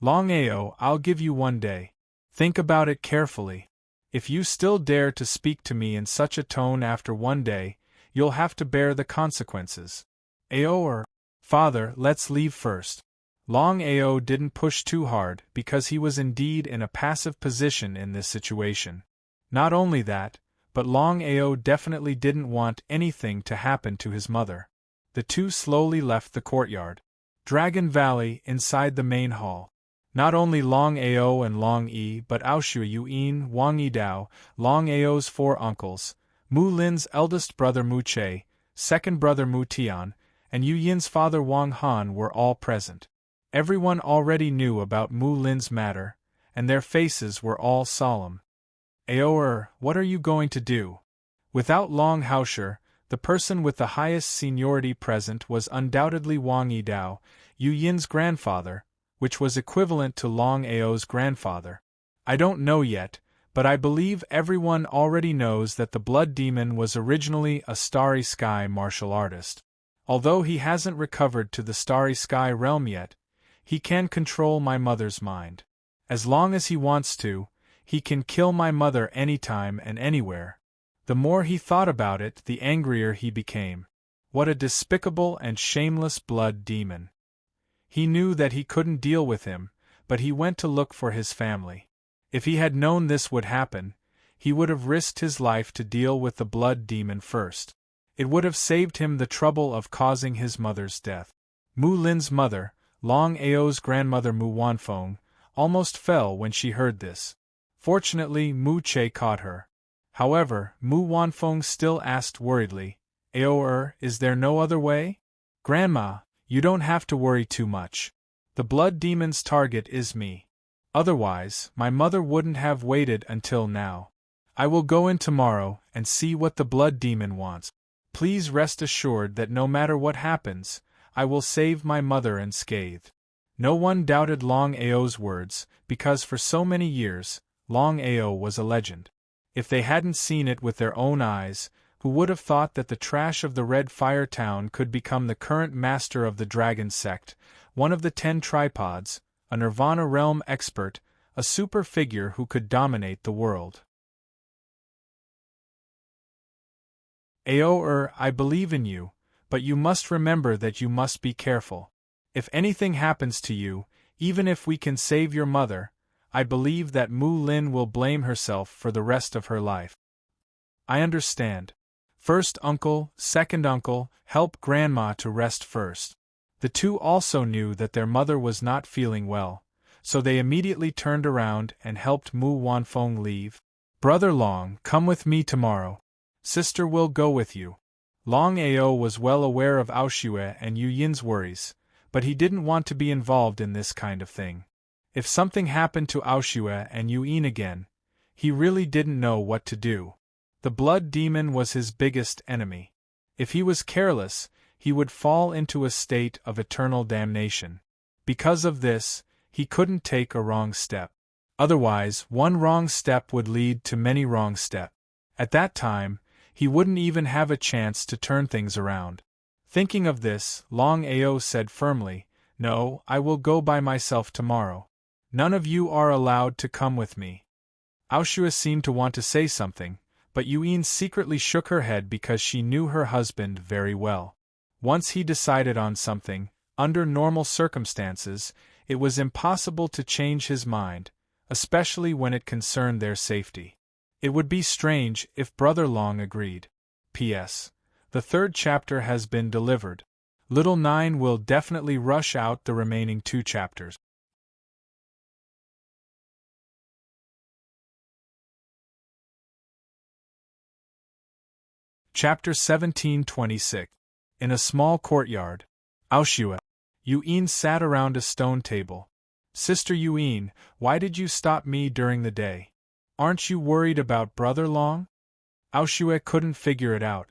Longao, I'll give you one day. Think about it carefully. If you still dare to speak to me in such a tone after one day, you'll have to bear the consequences. Ao, father, let's leave first. Longao didn't push too hard because he was indeed in a passive position in this situation. Not only that, but Longao definitely didn't want anything to happen to his mother. The two slowly left the courtyard. Dragon Valley, inside the main hall. Not only Longao and Long Yi but Aoshu Yuan, Wang Yidao, Longao's four uncles, Mu Lin's eldest brother Mu Che, second brother Mu Tian, and Yu Yin's father Wang Han were all present. Everyone already knew about Mu Lin's matter, and their faces were all solemn. Ao, what are you going to do? Without long Hausher, the person with the highest seniority present was undoubtedly Wang Yidao, Yu Yin's grandfather, which was equivalent to Longao's grandfather. I don't know yet, but I believe everyone already knows that the blood demon was originally a Starry Sky martial artist. Although he hasn't recovered to the Starry Sky realm yet, he can control my mother's mind. As long as he wants to, he can kill my mother anytime and anywhere. The more he thought about it, the angrier he became. What a despicable and shameless blood demon. He knew that he couldn't deal with him, but he went to look for his family. If he had known this would happen, he would have risked his life to deal with the blood demon first. It would have saved him the trouble of causing his mother's death. Mu Lin's mother, Longao's grandmother Mu Wanfeng, almost fell when she heard this. Fortunately, Mu Che caught her. However, Mu Wanfeng still asked worriedly, Ao, is there no other way? Grandma, you don't have to worry too much. The blood demon's target is me. Otherwise, my mother wouldn't have waited until now. I will go in tomorrow and see what the blood demon wants. Please rest assured that no matter what happens, I will save my mother unscathed. No one doubted Longao's words, because for so many years, Longao was a legend. If they hadn't seen it with their own eyes, who would have thought that the trash of the Red Fire Town could become the current master of the Dragon Sect, one of the 10 tripods, a Nirvana realm expert, a super figure who could dominate the world. Ao, I believe in you, but you must remember that you must be careful. If anything happens to you, even if we can save your mother, I believe that Mu Lin will blame herself for the rest of her life. I understand. First uncle, second uncle, help grandma to rest first. The two also knew that their mother was not feeling well, so they immediately turned around and helped Mu Wanfeng leave. Brother Long, come with me tomorrow. Sister will go with you. Long Ao was well aware of Aoshue and Yu Yin's worries, but he didn't want to be involved in this kind of thing. If something happened to Aoshue and Yu Yin again, he really didn't know what to do. The blood demon was his biggest enemy. If he was careless, he would fall into a state of eternal damnation. Because of this, he couldn't take a wrong step. Otherwise, one wrong step would lead to many wrong steps. At that time, he wouldn't even have a chance to turn things around. Thinking of this, Long Ao said firmly, "No, I will go by myself tomorrow. None of you are allowed to come with me." Aoshue seemed to want to say something, but Yu Yin secretly shook her head because she knew her husband very well. Once he decided on something, under normal circumstances, it was impossible to change his mind, especially when it concerned their safety. It would be strange if Brother Long agreed. P.S. The third chapter has been delivered. Little Nine will definitely rush out the remaining 2 chapters. Chapter 17:26. In a small courtyard. Aoshue. Yu Yin sat around a stone table. Sister Yu Yin, why did you stop me during the day? Aren't you worried about Brother Long? Aoshue couldn't figure it out.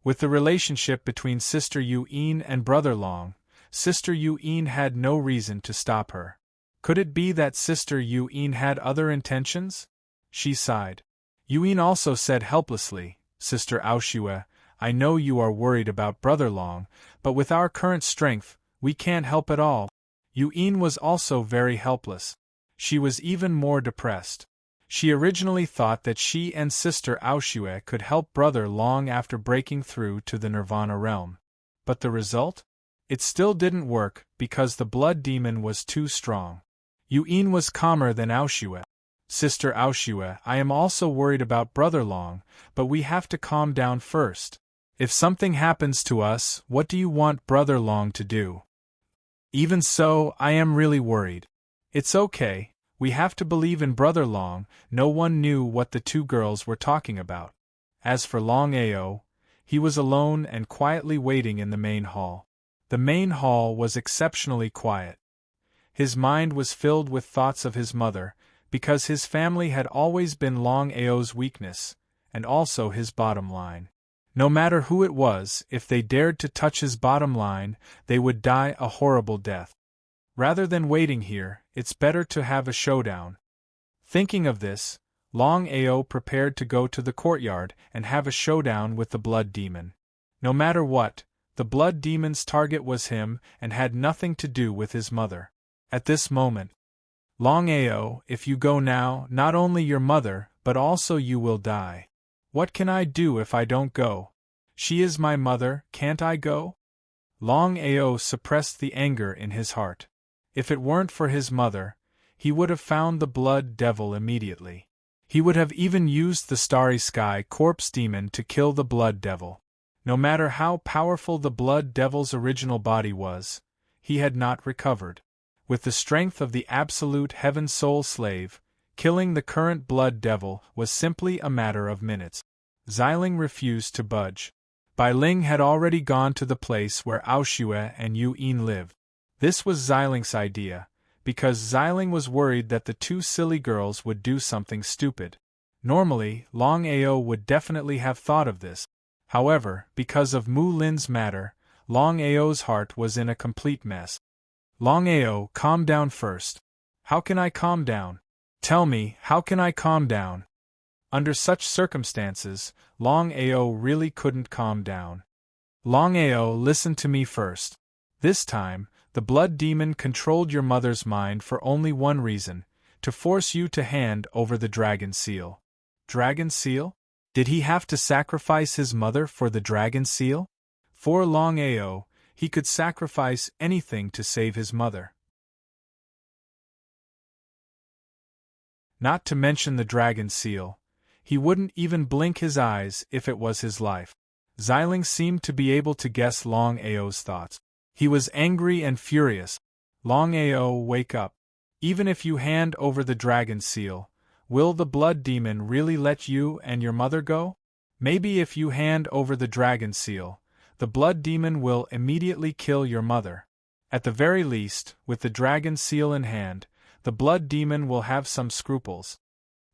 With the relationship between Sister Yu Yin and Brother Long, Sister Yu Yin had no reason to stop her. Could it be that Sister Yu Yin had other intentions? She sighed. Yu Yin also said helplessly, Sister Aoshue, I know you are worried about Brother Long, but with our current strength, we can't help at all. Yu Yin was also very helpless. She was even more depressed. She originally thought that she and Sister Aoshue could help Brother Long after breaking through to the Nirvana realm. But the result? It still didn't work because the blood demon was too strong. Yu Yin was calmer than Aoshue. Sister Aoshue, I am also worried about Brother Long, but we have to calm down first. If something happens to us, what do you want Brother Long to do? Even so, I am really worried. It's okay, we have to believe in Brother Long. No one knew what the 2 girls were talking about. As for Long Ao, he was alone and quietly waiting in the main hall. The main hall was exceptionally quiet. His mind was filled with thoughts of his mother, because his family had always been Long Ao's weakness, and also his bottom line. No matter who it was, if they dared to touch his bottom line, they would die a horrible death. Rather than waiting here, it's better to have a showdown. Thinking of this, Long Ao prepared to go to the courtyard and have a showdown with the blood demon. No matter what, the blood demon's target was him and had nothing to do with his mother. At this moment, Long Ao, if you go now, not only your mother, but also you will die. What can I do if I don't go? She is my mother, can't I go? Long Ao suppressed the anger in his heart. If it weren't for his mother, he would have found the blood devil immediately. He would have even used the Starry Sky corpse demon to kill the blood devil. No matter how powerful the blood devil's original body was, he had not recovered. With the strength of the absolute heaven soul slave, killing the current blood devil was simply a matter of minutes. Xiling refused to budge. Bai Ling had already gone to the place where Aoshue and Yu Yin lived. This was Xiling's idea, because Xiling was worried that the 2 silly girls would do something stupid. Normally, Long Ao would definitely have thought of this. However, because of Mu Lin's matter, Long Ao's heart was in a complete mess. Long Ao, calm down first. How can I calm down? Tell me, how can I calm down? Under such circumstances, Long Ao really couldn't calm down. Long Ao, listen to me first. This time, the blood demon controlled your mother's mind for only one reason, to force you to hand over the dragon seal. Dragon seal? Did he have to sacrifice his mother for the dragon seal? For Longao, he could sacrifice anything to save his mother. Not to mention the dragon seal. He wouldn't even blink his eyes if it was his life. Xiling seemed to be able to guess Longao's thoughts. He was angry and furious. Longao, wake up. Even if you hand over the dragon seal, will the blood demon really let you and your mother go? Maybe if you hand over the dragon seal, the blood demon will immediately kill your mother. At the very least, with the dragon seal in hand, the blood demon will have some scruples.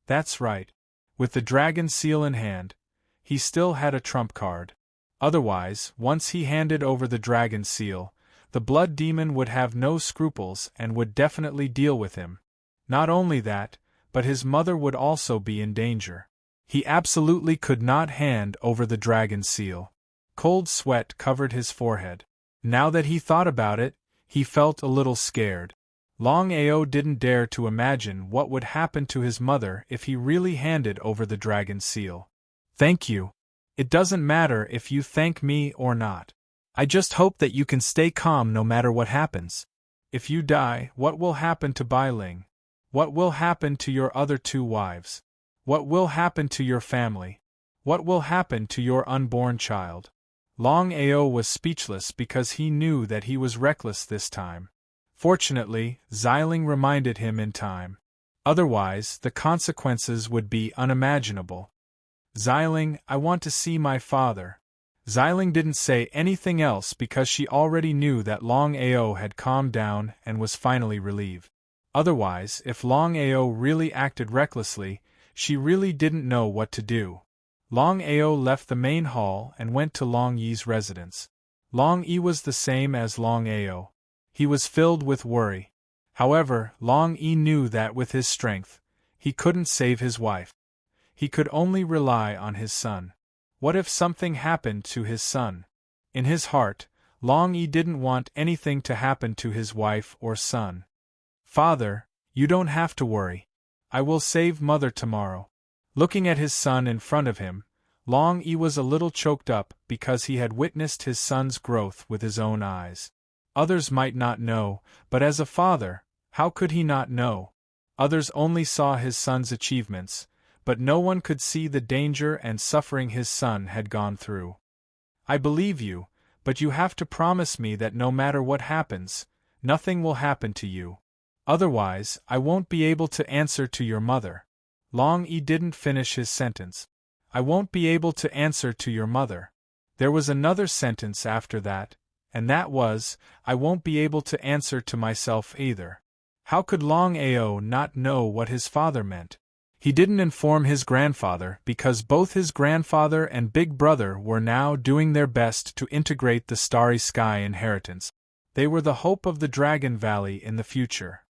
That's right. With the dragon seal in hand, he still had a trump card. Otherwise, once he handed over the dragon seal, the blood demon would have no scruples and would definitely deal with him. Not only that, but his mother would also be in danger. He absolutely could not hand over the dragon seal. Cold sweat covered his forehead. Now that he thought about it, he felt a little scared. Longao didn't dare to imagine what would happen to his mother if he really handed over the dragon seal. Thank you. It doesn't matter if you thank me or not. I just hope that you can stay calm no matter what happens. If you die, what will happen to Bai Ling? What will happen to your other 2 wives? What will happen to your family? What will happen to your unborn child? Longao was speechless because he knew that he was reckless this time. Fortunately, Xiling reminded him in time. Otherwise, the consequences would be unimaginable. Xiling, I want to see my father. Xiling didn't say anything else because she already knew that Longao had calmed down and was finally relieved. Otherwise, if Longao really acted recklessly, she really didn't know what to do. Longao left the main hall and went to Long Yi's residence. Long Yi was the same as Longao. He was filled with worry. However, Long Yi knew that with his strength, he couldn't save his wife. He could only rely on his son. What if something happened to his son? In his heart, Long Yi didn't want anything to happen to his wife or son. Father, you don't have to worry. I will save mother tomorrow. Looking at his son in front of him, Long Yi was a little choked up because he had witnessed his son's growth with his own eyes. Others might not know, but as a father, how could he not know? Others only saw his son's achievements, but no one could see the danger and suffering his son had gone through. I believe you, but you have to promise me that no matter what happens, nothing will happen to you. Otherwise, I won't be able to answer to your mother. Long Yi didn't finish his sentence. I won't be able to answer to your mother. There was another sentence after that, and that was, I won't be able to answer to myself either. How could Longao not know what his father meant? He didn't inform his grandfather because both his grandfather and big brother were now doing their best to integrate the Starry Sky inheritance. They were the hope of the Dragon Valley in the future.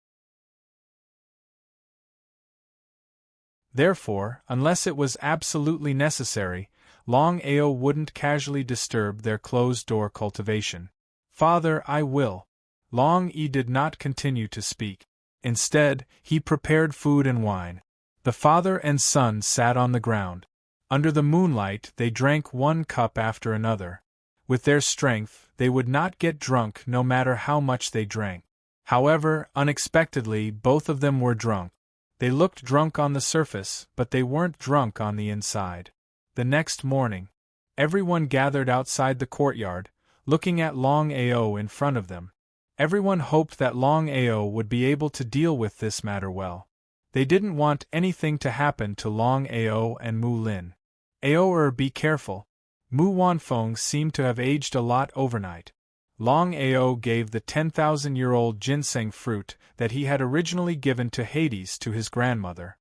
Therefore, unless it was absolutely necessary, Longao wouldn't casually disturb their closed-door cultivation. Father, I will. Long Yi did not continue to speak. Instead, he prepared food and wine. The father and son sat on the ground. Under the moonlight, they drank 1 cup after another. With their strength, they would not get drunk no matter how much they drank. However, unexpectedly, both of them were drunk. They looked drunk on the surface, but they weren't drunk on the inside. The next morning, everyone gathered outside the courtyard, looking at Longao in front of them. Everyone hoped that Longao would be able to deal with this matter well. They didn't want anything to happen to Longao and Mu Lin. Ao, be careful. Mu Wanfeng seemed to have aged a lot overnight. Longao gave the 10,000-year-old ginseng fruit that he had originally given to Hades to his grandmother.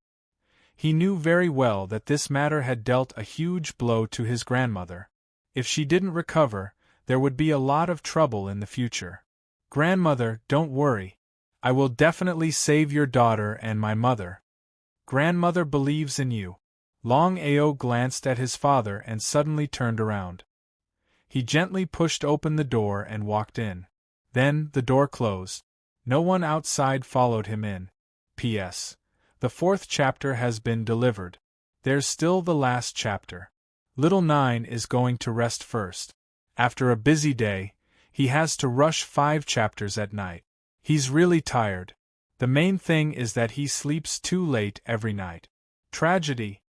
He knew very well that this matter had dealt a huge blow to his grandmother. If she didn't recover, there would be a lot of trouble in the future. Grandmother, don't worry. I will definitely save your daughter and my mother. Grandmother believes in you. Longao glanced at his father and suddenly turned around. He gently pushed open the door and walked in. Then, the door closed. No one outside followed him in. P.S. The 4th chapter has been delivered. There's still the last chapter. Little 9 is going to rest first. After a busy day, he has to rush 5 chapters at night. He's really tired. The main thing is that he sleeps too late every night. Tragedy.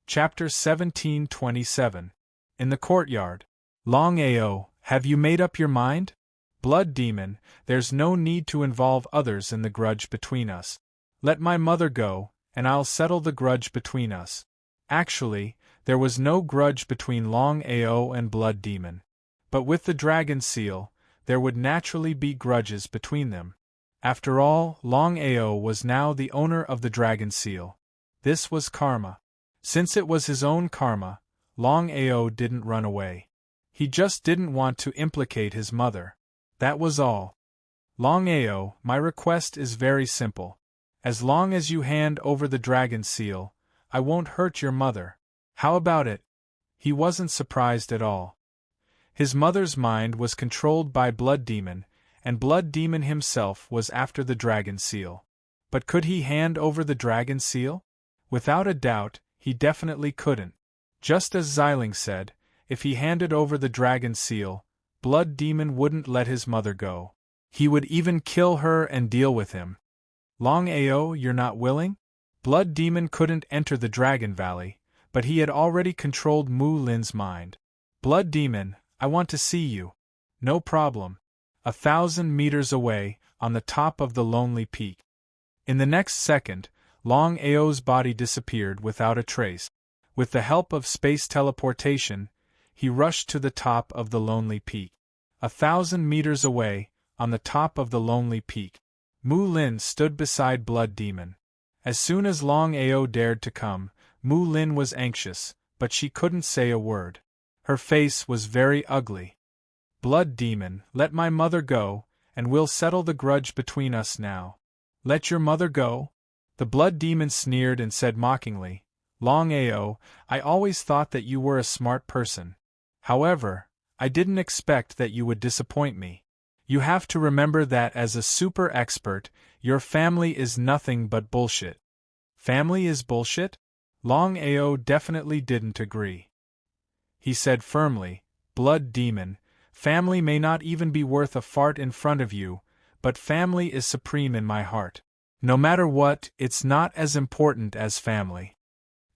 Chapter 1727. In the courtyard. Longao, have you made up your mind? Blood demon, there's no need to involve others in the grudge between us. Let my mother go, and I'll settle the grudge between us. Actually, there was no grudge between Longao and Blood Demon. But with the dragon seal, there would naturally be grudges between them. After all, Longao was now the owner of the dragon seal. This was karma. Since it was his own karma, Longao didn't run away. He just didn't want to implicate his mother. That was all. Longao, my request is very simple. As long as you hand over the dragon seal, I won't hurt your mother. How about it? He wasn't surprised at all. His mother's mind was controlled by Blood Demon, and Blood Demon himself was after the dragon seal. But could he hand over the dragon seal? Without a doubt, he definitely couldn't. Just as Xiling said, if he handed over the dragon seal, Blood Demon wouldn't let his mother go. He would even kill her and deal with him. Longao, you're not willing? Blood Demon couldn't enter the Dragon Valley, but he had already controlled Mu Lin's mind. Blood Demon, I want to see you. No problem. 1,000 meters away, on the top of the lonely peak. In the next second, Longao's body disappeared without a trace. With the help of space teleportation, he rushed to the top of the lonely peak. 1,000 meters away, on the top of the lonely peak, Mu Lin stood beside Blood Demon. As soon as Longao dared to come, Mu Lin was anxious, but she couldn't say a word. Her face was very ugly. Blood Demon, let my mother go, and we'll settle the grudge between us now. Let your mother go? The Blood Demon sneered and said mockingly, Longao, I always thought that you were a smart person. However, I didn't expect that you would disappoint me. You have to remember that as a super expert, your family is nothing but bullshit. Family is bullshit? Longao definitely didn't agree. He said firmly, Blood Demon, family may not even be worth a fart in front of you, but family is supreme in my heart. No matter what, it's not as important as family.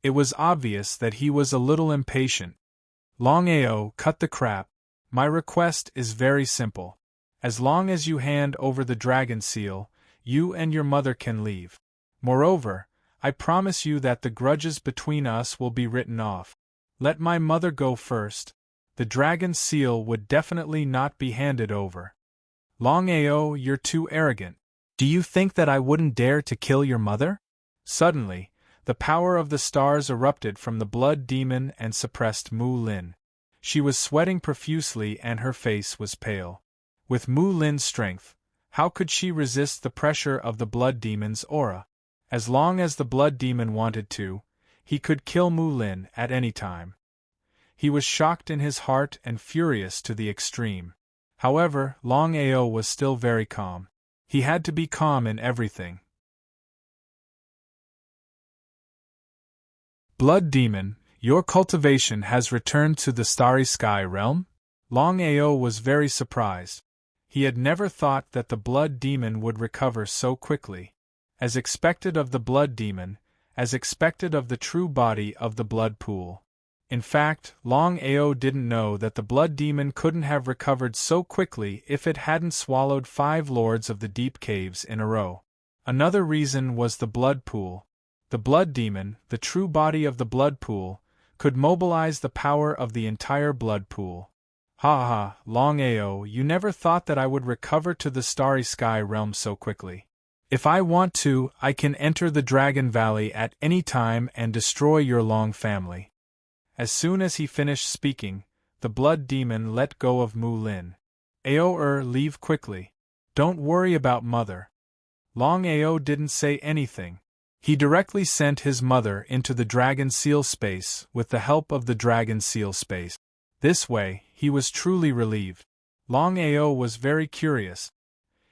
It was obvious that he was a little impatient. Longao, cut the crap. My request is very simple. As long as you hand over the dragon seal, you and your mother can leave. Moreover, I promise you that the grudges between us will be written off. Let my mother go first. The dragon seal would definitely not be handed over. Longao, you're too arrogant. Do you think that I wouldn't dare to kill your mother? Suddenly, the power of the stars erupted from the Blood Demon and suppressed Mu Lin. She was sweating profusely and her face was pale. With Mu Lin's strength, how could she resist the pressure of the Blood Demon's aura? As long as the Blood Demon wanted to, he could kill Mu Lin at any time. He was shocked in his heart and furious to the extreme. However, Longao was still very calm. He had to be calm in everything. Blood Demon, your cultivation has returned to the Starry Sky realm? Longao was very surprised. He had never thought that the Blood Demon would recover so quickly. As expected of the Blood Demon, as expected of the true body of the Blood Pool. In fact, Longao didn't know that the Blood Demon couldn't have recovered so quickly if it hadn't swallowed 5 Lords of the Deep Caves in a row. Another reason was the Blood Pool. The Blood Demon, the true body of the Blood Pool, could mobilize the power of the entire Blood Pool. Ha ha, Longao, you never thought that I would recover to the Starry Sky realm so quickly. If I want to, I can enter the Dragon Valley at any time and destroy your Long family. As soon as he finished speaking, the Blood Demon let go of Mu Lin. Leave quickly. Don't worry about mother. Longao didn't say anything. He directly sent his mother into the Dragon Seal space with the help of the Dragon Seal space. This way, he was truly relieved. Longao was very curious.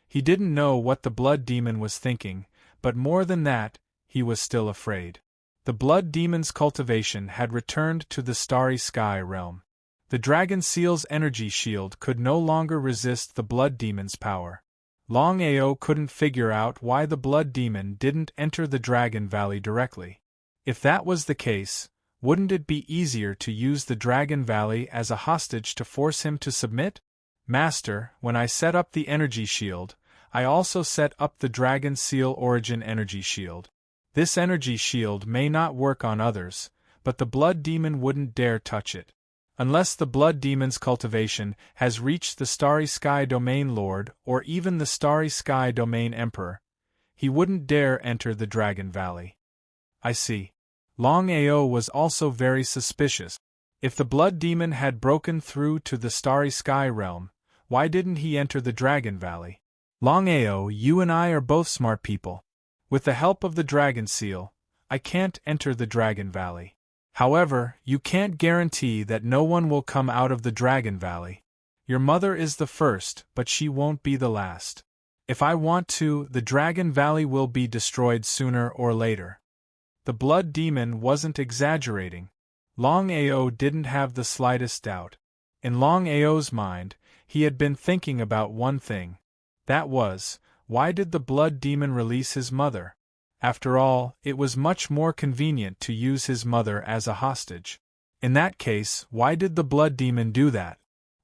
He didn't know what the blood demon was thinking, but more than that, he was still afraid. The blood demon's cultivation had returned to the starry sky realm. The dragon seal's energy shield could no longer resist the blood demon's power. Longao couldn't figure out why the blood demon didn't enter the Dragon Valley directly. If that was the case, wouldn't it be easier to use the Dragon Valley as a hostage to force him to submit? Master, when I set up the energy shield, I also set up the Dragon Seal Origin energy shield. This energy shield may not work on others, but the blood demon wouldn't dare touch it. Unless the blood demon's cultivation has reached the Starry Sky Domain Lord or even the Starry Sky Domain Emperor, he wouldn't dare enter the Dragon Valley. I see. Longao was also very suspicious. If the blood demon had broken through to the Starry Sky realm, why didn't he enter the Dragon Valley? Longao, you and I are both smart people. With the help of the Dragon Seal, I can't enter the Dragon Valley. However, you can't guarantee that no one will come out of the Dragon Valley. Your mother is the first, but she won't be the last. If I want to, the Dragon Valley will be destroyed sooner or later. The blood demon wasn't exaggerating. Longao didn't have the slightest doubt. In Longao's mind, he had been thinking about one thing. That was, why did the blood demon release his mother? After all, it was much more convenient to use his mother as a hostage. In that case, why did the blood demon do that?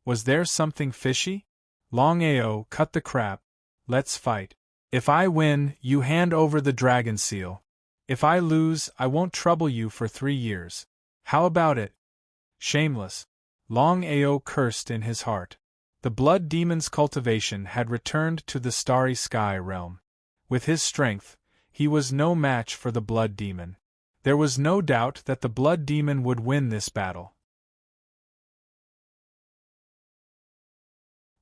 Was there something fishy? Longao, cut the crap. Let's fight. If I win, you hand over the dragon seal. If I lose, I won't trouble you for 3 years. How about it? Shameless. Longao cursed in his heart. The blood demon's cultivation had returned to the Starry Sky realm. With his strength, he was no match for the blood demon. There was no doubt that the blood demon would win this battle.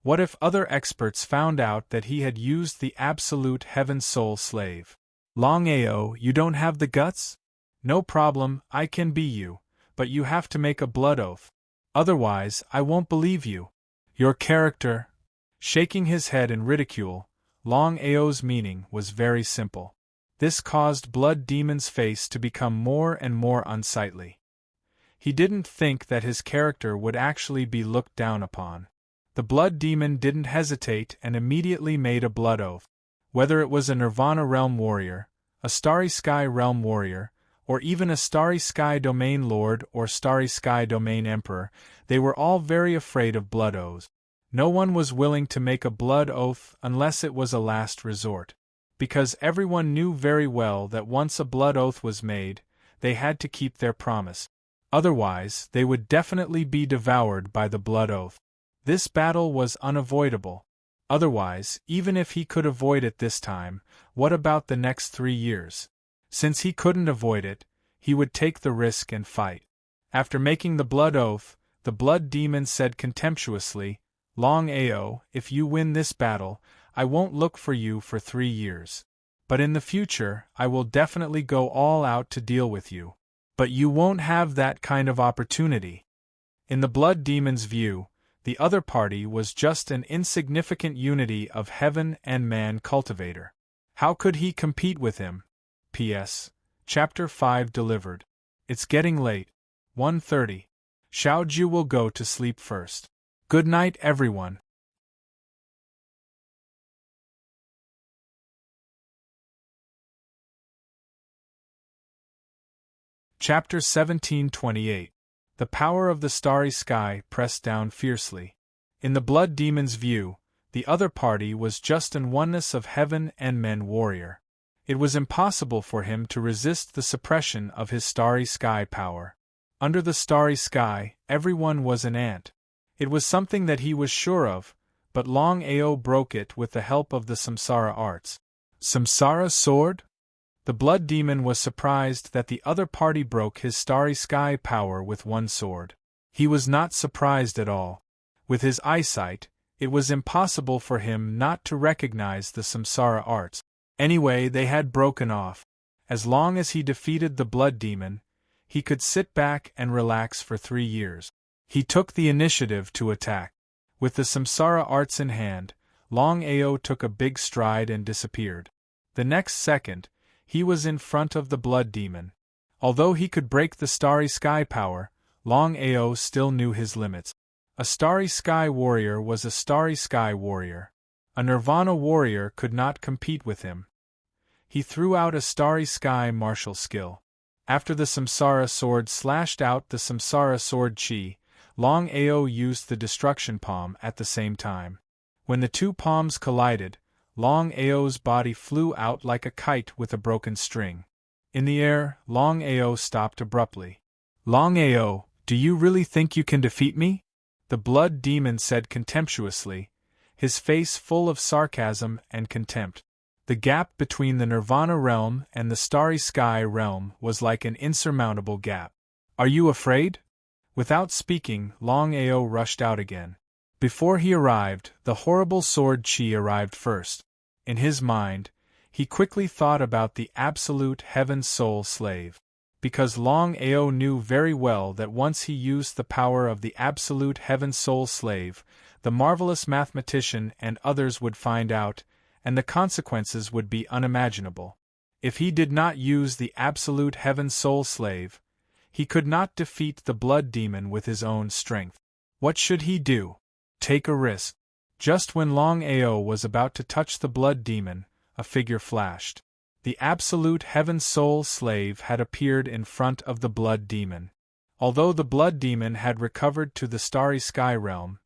What if other experts found out that he had used the absolute heaven soul slave? Longao, you don't have the guts? No problem, I can be you, but you have to make a blood oath. Otherwise, I won't believe you. Your character. Shaking his head in ridicule, Longao's meaning was very simple. This caused Blood Demon's face to become more and more unsightly. He didn't think that his character would actually be looked down upon. The Blood Demon didn't hesitate and immediately made a blood oath. Whether it was a Nirvana Realm Warrior, a Starry Sky Realm Warrior, or even a Starry Sky Domain Lord or Starry Sky Domain Emperor, they were all very afraid of blood oaths. No one was willing to make a blood oath unless it was a last resort. Because everyone knew very well that once a blood oath was made, they had to keep their promise. Otherwise, they would definitely be devoured by the blood oath. This battle was unavoidable. Otherwise, even if he could avoid it this time, what about the next 3 years? Since he couldn't avoid it, he would take the risk and fight. After making the blood oath, the blood demon said contemptuously, Longao, if you win this battle, I won't look for you for 3 years. But in the future, I will definitely go all out to deal with you. But you won't have that kind of opportunity. In the blood demon's view, the other party was just an insignificant unity of heaven and man cultivator. How could he compete with him? P.S. Chapter 5 delivered. It's getting late. 1:30. Xiaoju will go to sleep first. Good night, everyone. Chapter 1728. The power of the starry sky pressed down fiercely. In the blood demon's view, the other party was just an oneness of heaven and men warrior. It was impossible for him to resist the suppression of his starry sky power. Under the starry sky, everyone was an ant. It was something that he was sure of, but Longao broke it with the help of the Samsara arts. Samsara sword? The blood demon was surprised that the other party broke his starry sky power with one sword. He was not surprised at all. With his eyesight, it was impossible for him not to recognize the Samsara arts. Anyway, they had broken off. As long as he defeated the blood demon, he could sit back and relax for 3 years. He took the initiative to attack. With the samsara arts in hand, Longao took a big stride and disappeared. The next second, he was in front of the blood demon. Although he could break the starry sky power, Longao still knew his limits. A starry sky warrior was a starry sky warrior. A nirvana warrior could not compete with him. He threw out a starry sky martial skill. After the samsara sword slashed out the samsara sword chi, Longao used the destruction palm at the same time. When the two palms collided, Longao's body flew out like a kite with a broken string. In the air, Longao stopped abruptly. "Longao, do you really think you can defeat me?" the blood demon said contemptuously, his face full of sarcasm and contempt. The gap between the Nirvana realm and the Starry Sky realm was like an insurmountable gap. "Are you afraid?" Without speaking, Longao rushed out again. Before he arrived, the horrible sword chi arrived first. In his mind, he quickly thought about the absolute heaven soul slave. Because Longao knew very well that once he used the power of the absolute heaven soul slave, the marvelous mathematician and others would find out, and the consequences would be unimaginable. If he did not use the absolute heaven soul slave, he could not defeat the blood demon with his own strength. What should he do? Take a risk. Just when Longao was about to touch the blood demon, a figure flashed. The absolute heaven soul slave had appeared in front of the blood demon. Although the blood demon had recovered to the Starry Sky realm,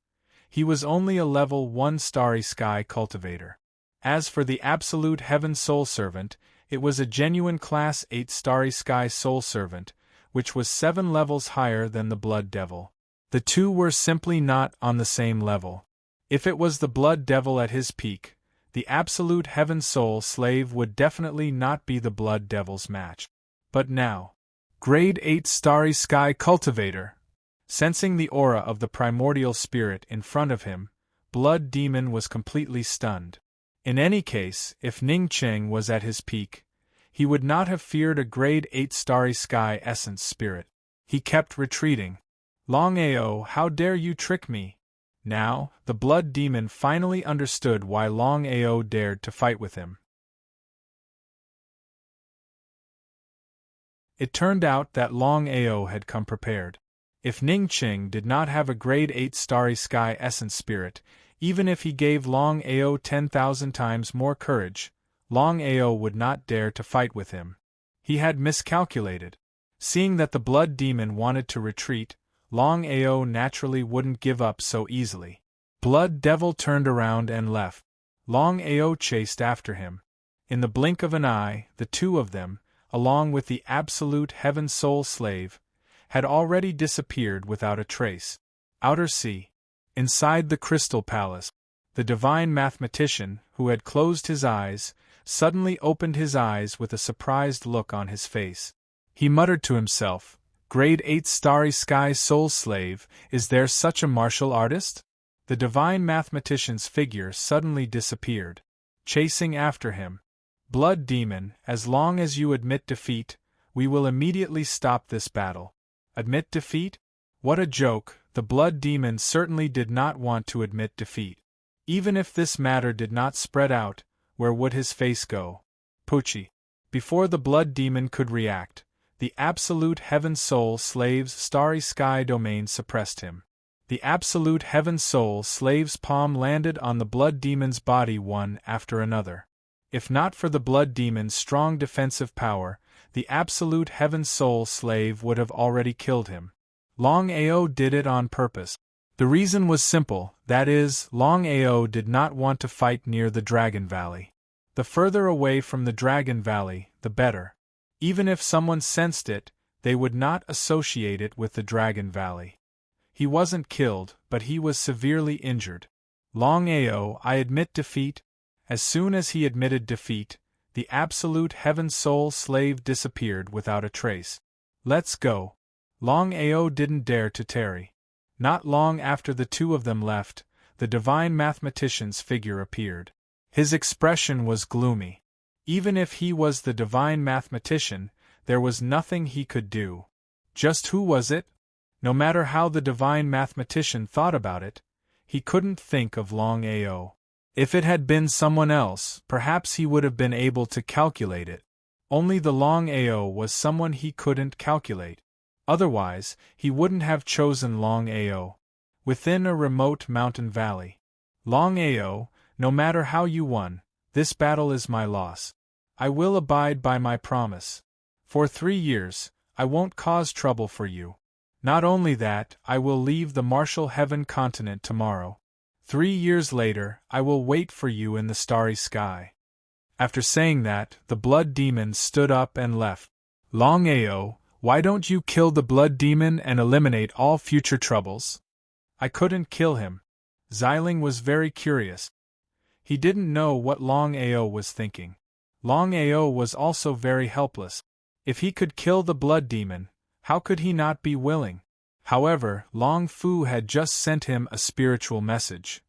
he was only a level 1 Starry Sky cultivator. As for the absolute heaven soul servant, it was a genuine class 8 Starry Sky soul servant, which was 7 levels higher than the blood devil. The two were simply not on the same level. If it was the blood devil at his peak, the absolute heaven soul slave would definitely not be the blood devil's match. But now, grade 8 Starry Sky cultivator. Sensing the aura of the primordial spirit in front of him, blood demon was completely stunned. In any case, if Ning Cheng was at his peak, he would not have feared a grade 8 Starry Sky essence spirit. He kept retreating. "Longao, how dare you trick me?" Now, the blood demon finally understood why Longao dared to fight with him. It turned out that Longao had come prepared. If Ning Cheng did not have a grade 8 Starry Sky essence spirit, even if he gave Longao 10,000 times more courage, Longao would not dare to fight with him. He had miscalculated. Seeing that the blood demon wanted to retreat, Longao naturally wouldn't give up so easily. Blood devil turned around and left. Longao chased after him. In the blink of an eye, the two of them, along with the absolute heaven soul slave, had already disappeared without a trace. Outer Sea. Inside the Crystal Palace, the divine mathematician, who had closed his eyes, suddenly opened his eyes with a surprised look on his face. He muttered to himself, "Grade 8 Starry Sky Soul Slave, is there such a martial artist?" The divine mathematician's figure suddenly disappeared. Chasing after him. "Blood demon, as long as you admit defeat, we will immediately stop this battle." Admit defeat? What a joke! The blood demon certainly did not want to admit defeat. Even if this matter did not spread out, where would his face go? Pucci. Before the blood demon could react, the absolute heaven soul slave's starry sky domain suppressed him. The absolute heaven soul slave's palm landed on the blood demon's body one after another. If not for the blood demon's strong defensive power, the absolute heaven soul slave would have already killed him. Longao did it on purpose. The reason was simple, that is, Longao did not want to fight near the Dragon Valley. The further away from the Dragon Valley, the better. Even if someone sensed it, they would not associate it with the Dragon Valley. He wasn't killed, but he was severely injured. "Longao, I admit defeat." As soon as he admitted defeat, the absolute heaven soul slave disappeared without a trace. "Let's go." Longao didn't dare to tarry. Not long after the two of them left, the divine mathematician's figure appeared. His expression was gloomy. Even if he was the divine mathematician, there was nothing he could do. Just who was it? No matter how the divine mathematician thought about it, He couldn't think of Longao. If it had been someone else, perhaps he would have been able to calculate it. Only the Longao was someone he couldn't calculate. Otherwise, he wouldn't have chosen Longao. Within a remote mountain valley. Longao, no matter how you won, this battle is my loss. I will abide by my promise. For 3 years, I won't cause trouble for you. Not only that, I will leave the martial heaven continent tomorrow. 3 years later, I will wait for you in the starry sky. After saying that, the blood demon stood up and left. Longao, why don't you kill the blood demon and eliminate all future troubles? I couldn't kill him. Xiling was very curious. He didn't know what Longao was thinking. Longao was also very helpless. If he could kill the blood demon, how could he not be willing? However, Long Fu had just sent him a spiritual message.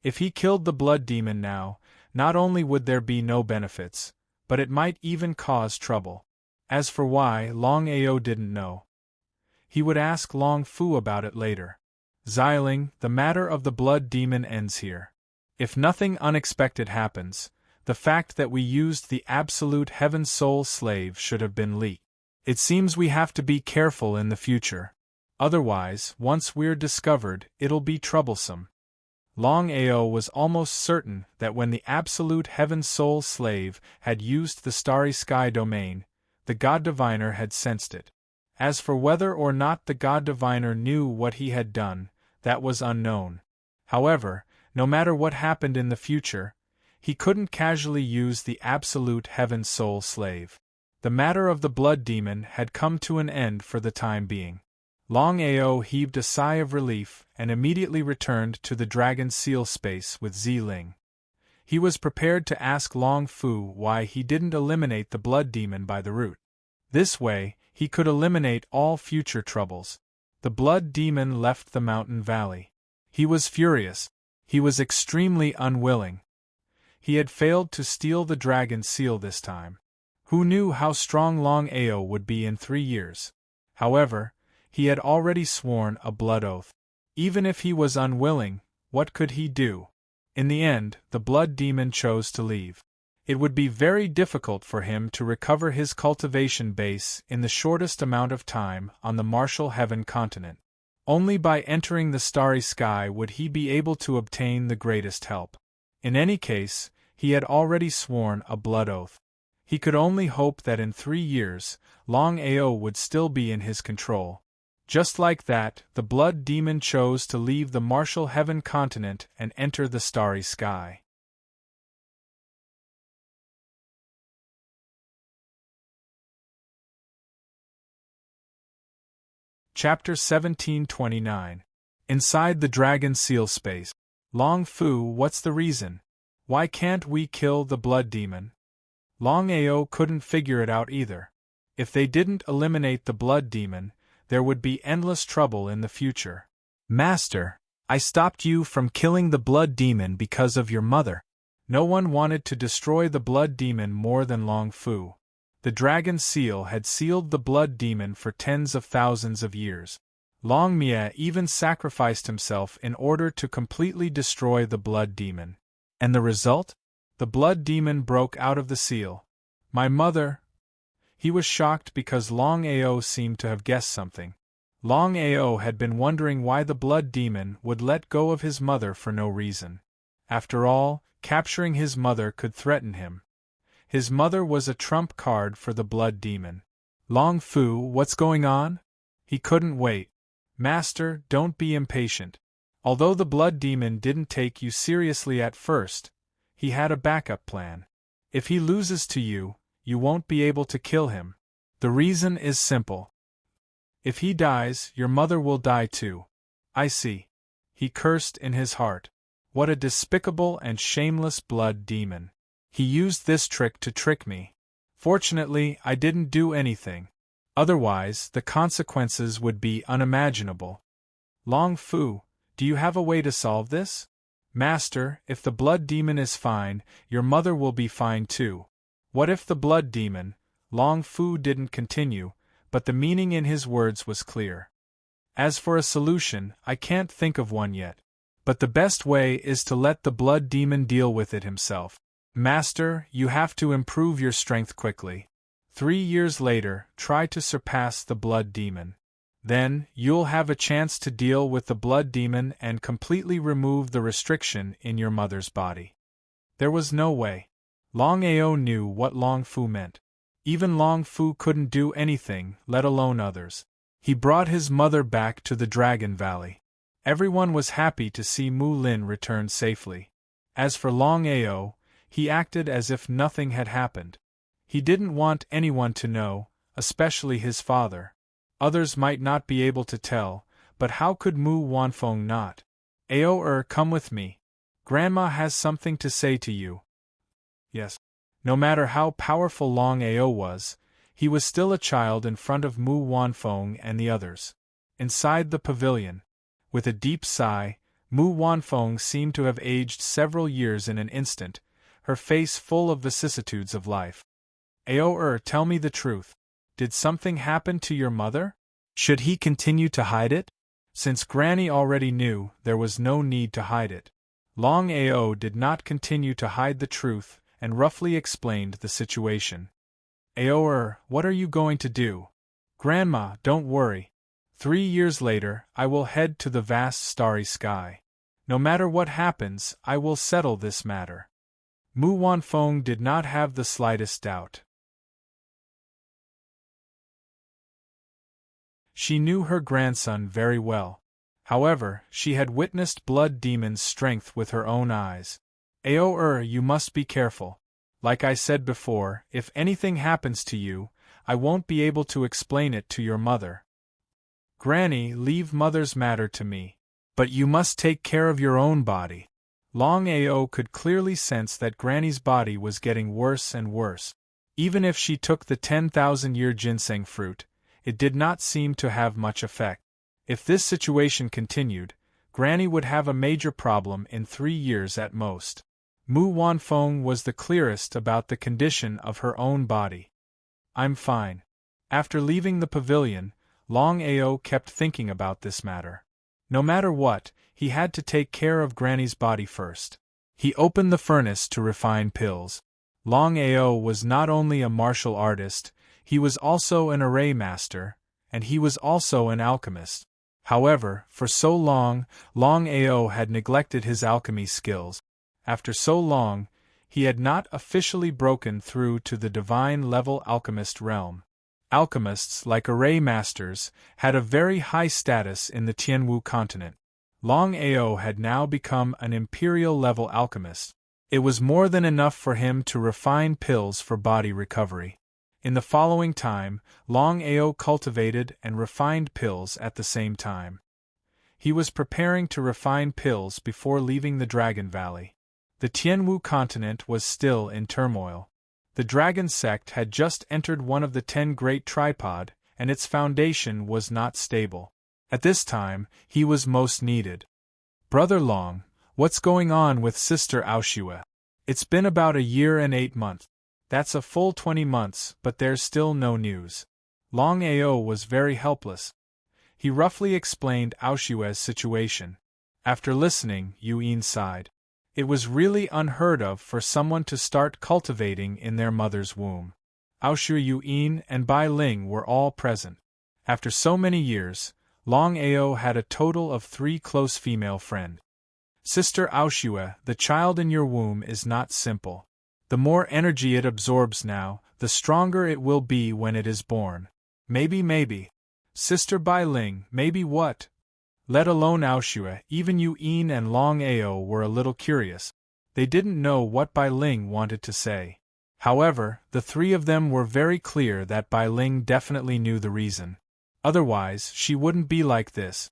If he killed the blood demon now, not only would there be no benefits, but it might even cause trouble. As for why, Longao didn't know. He would ask Long Fu about it later. Xiling, the matter of the blood demon ends here. If nothing unexpected happens, the fact that we used the absolute heaven soul slave should have been leaked. It seems we have to be careful in the future. Otherwise, once we're discovered, it'll be troublesome. Longao was almost certain that when the absolute heaven soul slave had used the starry sky domain, the God Diviner had sensed it. As for whether or not the God Diviner knew what he had done, that was unknown. However, no matter what happened in the future, he couldn't casually use the absolute heaven soul slave. The matter of the blood demon had come to an end for the time being. Longao heaved a sigh of relief and immediately returned to the dragon seal space with Xiling. He was prepared to ask Long Fu why he didn't eliminate the blood demon by the root. This way, he could eliminate all future troubles. The blood demon left the mountain valley. He was furious. He was extremely unwilling. He had failed to steal the dragon seal this time. Who knew how strong Longao would be in 3 years? However, he had already sworn a blood oath. Even if he was unwilling, what could he do? In the end, the blood demon chose to leave. It would be very difficult for him to recover his cultivation base in the shortest amount of time on the martial heaven continent. Only by entering the starry sky would he be able to obtain the greatest help. In any case, he had already sworn a blood oath. He could only hope that in 3 years, Longao would still be in his control. Just like that, the blood demon chose to leave the martial heaven continent and enter the starry sky. Chapter 1729. Inside the dragon seal space. Long Fu, what's the reason? Why can't we kill the blood demon? Longao couldn't figure it out either. If they didn't eliminate the blood demon, there would be endless trouble in the future. Master, I stopped you from killing the blood demon because of your mother. No one wanted to destroy the blood demon more than Long Fu. The dragon seal had sealed the blood demon for tens of thousands of years. Long Mie even sacrificed himself in order to completely destroy the blood demon. And the result? The blood demon broke out of the seal. My mother... He was shocked because Longao seemed to have guessed something. Longao had been wondering why the blood demon would let go of his mother for no reason. After all, capturing his mother could threaten him. His mother was a trump card for the blood demon. Long Fu, what's going on? He couldn't wait. Master, don't be impatient. Although the blood demon didn't take you seriously at first, he had a backup plan. If he loses to you, you won't be able to kill him. The reason is simple. If he dies, your mother will die too. I see. He cursed in his heart. What a despicable and shameless blood demon. He used this trick to trick me. Fortunately, I didn't do anything. Otherwise, the consequences would be unimaginable. Long Fu, do you have a way to solve this? Master, if the blood demon is fine, your mother will be fine too. What if the blood demon? Long Fu didn't continue, but the meaning in his words was clear. As for a solution, I can't think of one yet. But the best way is to let the blood demon deal with it himself. Master, you have to improve your strength quickly. 3 years later, try to surpass the blood demon. Then, you'll have a chance to deal with the blood demon and completely remove the restriction in your mother's body. There was no way. Longao knew what Long Fu meant. Even Long Fu couldn't do anything, let alone others. He brought his mother back to the Dragon Valley. Everyone was happy to see Mu Lin return safely. As for Longao, he acted as if nothing had happened. He didn't want anyone to know, especially his father. Others might not be able to tell, but how could Mu Wanfeng not? Ao come with me. Grandma has something to say to you. Yes. No matter how powerful Longao was, he was still a child in front of Mu Wanfeng and the others. Inside the pavilion, with a deep sigh, Mu Wanfeng seemed to have aged several years in an instant, her face full of vicissitudes of life. Ao tell me the truth. Did something happen to your mother? Should he continue to hide it? Since Granny already knew, there was no need to hide it. Longao did not continue to hide the truth and roughly explained the situation. Ao, what are you going to do? Grandma, don't worry. 3 years later, I will head to the vast starry sky. No matter what happens, I will settle this matter. Mu Wanfeng did not have the slightest doubt. She knew her grandson very well. However, she had witnessed blood demon's strength with her own eyes. Ao, you must be careful. Like I said before, if anything happens to you, I won't be able to explain it to your mother. Granny, leave mother's matter to me. But you must take care of your own body. Longao could clearly sense that Granny's body was getting worse and worse. Even if she took the 10,000-year ginseng fruit, it did not seem to have much effect. If this situation continued, Granny would have a major problem in 3 years at most. Mu Wanfeng was the clearest about the condition of her own body. I'm fine. After leaving the pavilion, Longao kept thinking about this matter. No matter what, he had to take care of Granny's body first. He opened the furnace to refine pills. Longao was not only a martial artist, he was also an array master, and he was also an alchemist. However, for so long, Longao had neglected his alchemy skills. After so long, he had not officially broken through to the divine-level alchemist realm. Alchemists, like array masters, had a very high status in the Tianwu continent. Longao had now become an imperial-level alchemist. It was more than enough for him to refine pills for body recovery. In the following time, Longao cultivated and refined pills at the same time. He was preparing to refine pills before leaving the Dragon Valley. The Tianwu continent was still in turmoil. The Dragon sect had just entered one of the 10 great tripod, and its foundation was not stable. At this time, he was most needed. Brother Long, what's going on with Sister Aoshue? It's been about a year and 8 months. That's a full 20 months, but there's still no news. Longao was very helpless. He roughly explained Aoshue's situation. After listening, Yuan sighed. It was really unheard of for someone to start cultivating in their mother's womb. Aoshue, Yuan, and Bai Ling were all present. After so many years, Longao had a total of 3 close female friends. Sister Aoshue, the child in your womb is not simple. The more energy it absorbs now, the stronger it will be when it is born. Maybe. Sister Bai Ling, maybe what? Let alone Aoshue, even Yuan and Longao were a little curious. They didn't know what Bai Ling wanted to say. However, the 3 of them were very clear that Bai Ling definitely knew the reason. Otherwise, she wouldn't be like this.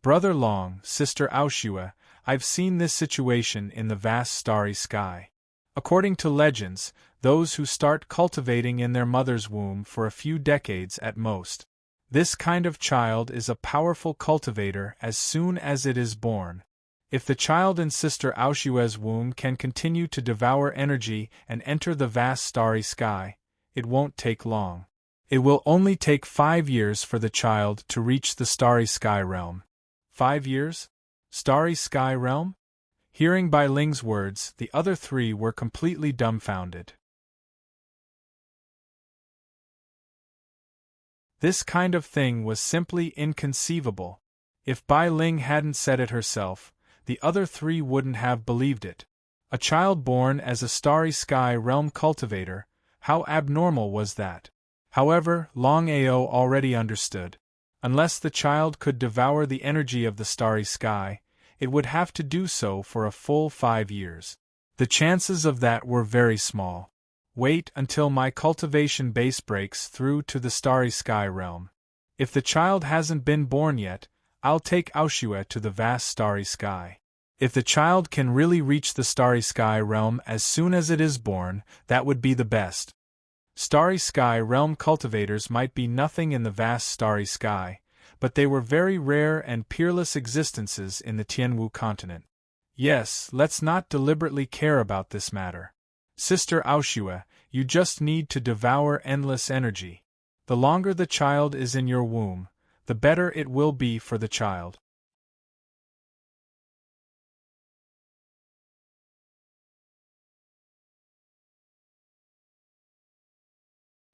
Brother Long, Sister Aoshue, I've seen this situation in the vast starry sky. According to legends, those who start cultivating in their mother's womb for a few decades at most. This kind of child is a powerful cultivator as soon as it is born. If the child in Sister Aoshue's womb can continue to devour energy and enter the vast starry sky, it won't take long. It will only take 5 years for the child to reach the starry sky realm. 5 years? Starry sky realm? Hearing Bai Ling's words, the other three were completely dumbfounded. This kind of thing was simply inconceivable. If Bai Ling hadn't said it herself, the other three wouldn't have believed it. A child born as a starry sky realm cultivator, how abnormal was that? However, Longao already understood. Unless the child could devour the energy of the starry sky, it would have to do so for a full 5 years. The chances of that were very small. Wait until my cultivation base breaks through to the starry sky realm. If the child hasn't been born yet, I'll take Aoshue to the vast starry sky. If the child can really reach the starry sky realm as soon as it is born, that would be the best. Starry sky realm cultivators might be nothing in the vast starry sky, but they were very rare and peerless existences in the Tianwu continent. Yes, let's not deliberately care about this matter. Sister Aoshue, you just need to devour endless energy. The longer the child is in your womb, the better it will be for the child.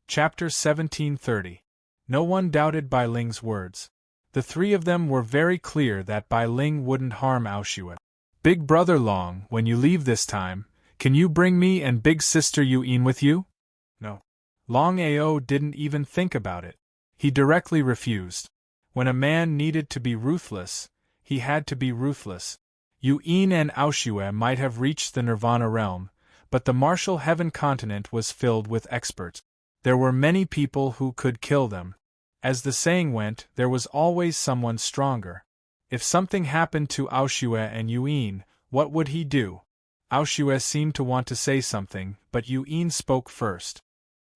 Chapter 1730. No one doubted Bai Ling's words. The three of them were very clear that Bai Ling wouldn't harm Aoshue. Big brother Long, when you leave this time, can you bring me and big sister Yuin with you? No. Longao didn't even think about it. He directly refused. When a man needed to be ruthless, he had to be ruthless. Yuin and Aoshue might have reached the Nirvana realm, but the martial heaven continent was filled with experts. There were many people who could kill them. As the saying went, there was always someone stronger. If something happened to Aoshue and Yuin, what would he do? Aoshue seemed to want to say something, but Yuin spoke first.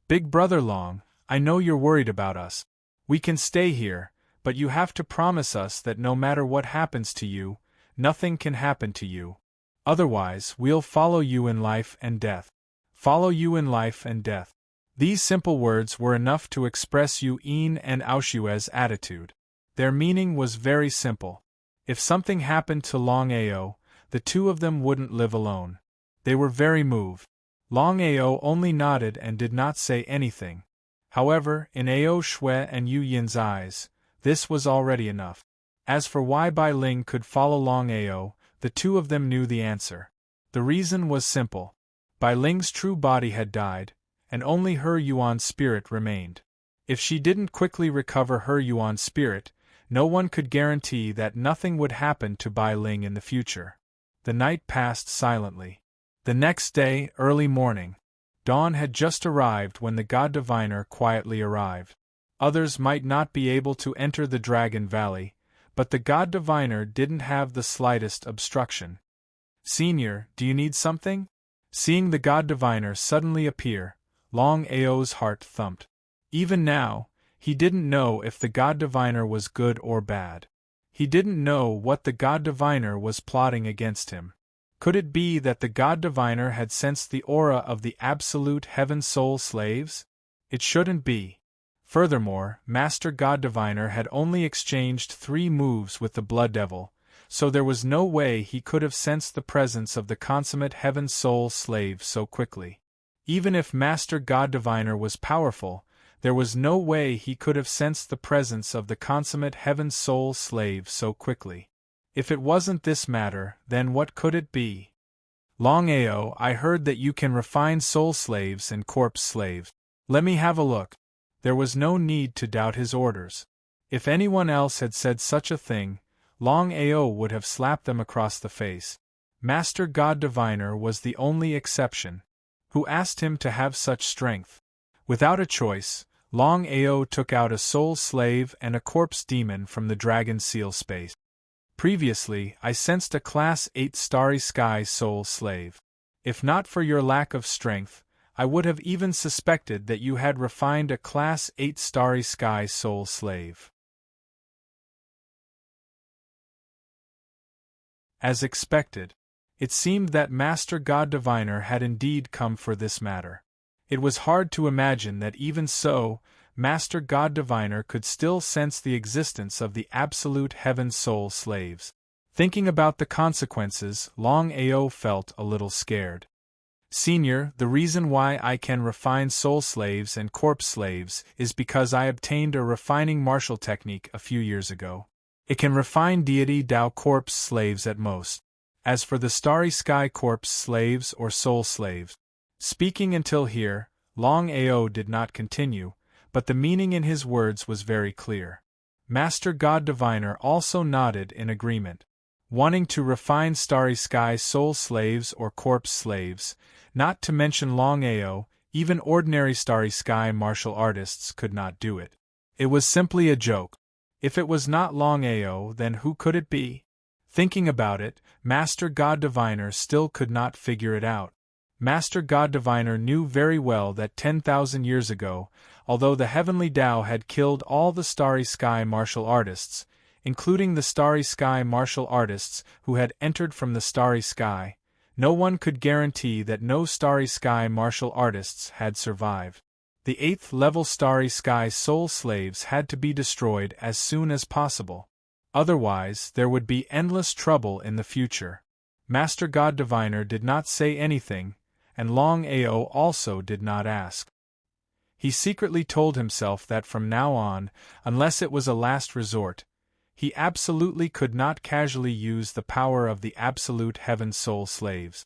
Big brother Long, I know you're worried about us. We can stay here, but you have to promise us that no matter what happens to you, nothing can happen to you. Otherwise, we'll follow you in life and death. Follow you in life and death. These simple words were enough to express Yuin and Aoshue's attitude. Their meaning was very simple. If something happened to Longao, the two of them wouldn't live alone. They were very moved. Longao only nodded and did not say anything. However, in Aoshue and Yu Yin's eyes, this was already enough. As for why Bai Ling could follow Longao, the two of them knew the answer. The reason was simple. Bai Ling's true body had died, and only her Yuan spirit remained. If she didn't quickly recover her Yuan spirit, no one could guarantee that nothing would happen to Bai Ling in the future. The night passed silently. The next day, early morning. Dawn had just arrived when the God Diviner quietly arrived. Others might not be able to enter the Dragon Valley, but the God Diviner didn't have the slightest obstruction. Senior, do you need something? Seeing the God Diviner suddenly appear, Longao's heart thumped. Even now, he didn't know if the God Diviner was good or bad. He didn't know what the God Diviner was plotting against him. Could it be that the God Diviner had sensed the aura of the absolute Heaven Soul slaves? It shouldn't be. Furthermore, Master God Diviner had only exchanged 3 moves with the Blood Devil, so there was no way he could have sensed the presence of the consummate Heaven Soul slave so quickly. Even if Master God Diviner was powerful, there was no way he could have sensed the presence of the consummate Heaven Soul slave so quickly. If it wasn't this matter, then what could it be? Longao, I heard that you can refine soul slaves and corpse slaves. Let me have a look. There was no need to doubt his orders. If anyone else had said such a thing, Longao would have slapped them across the face. Master God Diviner was the only exception. Who asked him to have such strength? Without a choice, Longao took out a soul slave and a corpse demon from the dragon seal space. Previously, I sensed a Class 8 Starry Sky soul slave. If not for your lack of strength, I would have even suspected that you had refined a Class 8 Starry Sky soul slave. As expected, it seemed that Master God Diviner had indeed come for this matter. It was hard to imagine that even so, Master God Diviner could still sense the existence of the absolute heaven soul slaves. Thinking about the consequences, Longao felt a little scared. Senior, the reason why I can refine soul slaves and corpse slaves is because I obtained a refining martial technique a few years ago. It can refine deity Dao corpse slaves at most. As for the starry sky corpse slaves or soul slaves. Speaking until here, Longao did not continue, but the meaning in his words was very clear. Master God Diviner also nodded in agreement. Wanting to refine starry sky soul slaves or corpse slaves, not to mention Longao, even ordinary starry sky martial artists could not do it. It was simply a joke. If it was not Longao, then who could it be? Thinking about it, Master God Diviner still could not figure it out. Master God Diviner knew very well that 10,000 years ago, although the heavenly Tao had killed all the starry sky martial artists, including the starry sky martial artists who had entered from the starry sky, no one could guarantee that no starry sky martial artists had survived. The 8th level starry sky soul slaves had to be destroyed as soon as possible. Otherwise, there would be endless trouble in the future. Master God Diviner did not say anything, and Longao also did not ask. He secretly told himself that from now on, unless it was a last resort, he absolutely could not casually use the power of the absolute heaven soul slaves.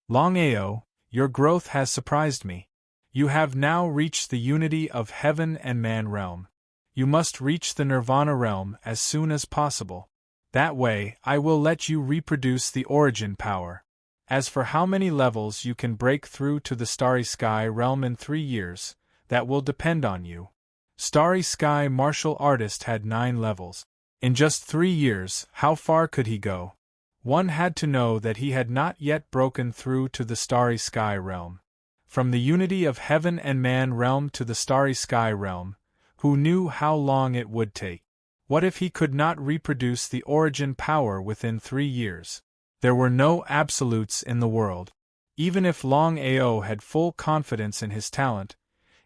Longao, your growth has surprised me. You have now reached the unity of heaven and man realm. You must reach the nirvana realm as soon as possible. That way, I will let you reproduce the origin power. As for how many levels you can break through to the starry sky realm in 3 years, that will depend on you. Starry sky martial artist had 9 levels. In just 3 years, how far could he go? One had to know that he had not yet broken through to the starry sky realm. From the unity of heaven and man realm to the starry sky realm, who knew how long it would take? What if he could not reproduce the origin power within 3 years? There were no absolutes in the world. Even if Longao had full confidence in his talent,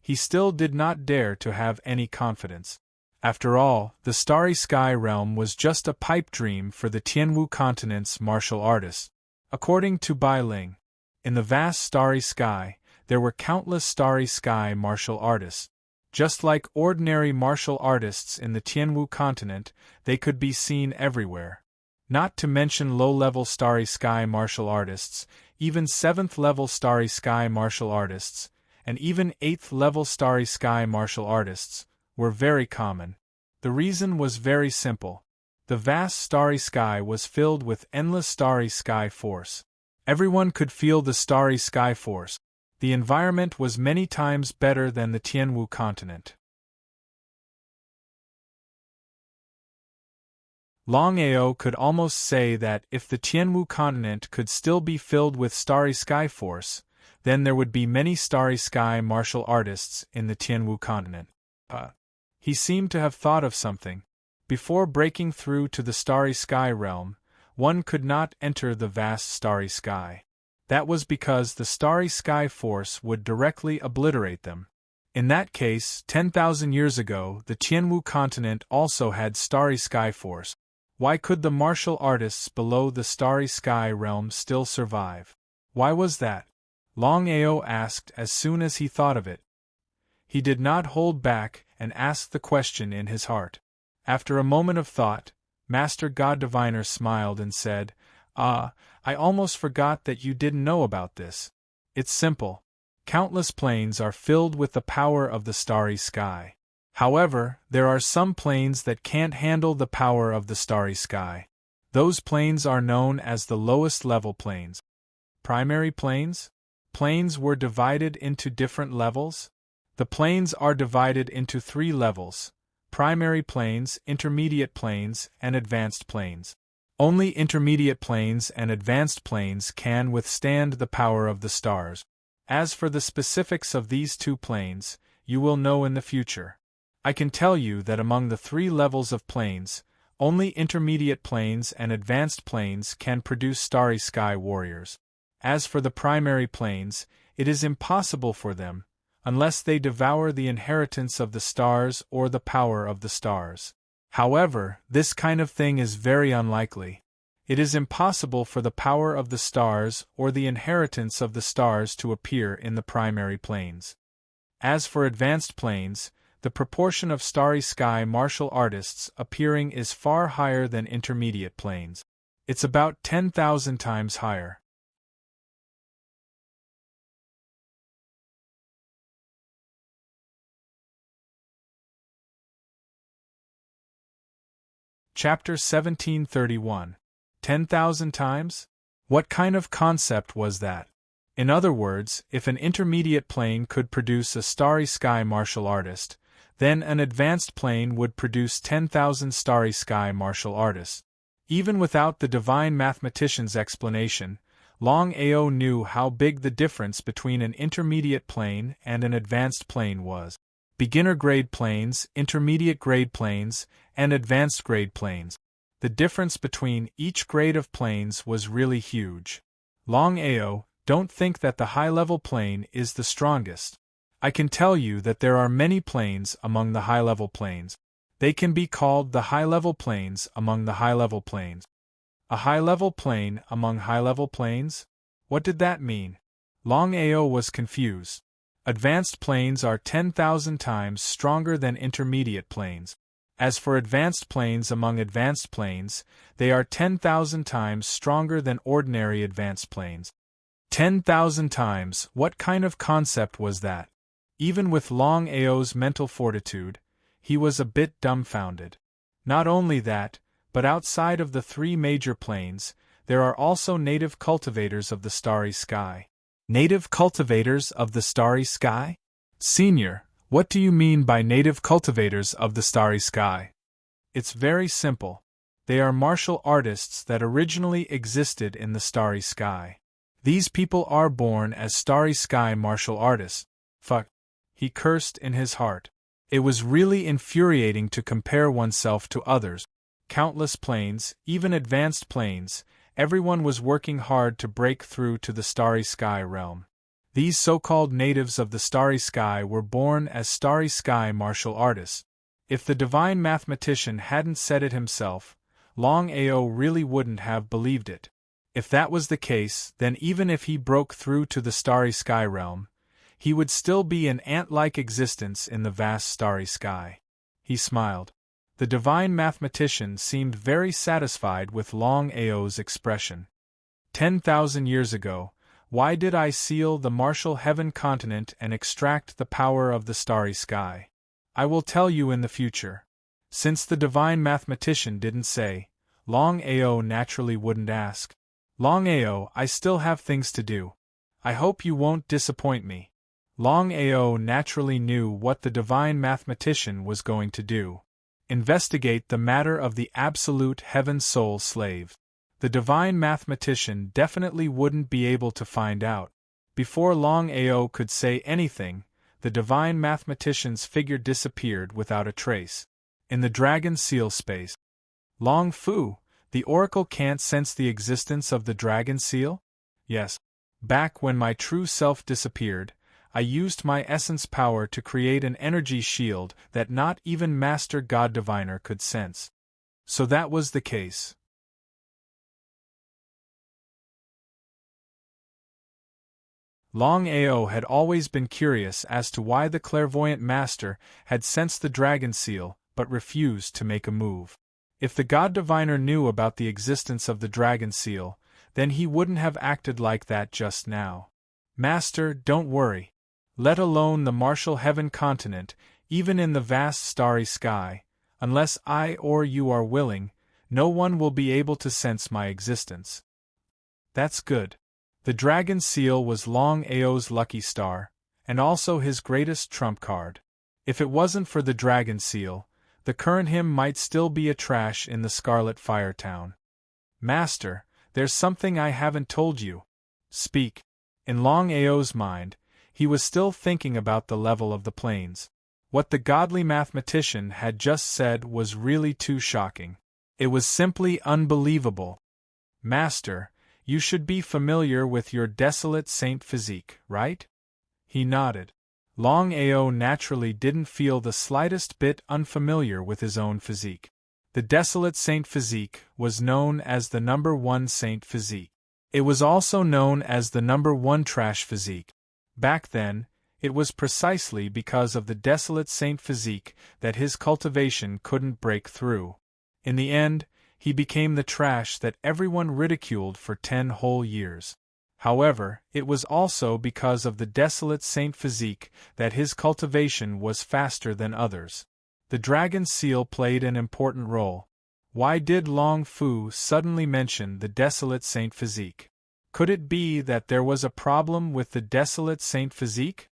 he still did not dare to have any confidence. After all, the starry sky realm was just a pipe dream for the Tianwu continent's martial artists. According to Bai Ling, in the vast starry sky, there were countless starry sky martial artists. Just like ordinary martial artists in the Tianwu continent, they could be seen everywhere. Not to mention low-level starry sky martial artists, even 7th-level starry sky martial artists, and even 8th-level starry sky martial artists, were very common. The reason was very simple. The vast starry sky was filled with endless starry sky force. Everyone could feel the starry sky force. The environment was many times better than the Tianwu continent. Longao could almost say that if the Tianwu continent could still be filled with starry sky force, then there would be many starry sky martial artists in the Tianwu continent. He seemed to have thought of something. Before breaking through to the starry sky realm, one could not enter the vast starry sky. That was because the starry sky force would directly obliterate them. In that case, 10,000 years ago, the Tianwu continent also had starry sky force. Why could the martial artists below the starry sky realm still survive? Why was that? Longao asked as soon as he thought of it. He did not hold back and asked the question in his heart. After a moment of thought, Master God Diviner smiled and said, I almost forgot that you didn't know about this. It's simple. Countless planes are filled with the power of the starry sky. However, there are some planes that can't handle the power of the starry sky. Those planes are known as the lowest level planes. Primary planes? Planes were divided into different levels? The planes are divided into 3 levels: primary planes, intermediate planes, and advanced planes. Only intermediate planes and advanced planes can withstand the power of the stars. As for the specifics of these 2 planes, you will know in the future. I can tell you that among the 3 levels of planes, only intermediate planes and advanced planes can produce starry sky warriors. As for the primary planes, it is impossible for them, unless they devour the inheritance of the stars or the power of the stars. However, this kind of thing is very unlikely. It is impossible for the power of the stars or the inheritance of the stars to appear in the primary planes. As for advanced planes, the proportion of starry sky martial artists appearing is far higher than intermediate planes. It's about 10,000 times higher. Chapter 1731. 10,000 times? What kind of concept was that? In other words, if an intermediate plane could produce a starry sky martial artist, then an advanced plane would produce 10,000 starry sky martial artists. Even without the divine mathematician's explanation, Longao knew how big the difference between an intermediate plane and an advanced plane was. Beginner-grade planes, intermediate-grade planes, and advanced-grade planes. The difference between each grade of planes was really huge. Longao, don't think that the high-level plane is the strongest. I can tell you that there are many planes among the high-level planes. They can be called the high-level planes among the high-level planes. A high-level plane among high-level planes? What did that mean? Longao was confused. Advanced planes are 10,000 times stronger than intermediate planes. As for advanced planes among advanced planes, they are 10,000 times stronger than ordinary advanced planes. 10,000 times, what kind of concept was that? Even with Longao's mental fortitude, he was a bit dumbfounded. Not only that, but outside of the three major planes, there are also native cultivators of the starry sky. Native cultivators of the starry sky? Senior, what do you mean by native cultivators of the starry sky? It's very simple. They are martial artists that originally existed in the starry sky. These people are born as starry sky martial artists. Fuck. He cursed in his heart. It was really infuriating to compare oneself to others. Countless planes, even advanced planes, everyone was working hard to break through to the starry sky realm. These so-called natives of the starry sky were born as starry sky martial artists. If the divine mathematician hadn't said it himself, Longao really wouldn't have believed it. If that was the case, then even if he broke through to the starry sky realm, he would still be an ant-like existence in the vast starry sky. He smiled. The divine mathematician seemed very satisfied with Longao's expression. 10,000 years ago, why did I seal the martial heaven continent and extract the power of the starry sky? I will tell you in the future. Since the divine mathematician didn't say, Longao naturally wouldn't ask. Longao, I still have things to do. I hope you won't disappoint me. Longao naturally knew what the divine mathematician was going to do. Investigate the matter of the absolute heaven soul slave. The divine mathematician definitely wouldn't be able to find out. Before Longao could say anything, the divine mathematician's figure disappeared without a trace. In the dragon seal space. Long Fu, the oracle can't sense the existence of the dragon seal? Yes. Back when my true self disappeared, I used my essence power to create an energy shield that not even Master God Diviner could sense. So that was the case. Longao had always been curious as to why the clairvoyant master had sensed the dragon seal but refused to make a move. If the God Diviner knew about the existence of the dragon seal, then he wouldn't have acted like that just now. Master, don't worry. Let alone the martial heaven continent, even in the vast starry sky, unless I or you are willing, no one will be able to sense my existence. That's good. The dragon seal was Longao's lucky star, and also his greatest trump card. If it wasn't for the dragon seal, the current him might still be a trash in the Scarlet Fire Town. Master, there's something I haven't told you. Speak. In Longao's mind, he was still thinking about the level of the planes. What the godly mathematician had just said was really too shocking. It was simply unbelievable. Master, you should be familiar with your desolate saint physique, right? He nodded. Longao naturally didn't feel the slightest bit unfamiliar with his own physique. The desolate saint physique was known as the number 1 saint physique. It was also known as the number 1 trash physique. Back then, it was precisely because of the desolate saint physique that his cultivation couldn't break through. In the end, he became the trash that everyone ridiculed for 10 whole years. However, it was also because of the desolate saint physique that his cultivation was faster than others. The dragon seal played an important role. Why did Long Fu suddenly mention the desolate saint physique? Could it be that there was a problem with the desolate saint physique?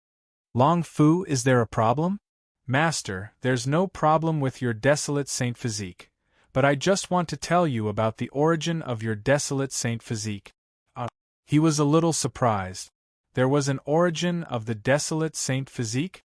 Long Fu, is there a problem? Master, there's no problem with your desolate saint physique, but I just want to tell you about the origin of your desolate saint physique. He was a little surprised. There was an origin of the desolate saint physique?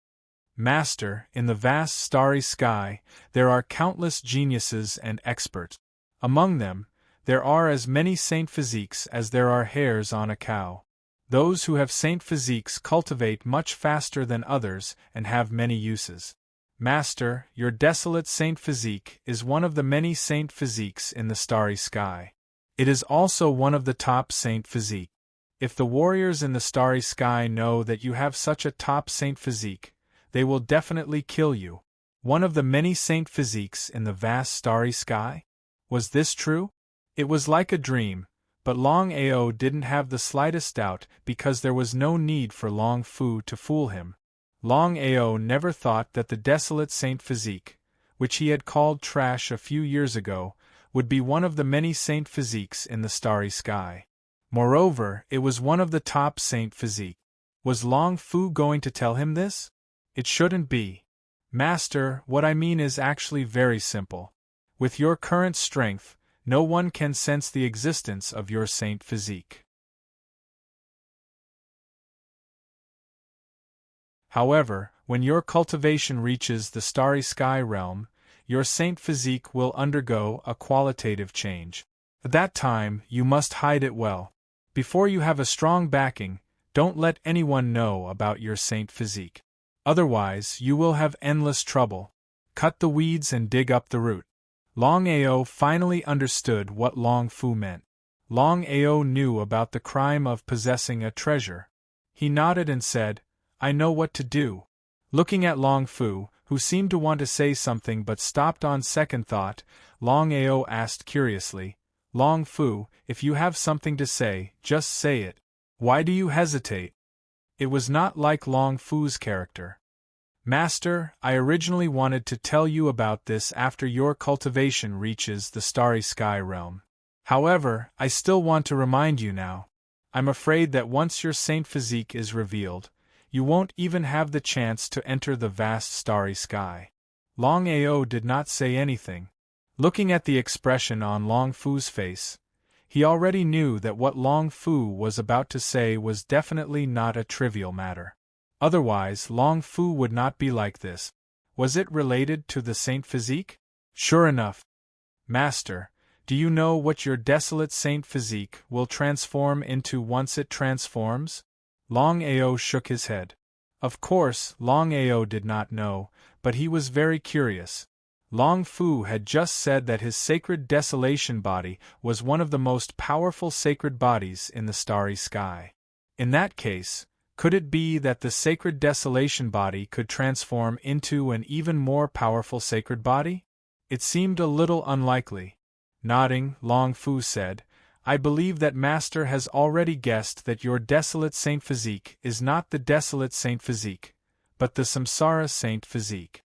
Master, in the vast starry sky, there are countless geniuses and experts. Among them, there are as many saint physiques as there are hairs on a cow. Those who have saint physiques cultivate much faster than others and have many uses. Master, your desolate saint physique is one of the many saint physiques in the starry sky. It is also one of the top saint physique. If the warriors in the starry sky know that you have such a top saint physique, they will definitely kill you. One of the many saint physiques in the vast starry sky? Was this true? It was like a dream, but Longao didn't have the slightest doubt because there was no need for Long Fu to fool him. Longao never thought that the desolate saint physique, which he had called trash a few years ago, would be one of the many saint physiques in the starry sky. Moreover, it was one of the top saint physique. Was Long Fu going to tell him this? It shouldn't be. Master, what I mean is actually very simple. With your current strength, no one can sense the existence of your saint physique. However, when your cultivation reaches the starry sky realm, your saint physique will undergo a qualitative change. At that time, you must hide it well. Before you have a strong backing, don't let anyone know about your saint physique. Otherwise, you will have endless trouble. Cut the weeds and dig up the root. Longao finally understood what Long Fu meant. Longao knew about the crime of possessing a treasure. He nodded and said, I know what to do. Looking at Long Fu, who seemed to want to say something but stopped on second thought, Longao asked curiously, Long Fu, if you have something to say, just say it. Why do you hesitate? It was not like Long Fu's character. Master, I originally wanted to tell you about this after your cultivation reaches the starry sky realm. However, I still want to remind you now. I'm afraid that once your saint physique is revealed, you won't even have the chance to enter the vast starry sky. Longao did not say anything. Looking at the expression on Long Fu's face, he already knew that what Long Fu was about to say was definitely not a trivial matter. Otherwise, Long Fu would not be like this. Was it related to the saint physique? Sure enough. Master, do you know what your desolate saint physique will transform into once it transforms? Longao shook his head. Of course, Longao did not know, but he was very curious. Long Fu had just said that his sacred desolation body was one of the most powerful sacred bodies in the starry sky. In that case, could it be that the sacred desolation body could transform into an even more powerful sacred body? It seemed a little unlikely. Nodding, Long Fu said, I believe that Master has already guessed that your desolate saint physique is not the desolate saint physique, but the samsara saint physique.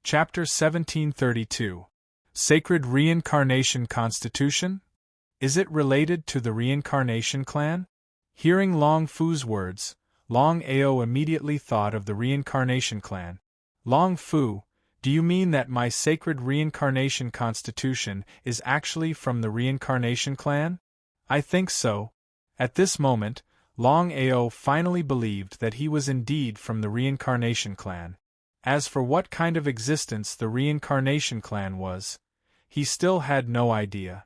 Chapter 1732. Sacred Reincarnation Constitution? Is it related to the Reincarnation Clan? Hearing Long Fu's words, Longao immediately thought of the Reincarnation Clan. Long Fu, do you mean that my sacred Reincarnation Constitution is actually from the Reincarnation Clan? I think so. At this moment, Longao finally believed that he was indeed from the Reincarnation Clan. As for what kind of existence the Reincarnation Clan was, He still had no idea.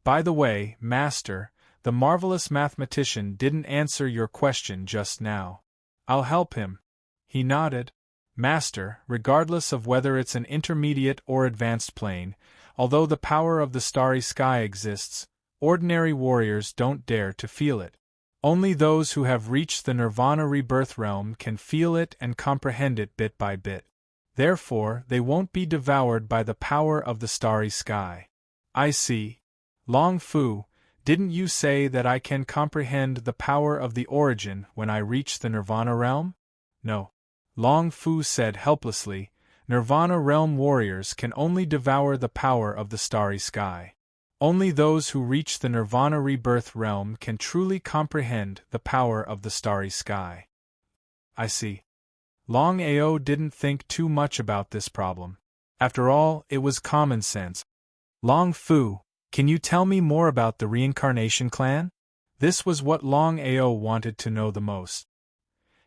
By the way, Master, the marvelous mathematician didn't answer your question just now. I'll help him. He nodded. Master, regardless of whether it's an intermediate or advanced plane, although the power of the starry sky exists, ordinary warriors don't dare to feel it. Only those who have reached the nirvana rebirth realm can feel it and comprehend it bit by bit. Therefore, they won't be devoured by the power of the starry sky. I see. Long Fu, didn't you say that I can comprehend the power of the origin when I reach the nirvana realm? No. Long Fu said helplessly, Nirvana realm warriors can only devour the power of the starry sky. Only those who reach the nirvana rebirth realm can truly comprehend the power of the starry sky. I see. Longao didn't think too much about this problem. After all, it was common sense. Long Fu, can you tell me more about the reincarnation clan? This was what Longao wanted to know the most.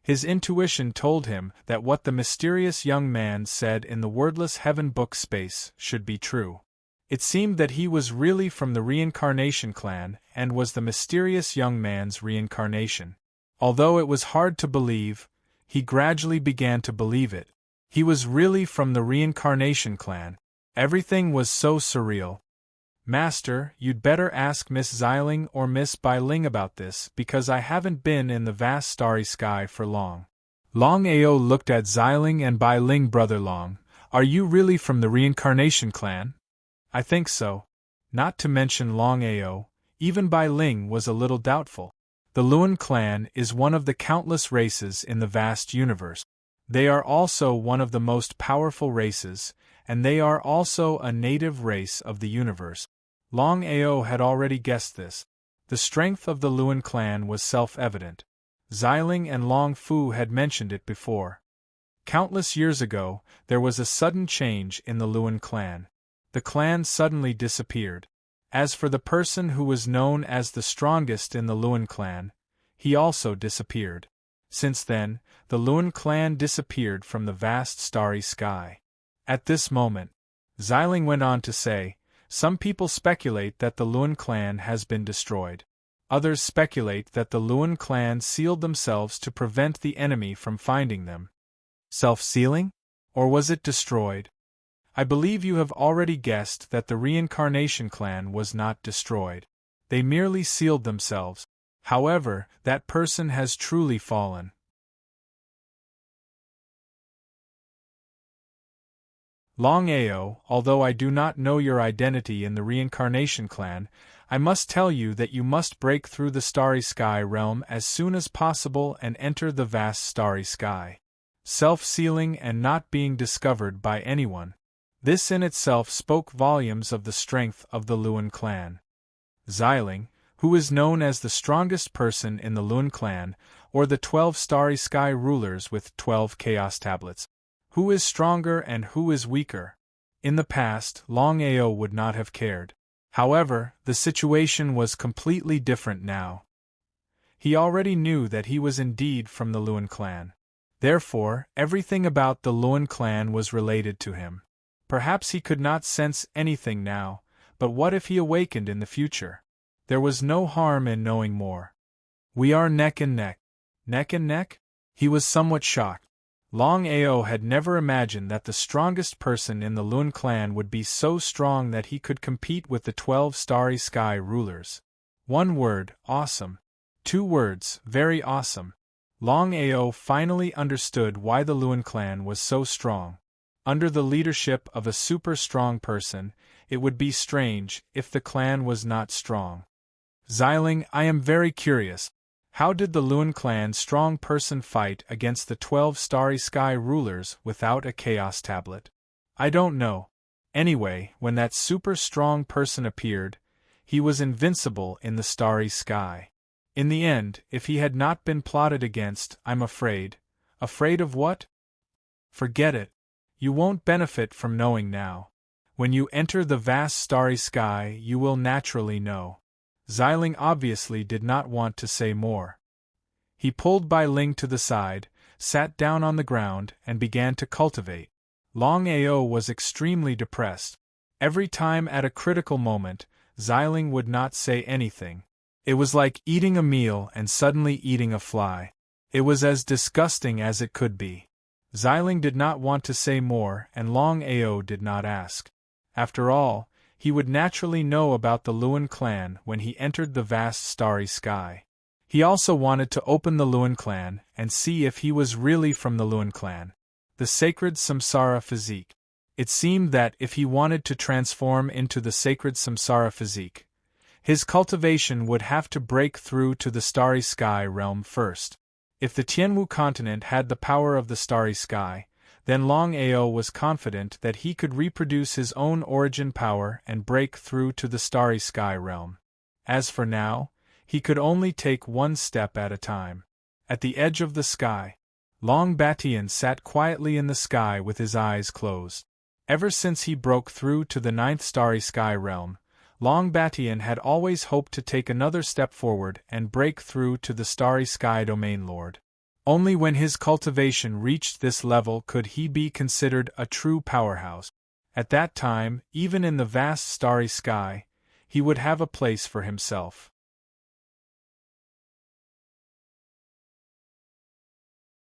His intuition told him that what the mysterious young man said in the wordless heaven book space should be true. It seemed that he was really from the reincarnation clan and was the mysterious young man's reincarnation. Although it was hard to believe, he gradually began to believe it. He was really from the reincarnation clan. Everything was so surreal. Master, you'd better ask Miss Xiling or Miss Bailing about this because I haven't been in the vast starry sky for long. Longao looked at Xiling and Bailing. Brother Long, are you really from the reincarnation clan? I think so. Not to mention Longao, even Bailing was a little doubtful. The Luan clan is one of the countless races in the vast universe. They are also one of the most powerful races, and they are also a native race of the universe. Longao had already guessed this. The strength of the Luan clan was self-evident. Xiling and Long Fu had mentioned it before. Countless years ago, there was a sudden change in the Luan clan. The clan suddenly disappeared. As for the person who was known as the strongest in the Luan clan, he also disappeared. Since then, the Luan clan disappeared from the vast starry sky. At this moment, Xiling went on to say, some people speculate that the Luan clan has been destroyed. Others speculate that the Luan clan sealed themselves to prevent the enemy from finding them. Self-sealing? Or was it destroyed? I believe you have already guessed that the reincarnation clan was not destroyed. They merely sealed themselves. However, that person has truly fallen. Longao, although I do not know your identity in the reincarnation clan, I must tell you that you must break through the starry sky realm as soon as possible and enter the vast starry sky. Self-sealing and not being discovered by anyone. This in itself spoke volumes of the strength of the Luan clan. Xiling, who is known as the strongest person in the Luan clan, or the 12 starry sky rulers with 12 chaos tablets. Who is stronger and who is weaker? In the past, Longao would not have cared. However, the situation was completely different now. He already knew that he was indeed from the Luan clan. Therefore, everything about the Luan clan was related to him. Perhaps he could not sense anything now, but what if he awakened in the future? There was no harm in knowing more. We are neck and neck. Neck and neck? He was somewhat shocked. Longao had never imagined that the strongest person in the Luan clan would be so strong that he could compete with the 12 starry sky rulers. One word, awesome. 2 words, very awesome. Longao finally understood why the Luan clan was so strong. Under the leadership of a super strong person, it would be strange if the clan was not strong. Xiling, I am very curious. How did the Luan clan strong person fight against the 12 starry sky rulers without a chaos tablet? I don't know. Anyway, when that super strong person appeared, he was invincible in the starry sky. In the end, if he had not been plotted against, I'm afraid. Afraid of what? Forget it. You won't benefit from knowing now. When you enter the vast starry sky, you will naturally know. Xiling obviously did not want to say more. He pulled Bai Ling to the side, sat down on the ground, and began to cultivate. Longao was extremely depressed. Every time at a critical moment, Xiling would not say anything. It was like eating a meal and suddenly eating a fly. It was as disgusting as it could be. Xiling did not want to say more, and Longao did not ask. After all, he would naturally know about the Luan clan when he entered the vast starry sky. He also wanted to open the Luan clan and see if he was really from the Luan clan. The sacred samsara physique. It seemed that if he wanted to transform into the sacred samsara physique, his cultivation would have to break through to the starry sky realm first. If the Tianwu continent had the power of the starry sky, then Longao was confident that he could reproduce his own origin power and break through to the starry sky realm. As for now, he could only take one step at a time. At the edge of the sky, Long Batian sat quietly in the sky with his eyes closed. Ever since he broke through to the 9th starry sky realm, Long Batian had always hoped to take another step forward and break through to the starry sky domain lord. Only when his cultivation reached this level could he be considered a true powerhouse. At that time, even in the vast starry sky, he would have a place for himself.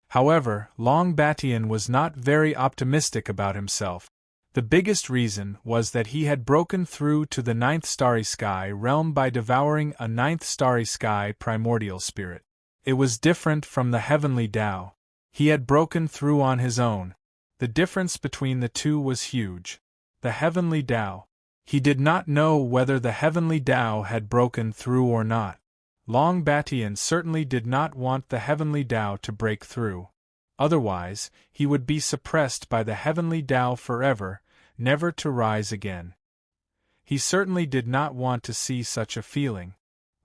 However, Long Batian was not very optimistic about himself. The biggest reason was that he had broken through to the 9th starry sky realm by devouring a 9th starry sky primordial spirit. It was different from the heavenly Tao. He had broken through on his own. The difference between the two was huge. The heavenly Tao. He did not know whether the heavenly Tao had broken through or not. Long Batian certainly did not want the heavenly Tao to break through. Otherwise, he would be suppressed by the heavenly Tao forever, never to rise again. He certainly did not want to see such a feeling.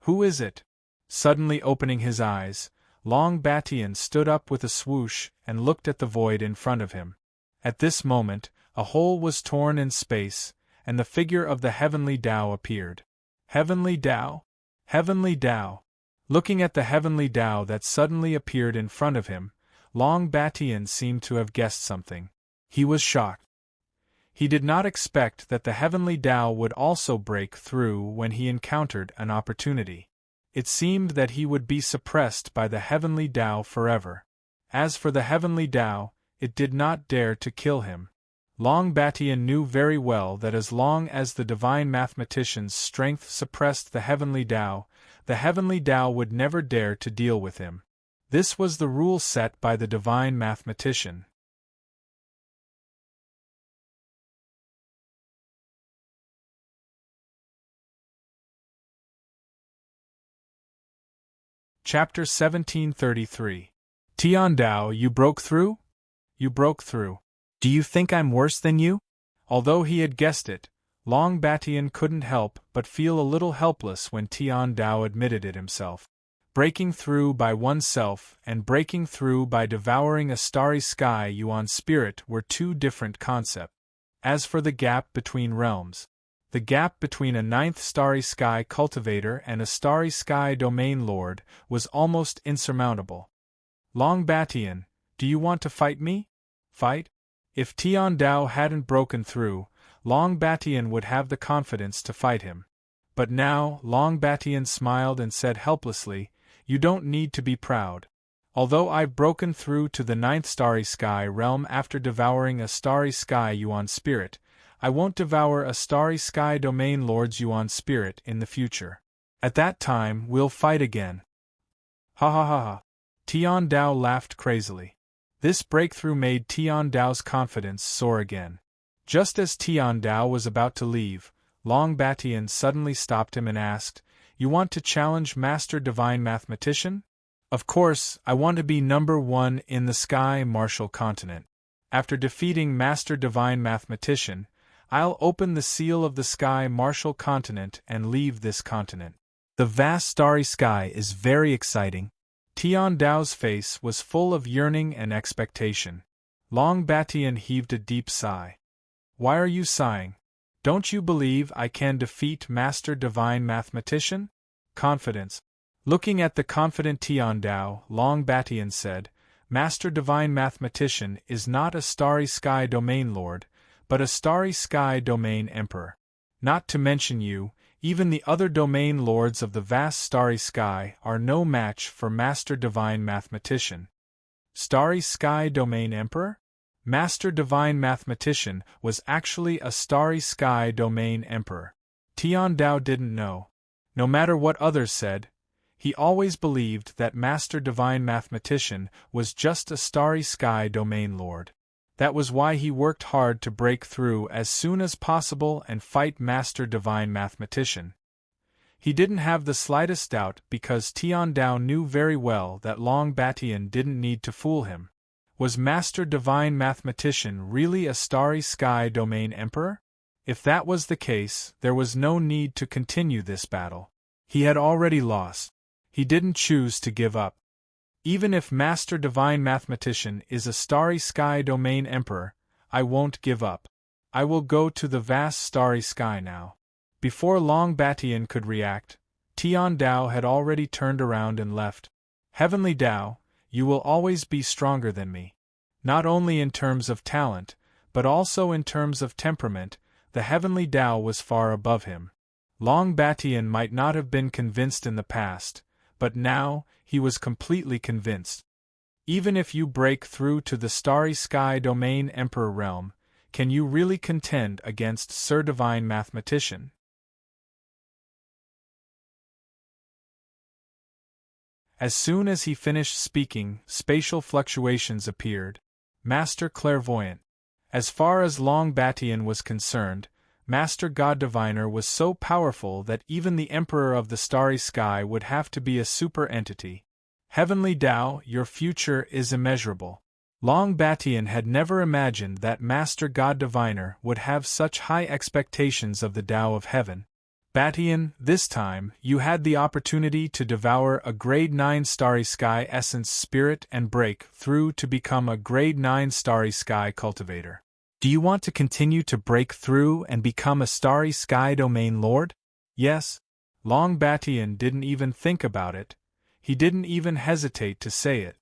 Who is it? Suddenly opening his eyes, Long Batian stood up with a swoosh and looked at the void in front of him. At this moment, a hole was torn in space, and the figure of the heavenly Tao appeared. Heavenly Tao? Heavenly Tao! Looking at the heavenly Tao that suddenly appeared in front of him, Long Batian seemed to have guessed something. He was shocked. He did not expect that the heavenly Tao would also break through when he encountered an opportunity. It seemed that he would be suppressed by the heavenly Tao forever. As for the heavenly Tao, it did not dare to kill him. Long Batian knew very well that as long as the divine mathematician's strength suppressed the heavenly Tao would never dare to deal with him. This was the rule set by the divine mathematician. Chapter 1733. Tian Dao, you broke through? You broke through. Do you think I'm worse than you? Although he had guessed it, Long Batian couldn't help but feel a little helpless when Tian Dao admitted it himself. Breaking through by oneself and breaking through by devouring a starry sky yuan spirit were two different concepts. As for the gap between realms, the gap between a 9th starry sky cultivator and a starry sky domain lord was almost insurmountable. Long Batian, do you want to fight me? Fight? If Tian Dao hadn't broken through, Long Batian would have the confidence to fight him. But now, Long Batian smiled and said helplessly, you don't need to be proud. Although I've broken through to the 9th starry sky realm after devouring a starry sky yuan spirit, I won't devour a starry sky domain lord's yuan spirit in the future. At that time we'll fight again. Ha ha ha ha. Tian Dao laughed crazily. This breakthrough made Tian Dao's confidence soar again. Just as Tian Dao was about to leave, Long Batian suddenly stopped him and asked, you want to challenge Master Divine Mathematician? Of course, I want to be number one in the Sky Martial Continent. After defeating Master Divine Mathematician, I'll open the seal of the Sky Martial Continent and leave this continent. The vast starry sky is very exciting. Tian Dao's face was full of yearning and expectation. Long Batian heaved a deep sigh. Why are you sighing? Don't you believe I can defeat Master Divine Mathematician? Confidence. Looking at the confident Tian Dao, Long Batian said, Master Divine Mathematician is not a starry sky domain lord, but a starry sky domain emperor. Not to mention you, even the other domain lords of the vast starry sky are no match for Master Divine Mathematician. Starry Sky Domain Emperor? Master Divine Mathematician was actually a Starry Sky Domain Emperor. Tian Dao didn't know. No matter what others said, he always believed that Master Divine Mathematician was just a Starry Sky Domain Lord. That was why he worked hard to break through as soon as possible and fight Master Divine Mathematician. He didn't have the slightest doubt because Tian Dao knew very well that Long Batian didn't need to fool him. Was Master Divine Mathematician really a Starry Sky Domain Emperor? If that was the case, there was no need to continue this battle. He had already lost. He didn't choose to give up. Even if Master Divine Mathematician is a Starry Sky Domain Emperor, I won't give up. I will go to the vast starry sky now. Before Long Batian could react, Tian Dao had already turned around and left. Heavenly Dao, you will always be stronger than me. Not only in terms of talent, but also in terms of temperament, the Heavenly Dao was far above him. Long Batian might not have been convinced in the past, but now, he was completely convinced. Even if you break through to the Starry Sky Domain Emperor realm, can you really contend against Sir Divine Mathematician? As soon as he finished speaking, spatial fluctuations appeared. Master Clairvoyant. As far as Long Batian was concerned, Master God Diviner was so powerful that even the Emperor of the Starry Sky would have to be a super entity. Heavenly Dao, your future is immeasurable. Long Batian had never imagined that Master God Diviner would have such high expectations of the Dao of Heaven. Batian, this time, you had the opportunity to devour a Grade 9 Starry Sky Essence Spirit and break through to become a Grade 9 Starry Sky Cultivator. Do you want to continue to break through and become a Starry Sky Domain Lord? Yes. Long Batian didn't even think about it. He didn't even hesitate to say it.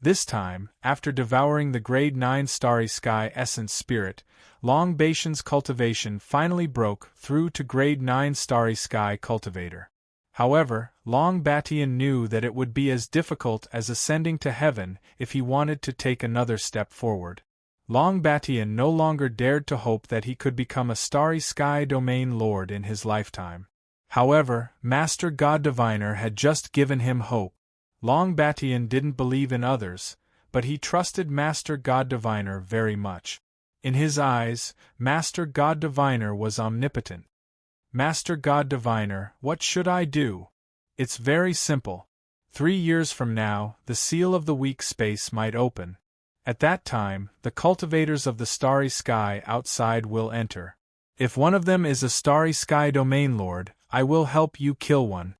This time, after devouring the Grade 9 Starry Sky Essence Spirit, Long Batian's cultivation finally broke through to Grade 9 Starry Sky Cultivator. However, Long Batian knew that it would be as difficult as ascending to heaven if he wanted to take another step forward. Long Batian no longer dared to hope that he could become a Starry Sky Domain Lord in his lifetime. However, Master God Diviner had just given him hope. Long Batian didn't believe in others, but he trusted Master God Diviner very much. In his eyes, Master God Diviner was omnipotent. Master God Diviner, what should I do? It's very simple. 3 years from now, the seal of the weak space might open. At that time, the cultivators of the starry sky outside will enter. If one of them is a Starry Sky Domain Lord, I will help you kill one.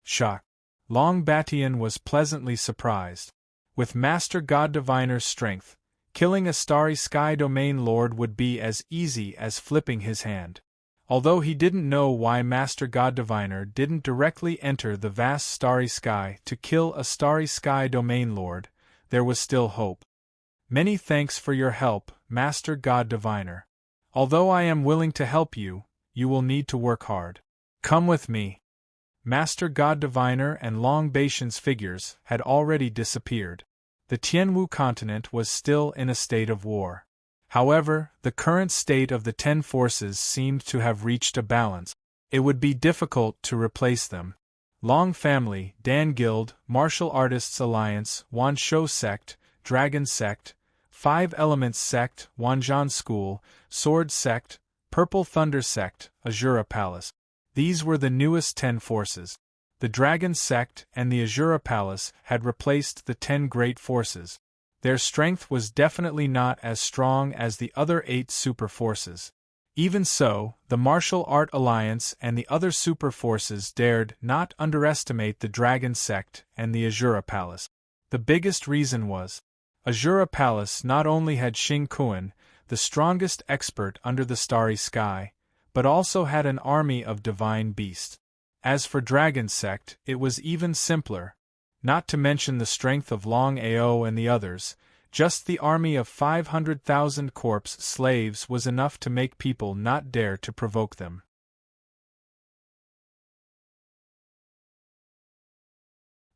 Shock. Long Batian was pleasantly surprised. With Master God Diviner's strength, killing a Starry Sky Domain Lord would be as easy as flipping his hand. Although he didn't know why Master God Diviner didn't directly enter the vast starry sky to kill a Starry Sky Domain Lord, there was still hope. Many thanks for your help, Master God Diviner. Although I am willing to help you, you will need to work hard. Come with me. Master God Diviner and Long Batian's figures had already disappeared. The Tianwu continent was still in a state of war. However, the current state of the 10 forces seemed to have reached a balance. It would be difficult to replace them. Long Family, Dan Guild, Martial Artists Alliance, Wanshou Sect, Dragon Sect, 5 Elements Sect, Wanzhan School, Sword Sect, Purple Thunder Sect, Azura Palace. These were the newest 10 forces. The Dragon Sect and the Azura Palace had replaced the 10 great forces. Their strength was definitely not as strong as the other 8 super forces. Even so, the Martial Art Alliance and the other super forces dared not underestimate the Dragon Sect and the Azura Palace. The biggest reason was, Azura Palace not only had Xing Kuan, the strongest expert under the starry sky, but also had an army of divine beasts. As for Dragon Sect, it was even simpler. Not to mention the strength of Long Ao and the others, Just the army of 500,000 corpse slaves was enough to make people not dare to provoke them.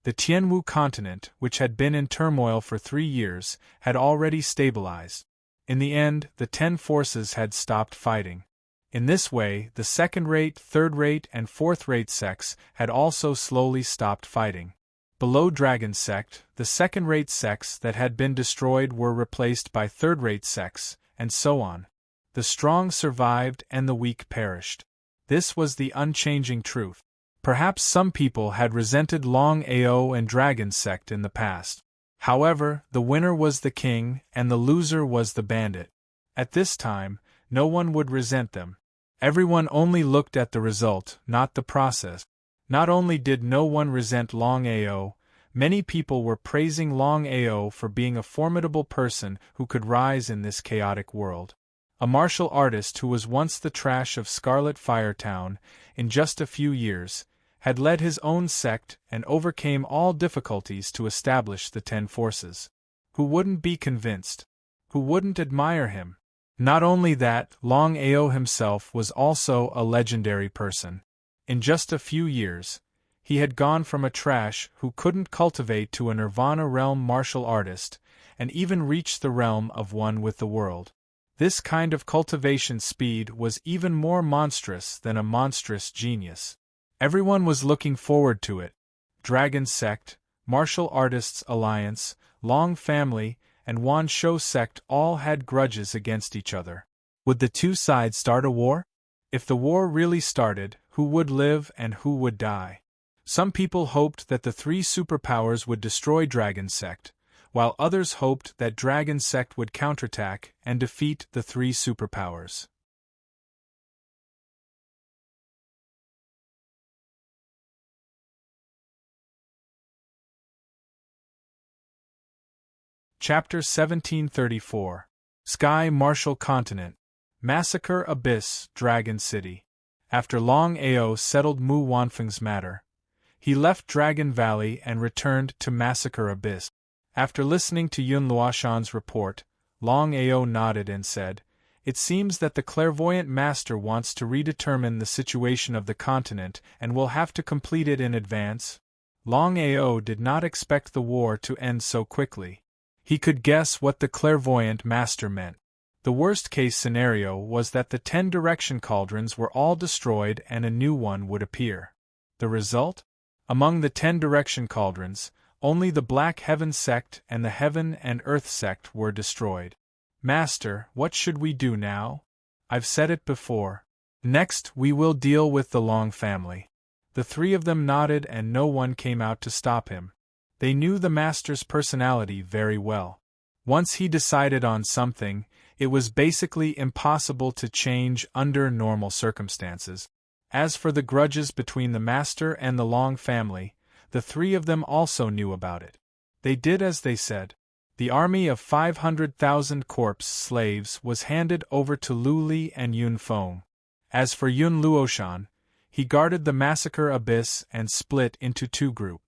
The Tianwu continent, which had been in turmoil for 3 years, had already stabilized. In the end, the 10 forces had stopped fighting. In this way, the second-rate, third-rate, and fourth-rate sects had also slowly stopped fighting. Below Dragon Sect, the second-rate sects that had been destroyed were replaced by third-rate sects, and so on. The strong survived and the weak perished. This was the unchanging truth. Perhaps some people had resented Longao and Dragon Sect in the past. However, the winner was the king, and the loser was the bandit. At this time, no one would resent them. Everyone only looked at the result, not the process. Not only did no one resent Longao, many people were praising Longao for being a formidable person who could rise in this chaotic world. A martial artist who was once the trash of Scarlet Firetown, in just a few years, had led his own sect and overcame all difficulties to establish the 10 forces. Who wouldn't be convinced? Who wouldn't admire him? Not only that, Longao himself was also a legendary person. In just a few years, he had gone from a trash who couldn't cultivate to a Nirvana realm martial artist, and even reached the realm of one with the world. This kind of cultivation speed was even more monstrous than a monstrous genius. Everyone was looking forward to it. Dragon Sect, Martial Artists Alliance, Long Family, and Wan Shou Sect all had grudges against each other. Would the two sides start a war? If the war really started, who would live and who would die? Some people hoped that the 3 superpowers would destroy Dragon Sect, while others hoped that Dragon Sect would counterattack and defeat the 3 superpowers. Chapter 1734. Sky Martial Continent. Massacre Abyss, Dragon City. After Longao settled Mu Wanfeng's matter, he left Dragon Valley and returned to Massacre Abyss. After listening to Yun Luoshan's report, Longao nodded and said, "It seems that the clairvoyant master wants to redetermine the situation of the continent and will have to complete it in advance." Longao did not expect the war to end so quickly. He could guess what the clairvoyant master meant. The worst-case scenario was that the 10 direction cauldrons were all destroyed and a new one would appear. The result? Among the 10 direction cauldrons, only the Black Heaven Sect and the Heaven and Earth Sect were destroyed. "Master, what should we do now?" "I've said it before. Next, we will deal with the Long family." The 3 of them nodded and no one came out to stop him. They knew the master's personality very well. Once he decided on something, it was basically impossible to change under normal circumstances. As for the grudges between the master and the Long family, the 3 of them also knew about it. They did as they said. The army of 500,000 corpse slaves was handed over to Lu Li and Yun Feng. As for Yun Luoshan, he guarded the Massacre Abyss and split into 2 groups.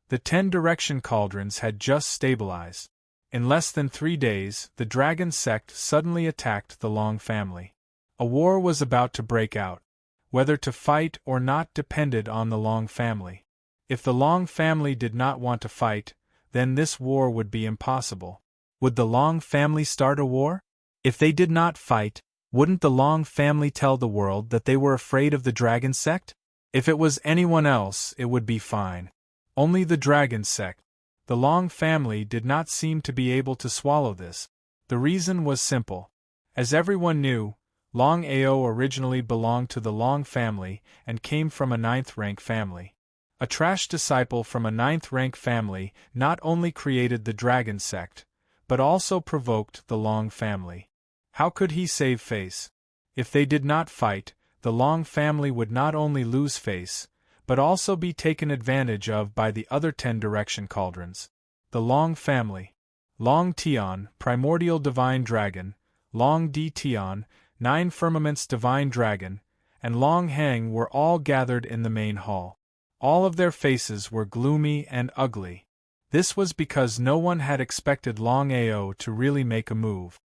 The 10 direction cauldrons had just stabilized. In less than 3 days, the Dragon Sect suddenly attacked the Long family. A war was about to break out. Whether to fight or not depended on the Long family. If the Long family did not want to fight, then this war would be impossible. Would the Long family start a war? If they did not fight, wouldn't the Long family tell the world that they were afraid of the Dragon Sect? If it was anyone else, it would be fine. Only the Dragon Sect. The Long family did not seem to be able to swallow this. The reason was simple. As everyone knew, Longao originally belonged to the Long family and came from a 9th-rank family. A trash disciple from a 9th-rank family not only created the Dragon Sect, but also provoked the Long family. How could he save face? If they did not fight, the Long family would not only lose face, but also be taken advantage of by the other 10 direction cauldrons. The Long family. Long Tian, Primordial Divine Dragon, Long Di Tian, 9 Firmaments Divine Dragon, and Long Hang were all gathered in the main hall. All of their faces were gloomy and ugly. This was because no one had expected Longao to really make a move.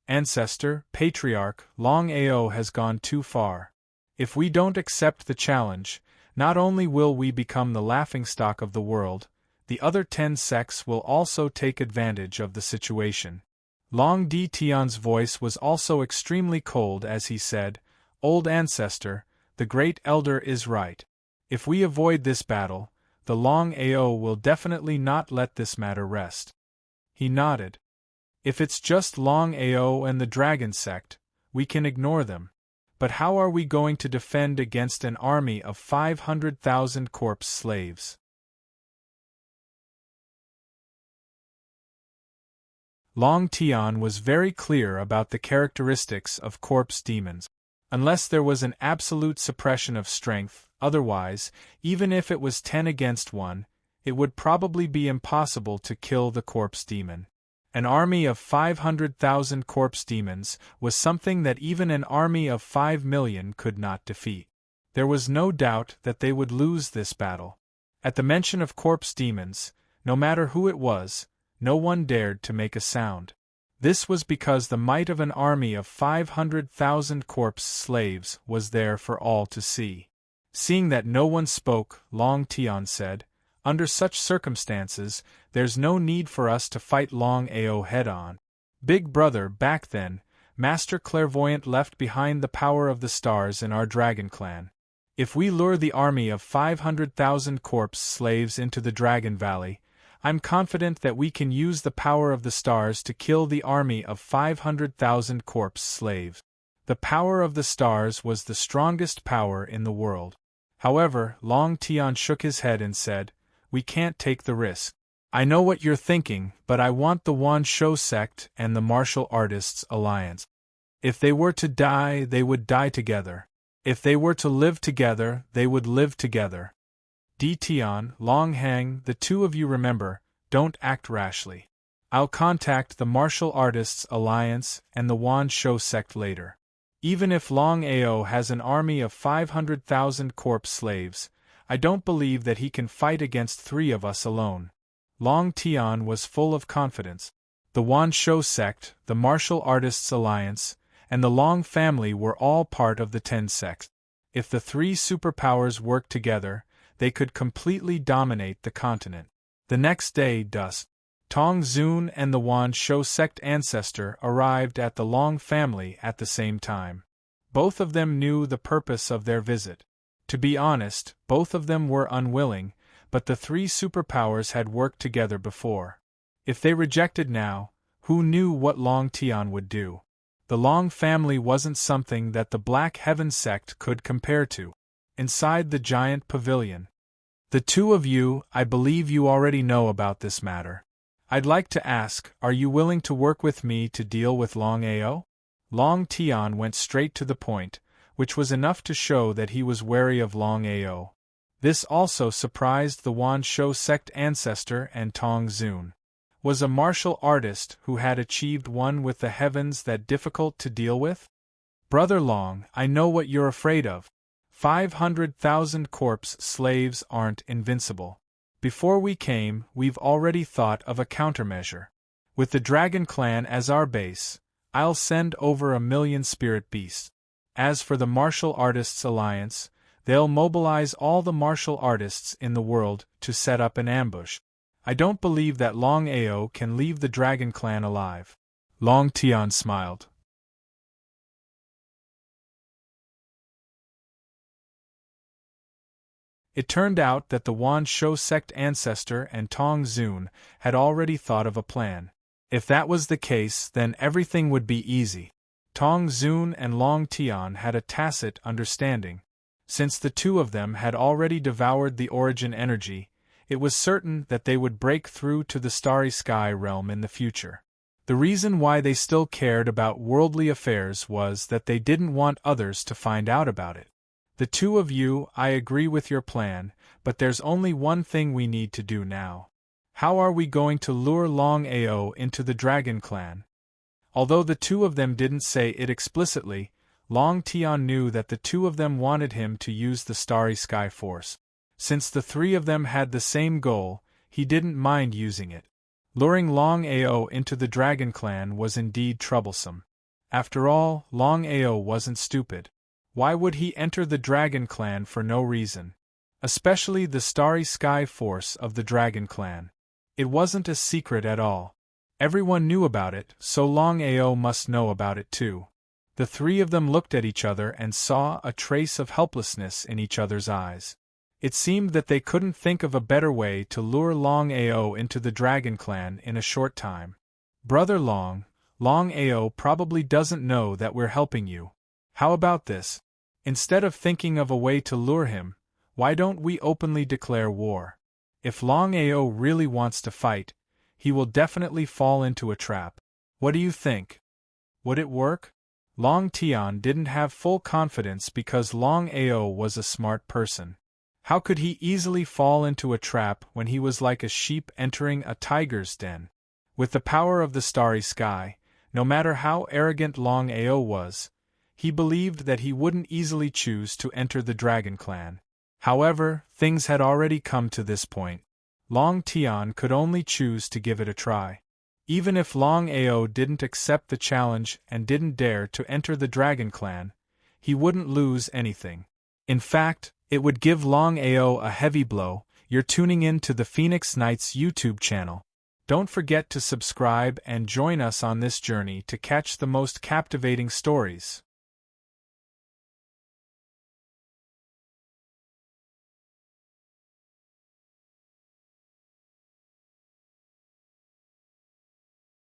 Ancestor, Patriarch, Longao has gone too far. If we don't accept the challenge, not only will we become the laughingstock of the world, the other 10 sects will also take advantage of the situation. Long Di Tian's voice was also extremely cold as he said, "Old Ancestor, the Great Elder is right. If we avoid this battle, the Longao will definitely not let this matter rest." He nodded. "If it's just Longao and the Dragon Sect, we can ignore them. But how are we going to defend against an army of 500,000 corpse slaves?" Long Tian was very clear about the characteristics of corpse demons. Unless there was an absolute suppression of strength, otherwise, even if it was 10 against 1, it would probably be impossible to kill the corpse demon. An army of 500,000 corpse demons was something that even an army of 5 million could not defeat. There was no doubt that they would lose this battle. At the mention of corpse demons, no matter who it was, no one dared to make a sound. This was because the might of an army of 500,000 corpse slaves was there for all to see. Seeing that no one spoke, Long Tian said, "Under such circumstances, there's no need for us to fight Longao head-on. Big brother, back then, Master Clairvoyant left behind the power of the stars in our dragon clan. If we lure the army of 500,000 corpse slaves into the Dragon Valley, I'm confident that we can use the power of the stars to kill the army of 500,000 corpse slaves." The power of the stars was the strongest power in the world. However, Long Tian shook his head and said, "We can't take the risk. I know what you're thinking, but I want the Wan Shou sect and the Martial Artists Alliance. If they were to die, they would die together. If they were to live together, they would live together. Di Tian, Long Hang, the two of you remember, don't act rashly. I'll contact the Martial Artists Alliance and the Wan Shou sect later. Even if Longao has an army of 500,000 corpse slaves, I don't believe that he can fight against 3 of us alone." Long Tian was full of confidence. The Wan Shou sect, the Martial Artists Alliance, and the Long family were all part of the 10 sects. If the 3 superpowers worked together, they could completely dominate the continent. The next day, dusk, Tong Zun and the Wan Shou sect ancestor arrived at the Long family at the same time. Both of them knew the purpose of their visit. To be honest, both of them were unwilling, but the 3 superpowers had worked together before. If they rejected now, who knew what Long Tian would do? The Long family wasn't something that the Black Heaven sect could compare to. Inside the giant pavilion. "The two of you, I believe you already know about this matter. I'd like to ask, are you willing to work with me to deal with Longao?" Long Tian went straight to the point, which was enough to show that he was wary of Longao. This also surprised the Wan Shou sect ancestor and Tong Zun. Was a martial artist who had achieved one with the heavens that difficult to deal with? "Brother Long, I know what you're afraid of. 500,000 corpse slaves aren't invincible. Before we came, we've already thought of a countermeasure. With the Dragon Clan as our base, I'll send over 1,000,000 spirit beasts. As for the Martial Artists Alliance, they'll mobilize all the martial artists in the world to set up an ambush. I don't believe that Longao can leave the Dragon Clan alive." Long Tian smiled. It turned out that the Wan Shou sect ancestor and Tong Zun had already thought of a plan. If that was the case, then everything would be easy. Tong Zun and Long Tian had a tacit understanding. Since the two of them had already devoured the origin energy, it was certain that they would break through to the starry sky realm in the future. The reason why they still cared about worldly affairs was that they didn't want others to find out about it. "The two of you, I agree with your plan, but there's only one thing we need to do now. How are we going to lure Longao into the Dragon Clan?" Although the two of them didn't say it explicitly, Long Tian knew that the two of them wanted him to use the Starry Sky Force. Since the 3 of them had the same goal, he didn't mind using it. Luring Longao into the Dragon Clan was indeed troublesome. After all, Longao wasn't stupid. Why would he enter the Dragon Clan for no reason? Especially the Starry Sky force of the Dragon Clan. It wasn't a secret at all. Everyone knew about it, so Longao must know about it too. The three of them looked at each other and saw a trace of helplessness in each other's eyes. It seemed that they couldn't think of a better way to lure Longao into the Dragon Clan in a short time. Brother Longao probably doesn't know that we're helping you. How about this? Instead of thinking of a way to lure him, why don't we openly declare war? If Longao really wants to fight, he will definitely fall into a trap. What do you think? Would it work? Long Tian didn't have full confidence because Longao was a smart person. How could he easily fall into a trap when he was like a sheep entering a tiger's den? With the power of the Starry Sky, no matter how arrogant Longao was, he believed that he wouldn't easily choose to enter the Dragon Clan. However, things had already come to this point. Long Tian could only choose to give it a try. Even if Longao didn't accept the challenge and didn't dare to enter the Dragon Clan, he wouldn't lose anything. In fact, it would give Longao a heavy blow. You're tuning in to the Phoenix Knights YouTube channel. Don't forget to subscribe and join us on this journey to catch the most captivating stories.